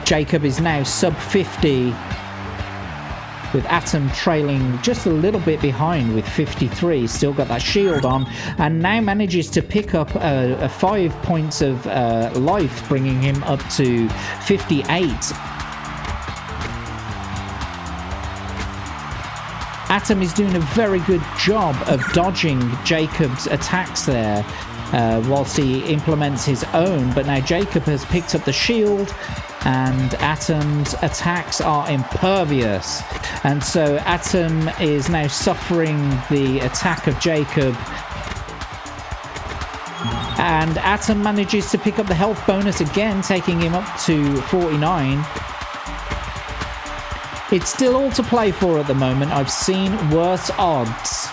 Jacob is now sub 50, with Atom trailing just a little bit behind with 53, still got that shield on, and now manages to pick up 5 points of life, bringing him up to 58. Atom is doing a very good job of dodging Jacob's attacks there whilst he implements his own, but now Jacob has picked up the shield and Atom's attacks are impervious, and so Atom is now suffering the attack of Jacob, and Atom manages to pick up the health bonus again, taking him up to 49. It's still all to play for at the moment. I've seen worse odds.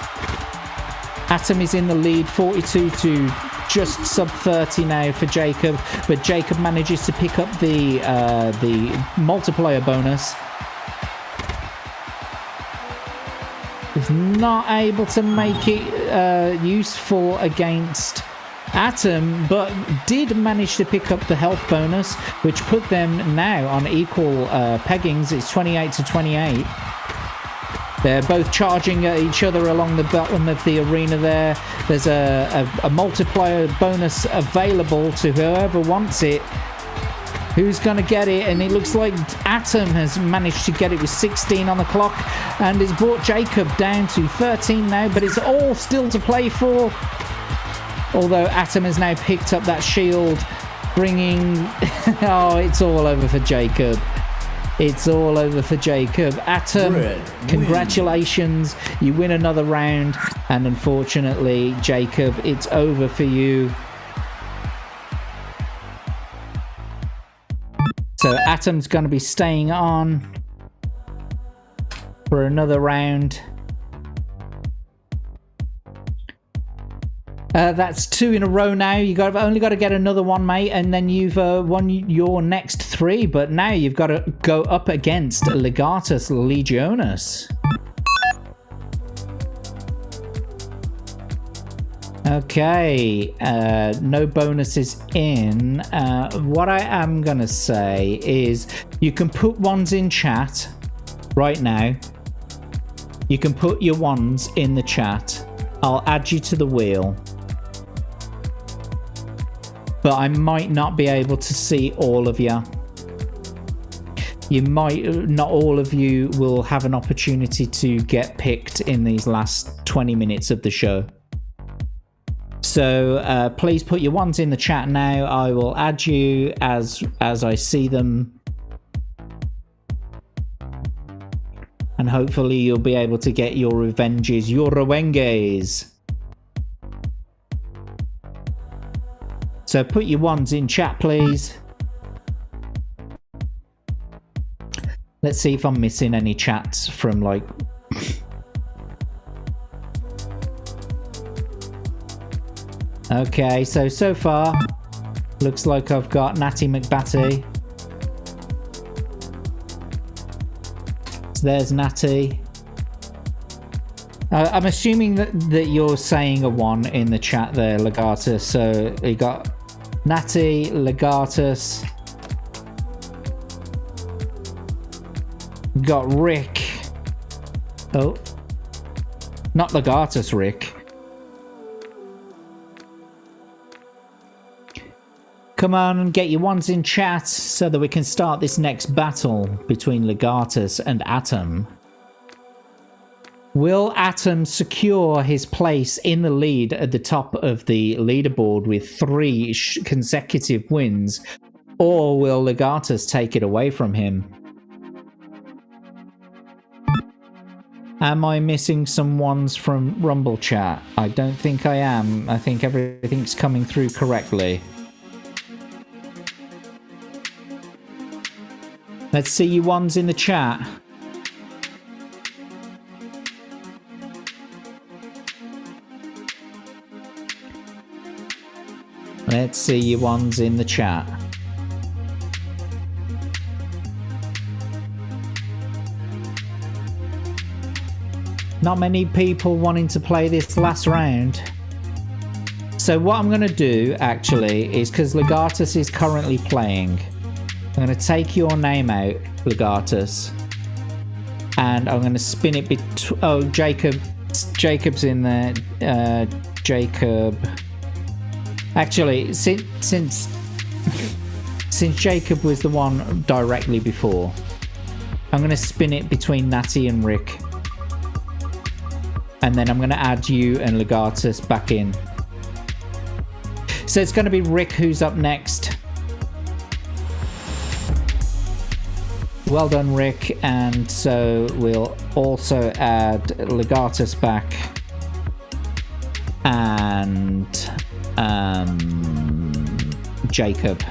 Atom is in the lead, 42 to just sub 30 now for Jacob, but Jacob manages to pick up the multiplier bonus. Is not able to make it useful against Atom, but did manage to pick up the health bonus, which put them now on equal peggings. It's 28 to 28. They're both charging at each other along the bottom of the arena there. There's a multiplier bonus available to whoever wants it. Who's going to get it? And it looks like Atom has managed to get it with 16 on the clock and has brought Jacob down to 13 now, but it's all still to play for. Although Atom has now picked up that shield, bringing... oh, it's all over for Jacob. It's all over for Jacob. Atom, congratulations. You win another round. And unfortunately, Jacob, it's over for you. So Atom's going to be staying on for another round. That's 2 in a row now. Only got to get another one, mate, and then you've won your next 3. But now you've got to go up against Legatus Legionis. Okay, no bonuses in. What I am gonna say is you can put ones in chat right now. You can put your ones in the chat. I'll add you to the wheel. But I might not be able to see all of you. Not all of you will have an opportunity to get picked in these last 20 minutes of the show. So please put your ones in the chat now. I will add you as I see them. And hopefully you'll be able to get your revenges, your rewenges. So put your ones in chat, please. Let's see if I'm missing any chats from like... Okay, so far, looks like I've got Natty McBatty. So there's Natty. I'm assuming that you're saying a 1 in the chat there, Legatus. So you got Natty, Legatus. Got Rick. Oh. Not Legatus, Rick. Come on and get your ones in chat so that we can start this next battle between Legatus and Atom. Will Atom secure his place in the lead at the top of the leaderboard with 3 consecutive wins, or will Legatus take it away from him? Am I missing some ones from Rumble chat? I don't think I am. I think everything's coming through correctly. Let's see you ones in the chat. Let's see you ones in the chat. Not many people wanting to play this last round. So what I'm going to do, actually, is because Legatus is currently playing, I'm going to take your name out, Legatus, and I'm going to spin it between... Oh, Jacob's in there. Jacob... Actually, since Jacob was the one directly before, I'm going to spin it between Natty and Rick. And then I'm going to add you and Legatus back in. So it's going to be Rick who's up next. Well done, Rick. And so we'll also add Legatus back. And Jacob.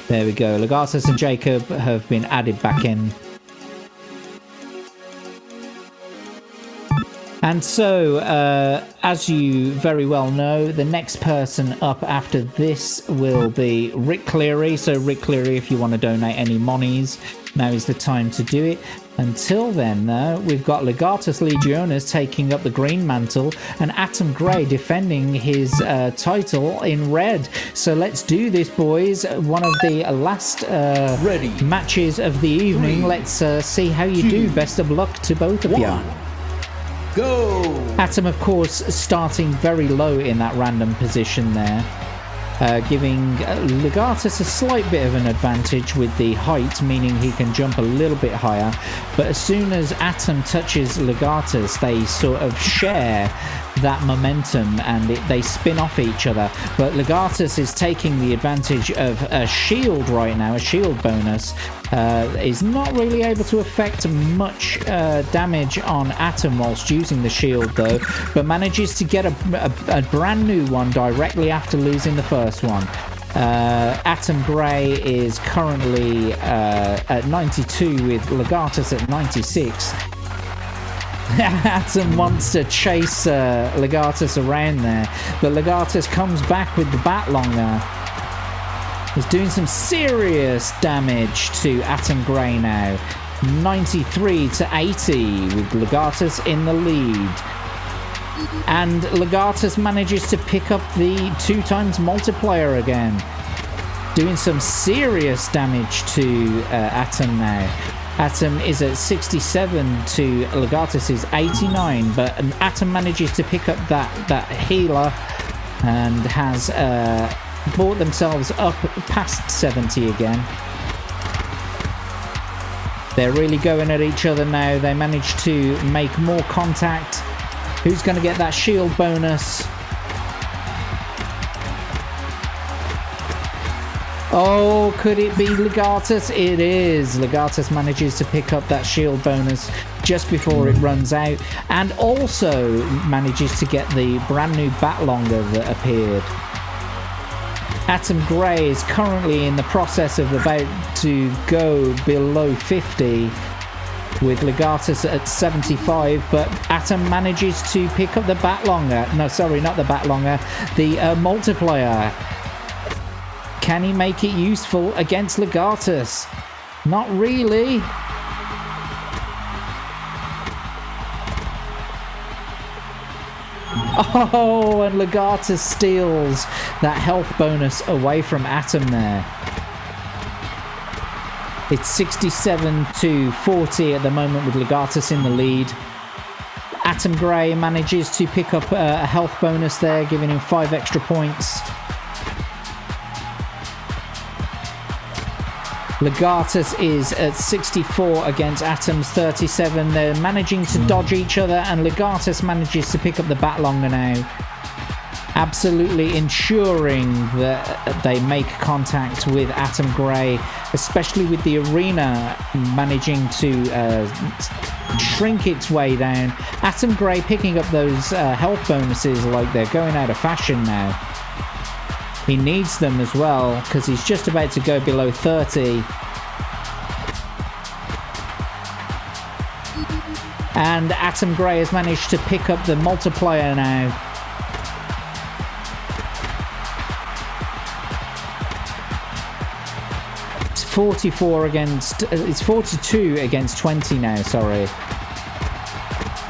There we go. Legatus and Jacob have been added back in. And so, as you very well know, the next person up after this will be Rick Cleary. So, Rick Cleary, if you want to donate any monies, now is the time to do it. Until then, though, we've got Legatus Legionis taking up the green mantle and Atom Grey defending his title in red. So let's do this, boys. One of the last matches of the evening. Let's see how you do. Best of luck to both of you. Go! Atom, of course, starting very low in that random position there. Giving Legatus a slight bit of an advantage with the height, meaning he can jump a little bit higher. But as soon as Atom touches Legatus, they sort of share that momentum and they spin off each other. But Legatus is taking the advantage of a shield right now, a shield bonus. Is not really able to affect much damage on Atom whilst using the shield though, but manages to get a brand new one directly after losing the first one. Atom Grey is currently at 92 with Legatus at 96. Atom wants to chase Legatus around there, but Legatus comes back with the Batlonger. He's doing some serious damage to Atom Grey now. 93 to 80 with Legatus in the lead. And Legatus manages to pick up the 2x multiplier again. Doing some serious damage to Atom now. Atom is at 67 to Legatus is 89, but Atom manages to pick up that healer and has brought themselves up past 70 again. They're really going at each other now. They managed to make more contact. Who's going to get that shield bonus? Oh, could it be Legatus? It is. Legatus manages to pick up that shield bonus just before it runs out, and also manages to get the brand new Batlonger that appeared. Atom Grey is currently in the process of about to go below 50 with Legatus at 75, but Atom manages to pick up the Batlonger. No, sorry, not the Batlonger, the multiplier. Can he make it useful against Legatus? Not really. Oh, and Legatus steals that health bonus away from Atom there. It's 67 to 40 at the moment with Legatus in the lead. Atom Grey manages to pick up a health bonus there, giving him 5 extra points. Legatus is at 64 against Atom's 37. They're managing to dodge each other, and Legatus manages to pick up the Batlonger now. Absolutely ensuring that they make contact with Atom Grey, especially with the arena managing to shrink its way down. Atom Grey picking up those health bonuses like they're going out of fashion now. He needs them as well because he's just about to go below 30. And Atom Grey has managed to pick up the multiplier now. It's 44 against... It's 42 against 20 now, sorry.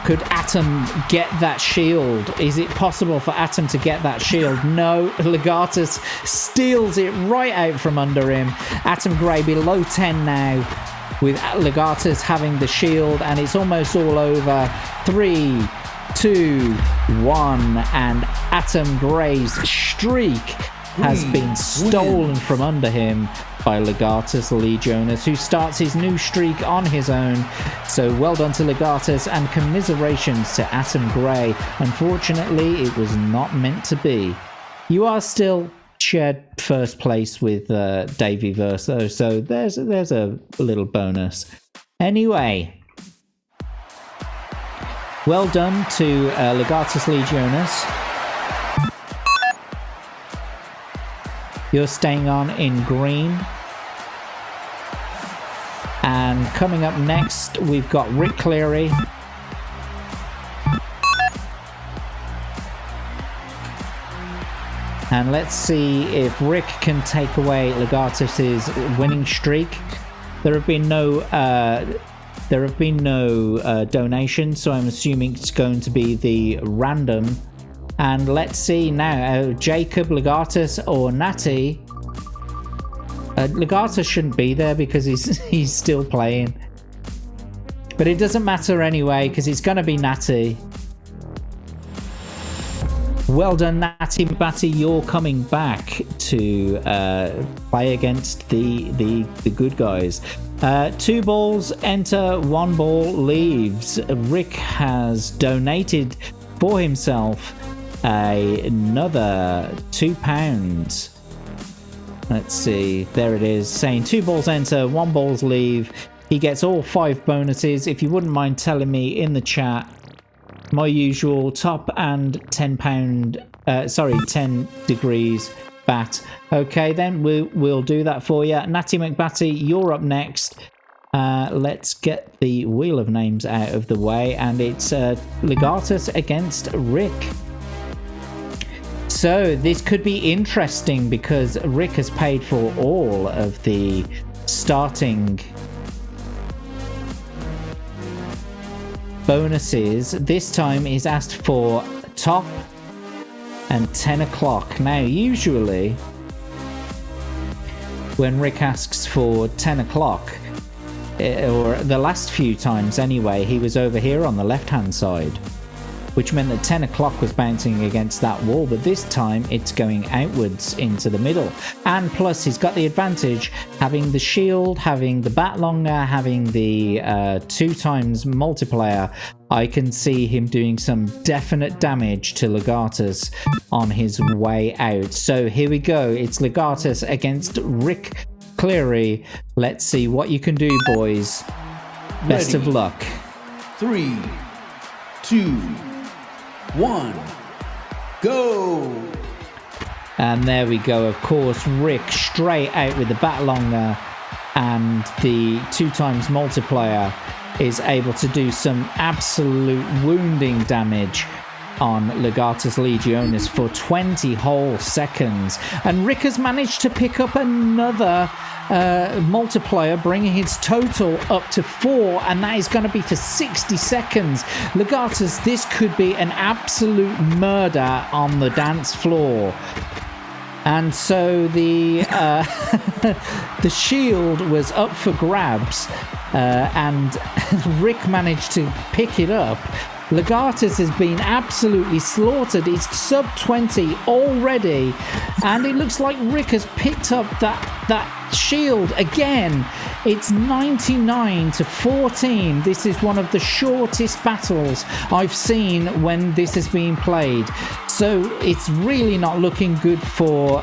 Could Atom get that shield? Is it possible for Atom to get that shield? No, Legatus steals it right out from under him. Atom Grey below 10 now, with Legatus having the shield, and it's almost all over. 3, 2, 1, and Atom Grey's streak has been stolen from under him by Legatus Legionis, who starts his new streak on his own. So well done to Legatus, and commiserations to Atom Grey. Unfortunately, it was not meant to be. You are still shared first place with Davey Verso, so there's a little bonus. Anyway, well done to Legatus Legionis. You're staying on in green. And coming up next, we've got Rick Cleary And let's see if Rick can take away Legatus's winning streak. There have been no donations, so I'm assuming it's going to be the random. And let's see now, Jacob, Legatus, or Natty. Legatus shouldn't be there because he's still playing. But it doesn't matter anyway, because it's going to be Natty. Well done, Natty McBatty. You're coming back to play against the good guys. 2 balls enter, 1 ball leaves. Rick has donated for himself another £2. Let's see, there it is, saying 2 balls enter, 1 balls leave. He gets all 5 bonuses. If you wouldn't mind telling me in the chat, my usual top and 10 degrees bat. Okay, then we'll do that for you. Natty McBatty, you're up next. Let's get the wheel of names out of the way, and it's Legatus against Rick. So this could be interesting because Rick has paid for all of the starting bonuses. This time he's asked for top and 10 o'clock. Now usually when Rick asks for 10 o'clock, or the last few times anyway, he was over here on the left hand side, which meant that 10 o'clock was bouncing against that wall, but this time it's going outwards into the middle. And plus he's got the advantage, having the shield, having the bat longer, having the 2 times multiplier. I can see him doing some definite damage to Legatus on his way out. So here we go, it's Legatus against Rick Cleary. Let's see what you can do, boys. Best of luck. 3, 2, 1, go! And there we go. Of course, Rick straight out with the bat longer, and the 2 times multiplier is able to do some absolute wounding damage on Legatus Legionis for 20 whole seconds. And Rick has managed to pick up another multiplier, bringing his total up to 4, and that is going to be for 60 seconds. Legatus, this could be an absolute murder on the dance floor. And so the the shield was up for grabs, and Rick managed to pick it up. Legatus has been absolutely slaughtered. It's sub 20 already, and it looks like Rick has picked up that shield again. It's 99 to 14. This is one of the shortest battles I've seen when this has been played. So it's really not looking good for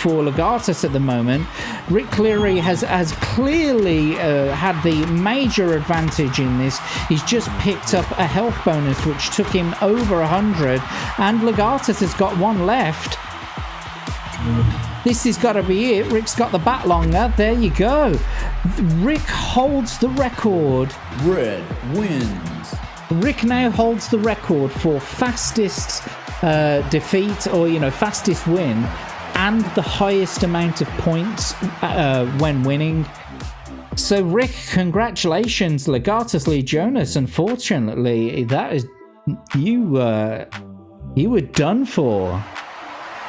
Legatus at the moment. Rick Cleary has clearly had the major advantage in this. He's just picked up a health bonus which took him over 100, and Legatus has got 1 left. This has got to be it. Rick's got the bat longer. There you go. Rick holds the record. Red wins. Rick now holds the record for fastest defeat, or fastest win, and the highest amount of points when winning. So Rick, congratulations. Legatus Legionis, unfortunately, that is you were done for.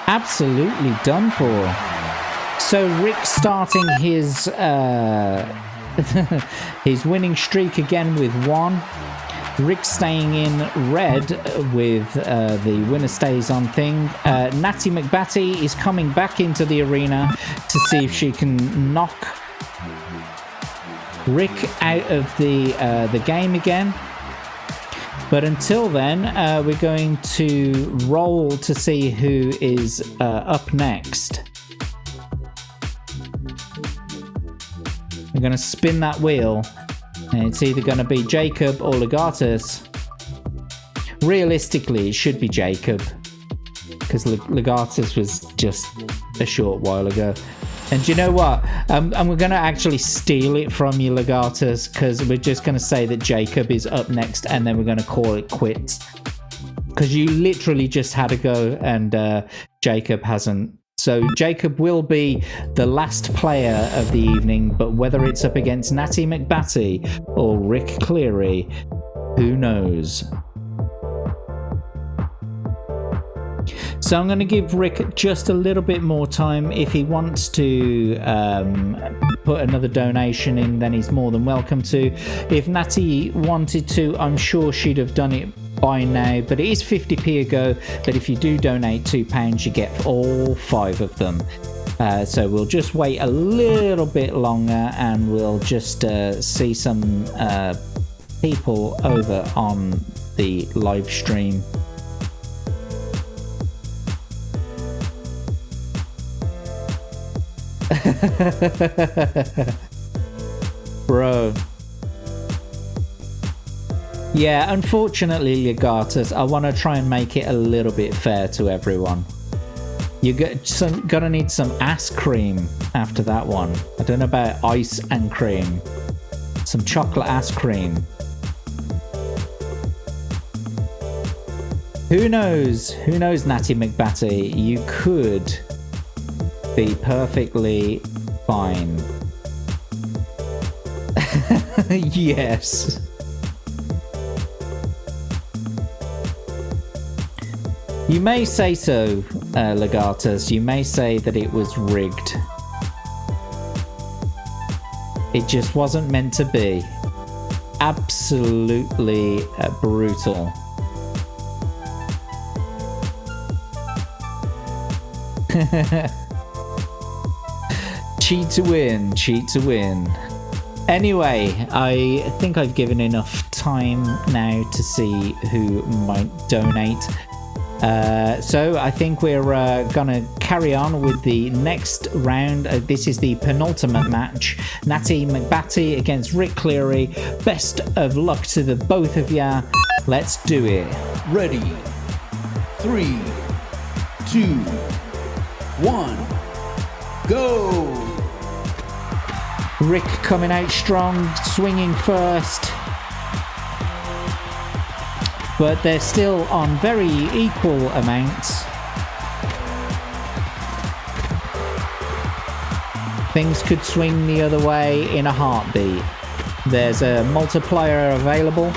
Absolutely done for. So Rick starting his his winning streak again with 1. Rick staying in red with the winner stays on thing. Natty McBatty is coming back into the arena to see if she can knock Rick out of the game again. But until then, we're going to roll to see who is up next. I'm going to spin that wheel, and it's either going to be Jacob or Legatus. Realistically, it should be Jacob, because Legatus was just a short while ago. And you know what? And we're going to actually steal it from you, Legatus, because we're just going to say that Jacob is up next, and then we're going to call it quits. because you literally just had a go and Jacob hasn't. So Jacob will be the last player of the evening, but whether it's up against Natty McBatty or Rick Cleary, who knows? So I'm going to give Rick just a little bit more time. If he wants to put another donation in, then he's more than welcome to. If Natty wanted to, I'm sure she'd have done it by now, but it is 50p a go. But if you do donate £2, you get all 5 of them. So we'll just wait a little bit longer and we'll just see some people over on the live stream. Bro. Yeah, unfortunately, Legatus, I want to try and make it a little bit fair to everyone. You're gonna need some ass cream after that one. I don't know about ice and cream. Some chocolate ass cream. Who knows? Who knows, Natty McBatty? You could be perfectly fine. Yes. You may say so, Legatus. You may say that it was rigged. It just wasn't meant to be. Absolutely brutal. Cheat to win, cheat to win. Anyway, I think I've given enough time now to see who might donate. So I think we're gonna carry on with the next round. This is the penultimate match. Natty McBatty against Rick Cleary. Best of luck to the both of ya. Let's do it. Ready. 3, 2, 1, go! Rick coming out strong, swinging first. But they're still on very equal amounts. Things could swing the other way in a heartbeat. There's a multiplier available.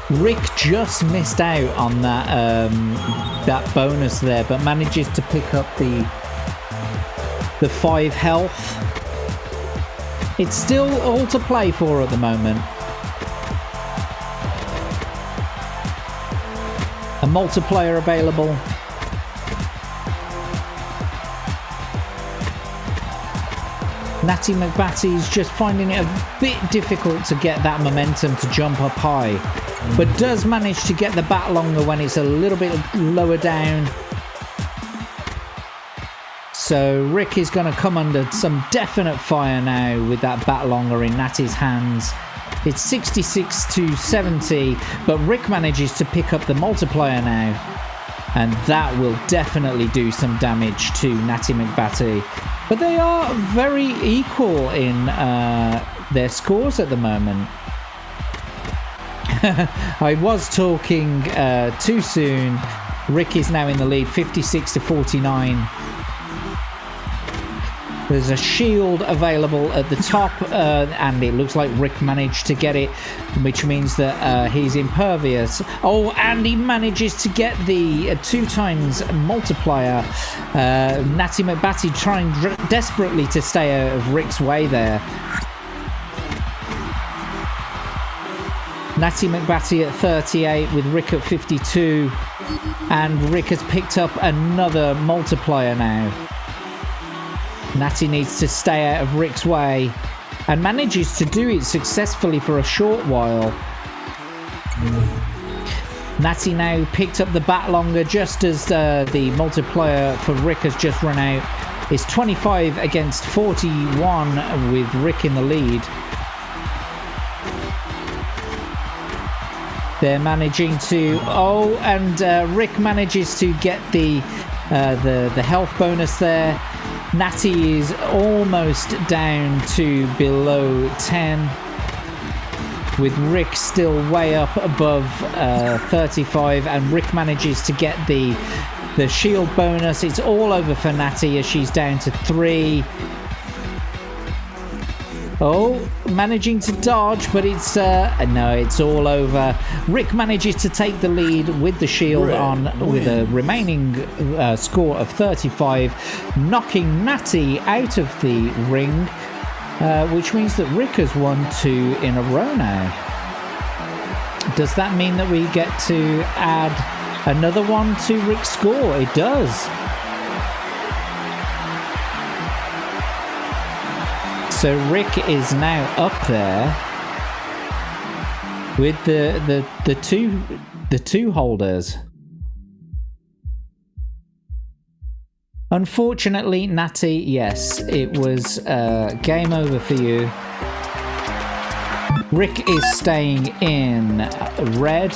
Rick just missed out on that bonus there, but manages to pick up the 5 health. It's still all to play for at the moment. A multiplier available. Natty McBatty's just finding it a bit difficult to get that momentum to jump up high, but does manage to get the bat longer when it's a little bit lower down. So Rick is going to come under some definite fire now with that bat longer in Natty's hands. It's 66 to 70, but Rick manages to pick up the multiplier now, and that will definitely do some damage to Natty McBatty. But they are very equal in their scores at the moment. I was talking too soon. Rick is now in the lead, 56 to 49. There's a shield available at the top, and it looks like Rick managed to get it, which means that he's impervious. Oh, and he manages to get the 2 times multiplier. Natty McBatty trying desperately to stay out of Rick's way there. Natty McBatty at 38 with Rick at 52, and Rick has picked up another multiplier now. Natty needs to stay out of Rick's way and manages to do it successfully for a short while. Natty now picked up the bat longer just as the multiplier for Rick has just run out. It's 25 against 41 with Rick in the lead. They're managing to... Oh, and Rick manages to get the health bonus there. Natty is almost down to below 10, with Rick still way up above 35, and Rick manages to get the shield bonus. It's all over for Natty as she's down to 3. Oh, managing to dodge, but it's no, it's all over. Rick manages to take the lead with the shield with a remaining score of 35, knocking Natty out of the ring, which means that Rick has won 2 in a row now. Does that mean that we get to add another one to Rick's score? It does. So Rick is now up there with the two holders. Unfortunately, Natty, yes, it was game over for you. Rick is staying in red.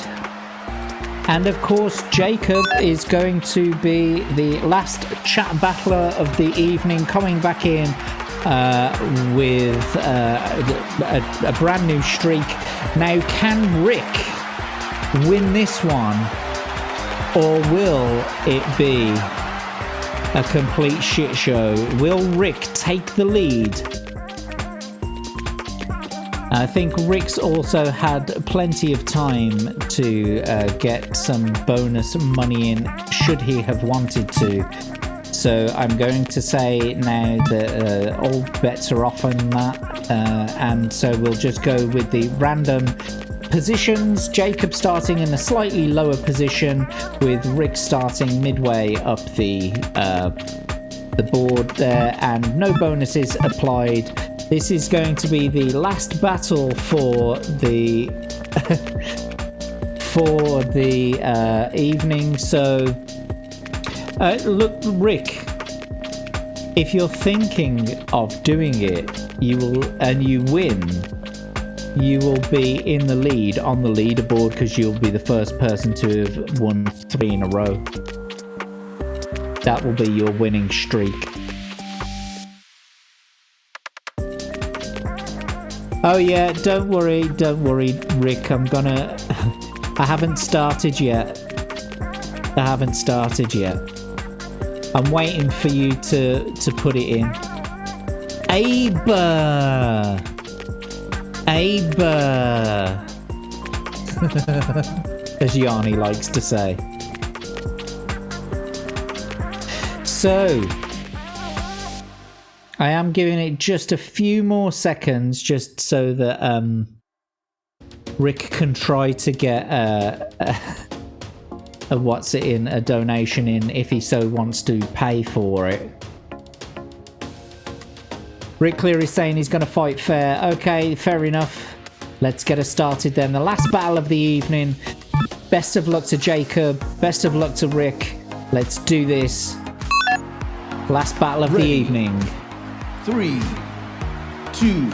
And of course, Jacob is going to be the last chat battler of the evening, coming back in with a brand new streak. Now, can Rick win this one, or will it be a complete shit show? Will Rick take the lead? I think Rick's also had plenty of time to get some bonus money in, should he have wanted to. So I'm going to say now that all bets are off on that, and so we'll just go with the random positions. Jacob starting in a slightly lower position, with Rick starting midway up the board there, and no bonuses applied. This is going to be the last battle for the for the evening. So look, Rick, if you're thinking of doing it, you will, and you win, you will be in the lead on the leaderboard, because you'll be the first person to have won 3 in a row. That will be your winning streak. Oh yeah, don't worry, Rick, I haven't started yet. I'm waiting for you to put it in. Aber, as Yanni likes to say. So, I am giving it just a few more seconds, just so that Rick can try to get a donation in, if he so wants to pay for it. Rick Cleary is saying he's going to fight fair. Okay, fair enough. Let's get us started then. The last battle of the evening. Best of luck to Jacob. Best of luck to Rick. Let's do this. Last battle of the evening. 3, 2,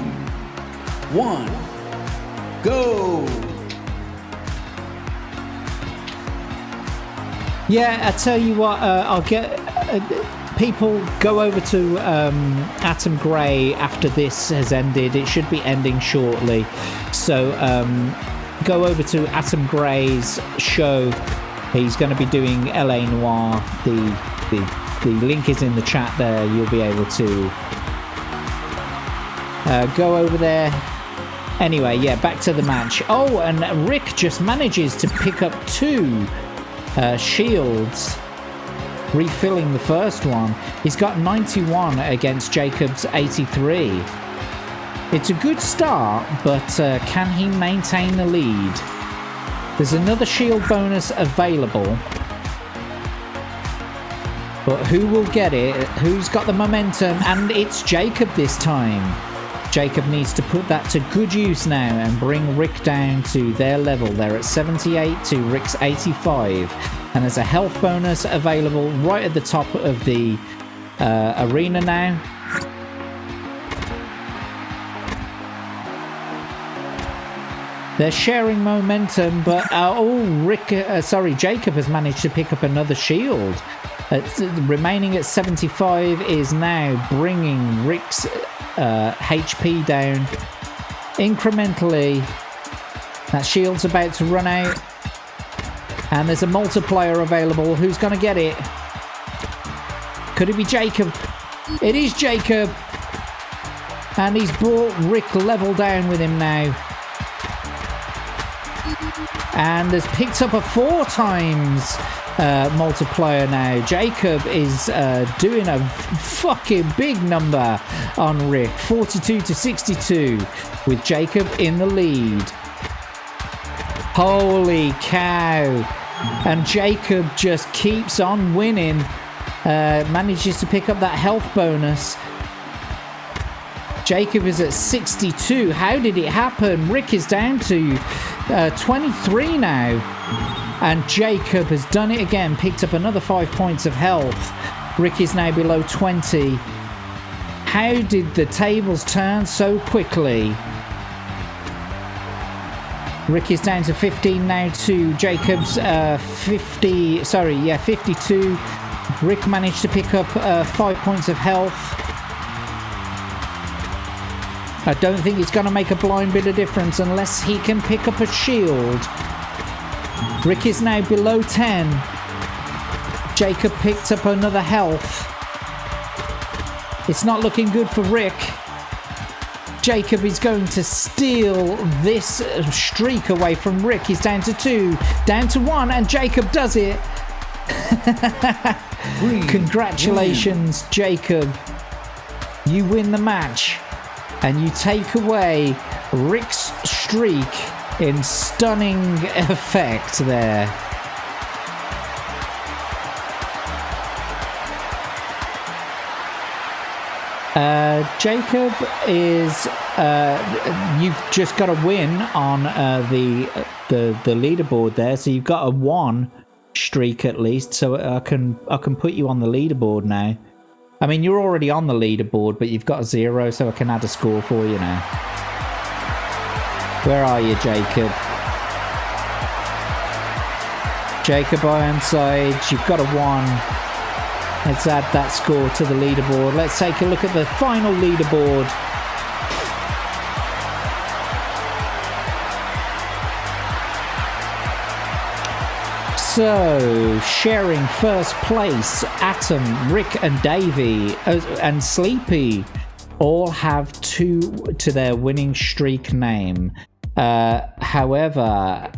1, go! Yeah, I tell you what, I'll get people go over to Atom Grey after this has ended. It should be ending shortly, so go over to Atom Grey's show. He's going to be doing LA Noire. The link is in the chat there. You'll be able to go over there. Anyway, yeah, back to the match. Oh, and Rick just manages to pick up 2 shields, refilling the first one. He's got 91 against Jacob's 83. It's a good start, but can he maintain the lead? There's another shield bonus available, but who will get it? Who's got the momentum? And it's Jacob this time. Jacob needs to put that to good use now and bring Rick down to their level. They're at 78 to Rick's 85. And there's a health bonus available right at the top of the arena now. They're sharing momentum, but Jacob has managed to pick up another shield. remaining at 75 is now bringing Rick's HP down incrementally. That shield's about to run out. And there's a multiplier available. Who's going to get it? Could it be Jacob? It is Jacob. And he's brought Rick level down with him now. And has picked up a 4 times multiplier now. Jacob is doing a fucking big number on Rick. 42 to 62 with Jacob in the lead. Holy cow. And Jacob just keeps on winning. Manages to pick up that health bonus. Jacob is at 62. How did it happen? Rick is down to 23 now. And Jacob has done it again. Picked up another 5 points of health. Rick is now below 20. How did the tables turn so quickly? Rick is down to 15 now to Jacob's 52. Rick managed to pick up 5 points of health. I don't think it's going to make a blind bit of difference unless he can pick up a shield. Rick is now below 10. Jacob picked up another health. It's not looking good for Rick. Jacob is going to steal this streak away from Rick. He's down to 2, down to 1, and Jacob does it. Congratulations, Jacob. You win the match, and you take away Rick's streak in stunning effect there. Jacob is you've just got a win on the leaderboard there, so you've got a 1 streak at least, so I can put you on the leaderboard now. I mean, you're already on the leaderboard, but you've got a 0, so I can add a score for you now. Where are you, Jacob? Jacob Ironside, you've got a 1. Let's add that score to the leaderboard. Let's take a look at the final leaderboard. So, sharing first place, Atom, Rick and Davey and Sleepy all have 2 to their winning streak name. However,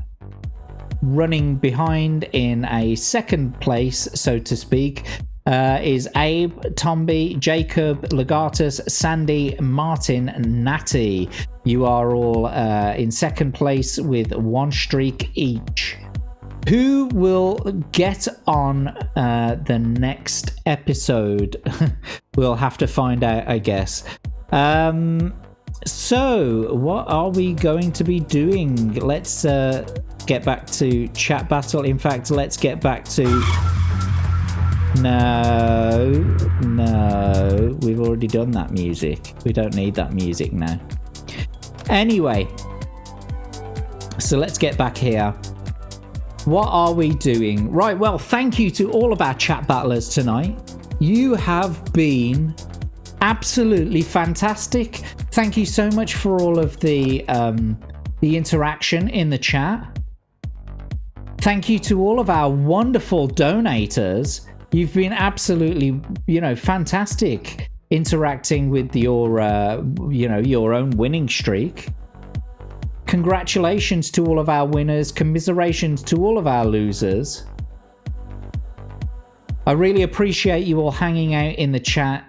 running behind in a second place, so to speak, is Abe, Tomby, Jacob, Legatus, Sandy, Martin, and Natty. You are all in second place with 1 streak each. Who will get on the next episode? We'll have to find out, I guess. So, what are we going to be doing? Let's get back to chat battle. In fact, let's get back to... No, we've already done that music. We don't need that music now. Anyway, so let's get back here. What are we doing? Right, well, thank you to all of our chat battlers tonight. You have been absolutely fantastic. Thank you so much for all of the interaction in the chat. Thank you to all of our wonderful donators. You've been absolutely, fantastic interacting with your, your own winning streak. Congratulations to all of our winners. Commiserations to all of our losers. I really appreciate you all hanging out in the chat.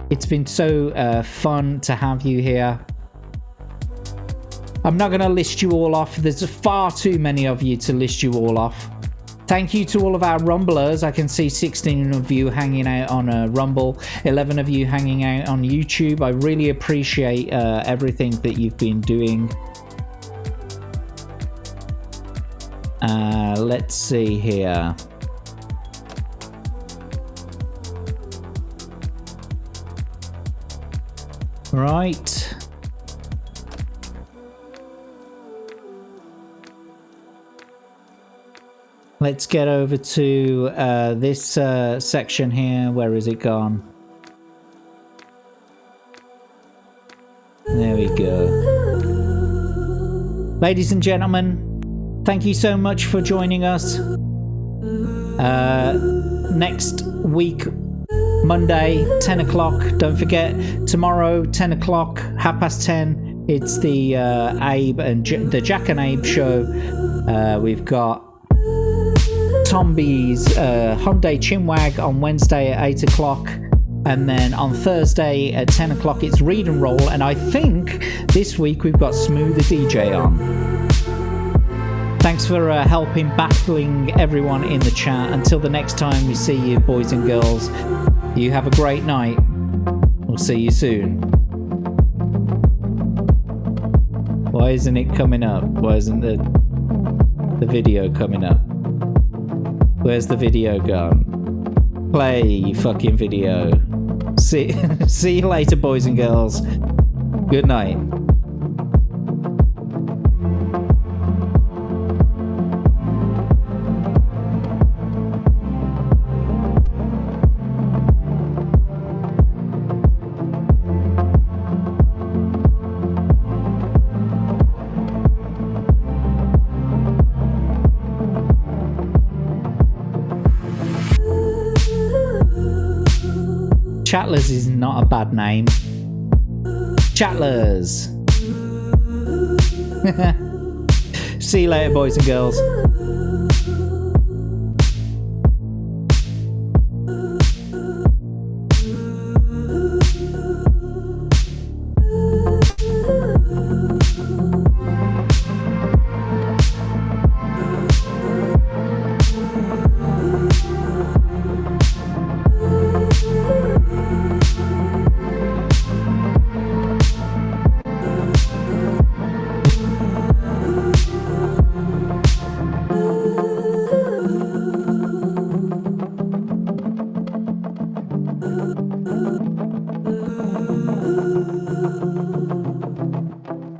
It's been so fun to have you here. I'm not going to list you all off. There's far too many of you to list you all off. Thank you to all of our Rumblers. I can see 16 of you hanging out on Rumble, 11 of you hanging out on YouTube. I really appreciate everything that you've been doing. Let's see here. Right. Let's get over to this section here. Where is it gone? There we go. Ladies and gentlemen, thank you so much for joining us. Next week, Monday, 10 o'clock. Don't forget, tomorrow, 10 o'clock, 10:30, it's the Abe and the Jack and Abe show. We've got Tomby's Hyundai Chinwag on Wednesday at 8 o'clock. And then on Thursday at 10 o'clock, it's Read and Roll. And I think this week we've got Smooth the DJ on. Thanks for helping battling everyone in the chat. Until the next time we see you, boys and girls, you have a great night. We'll see you soon. Why isn't it coming up? Why isn't the video coming up? Where's the video gone? Play, you fucking video. See you later, boys and girls. Good night. Chattlers is not a bad name. Chattlers. See you later, boys and girls.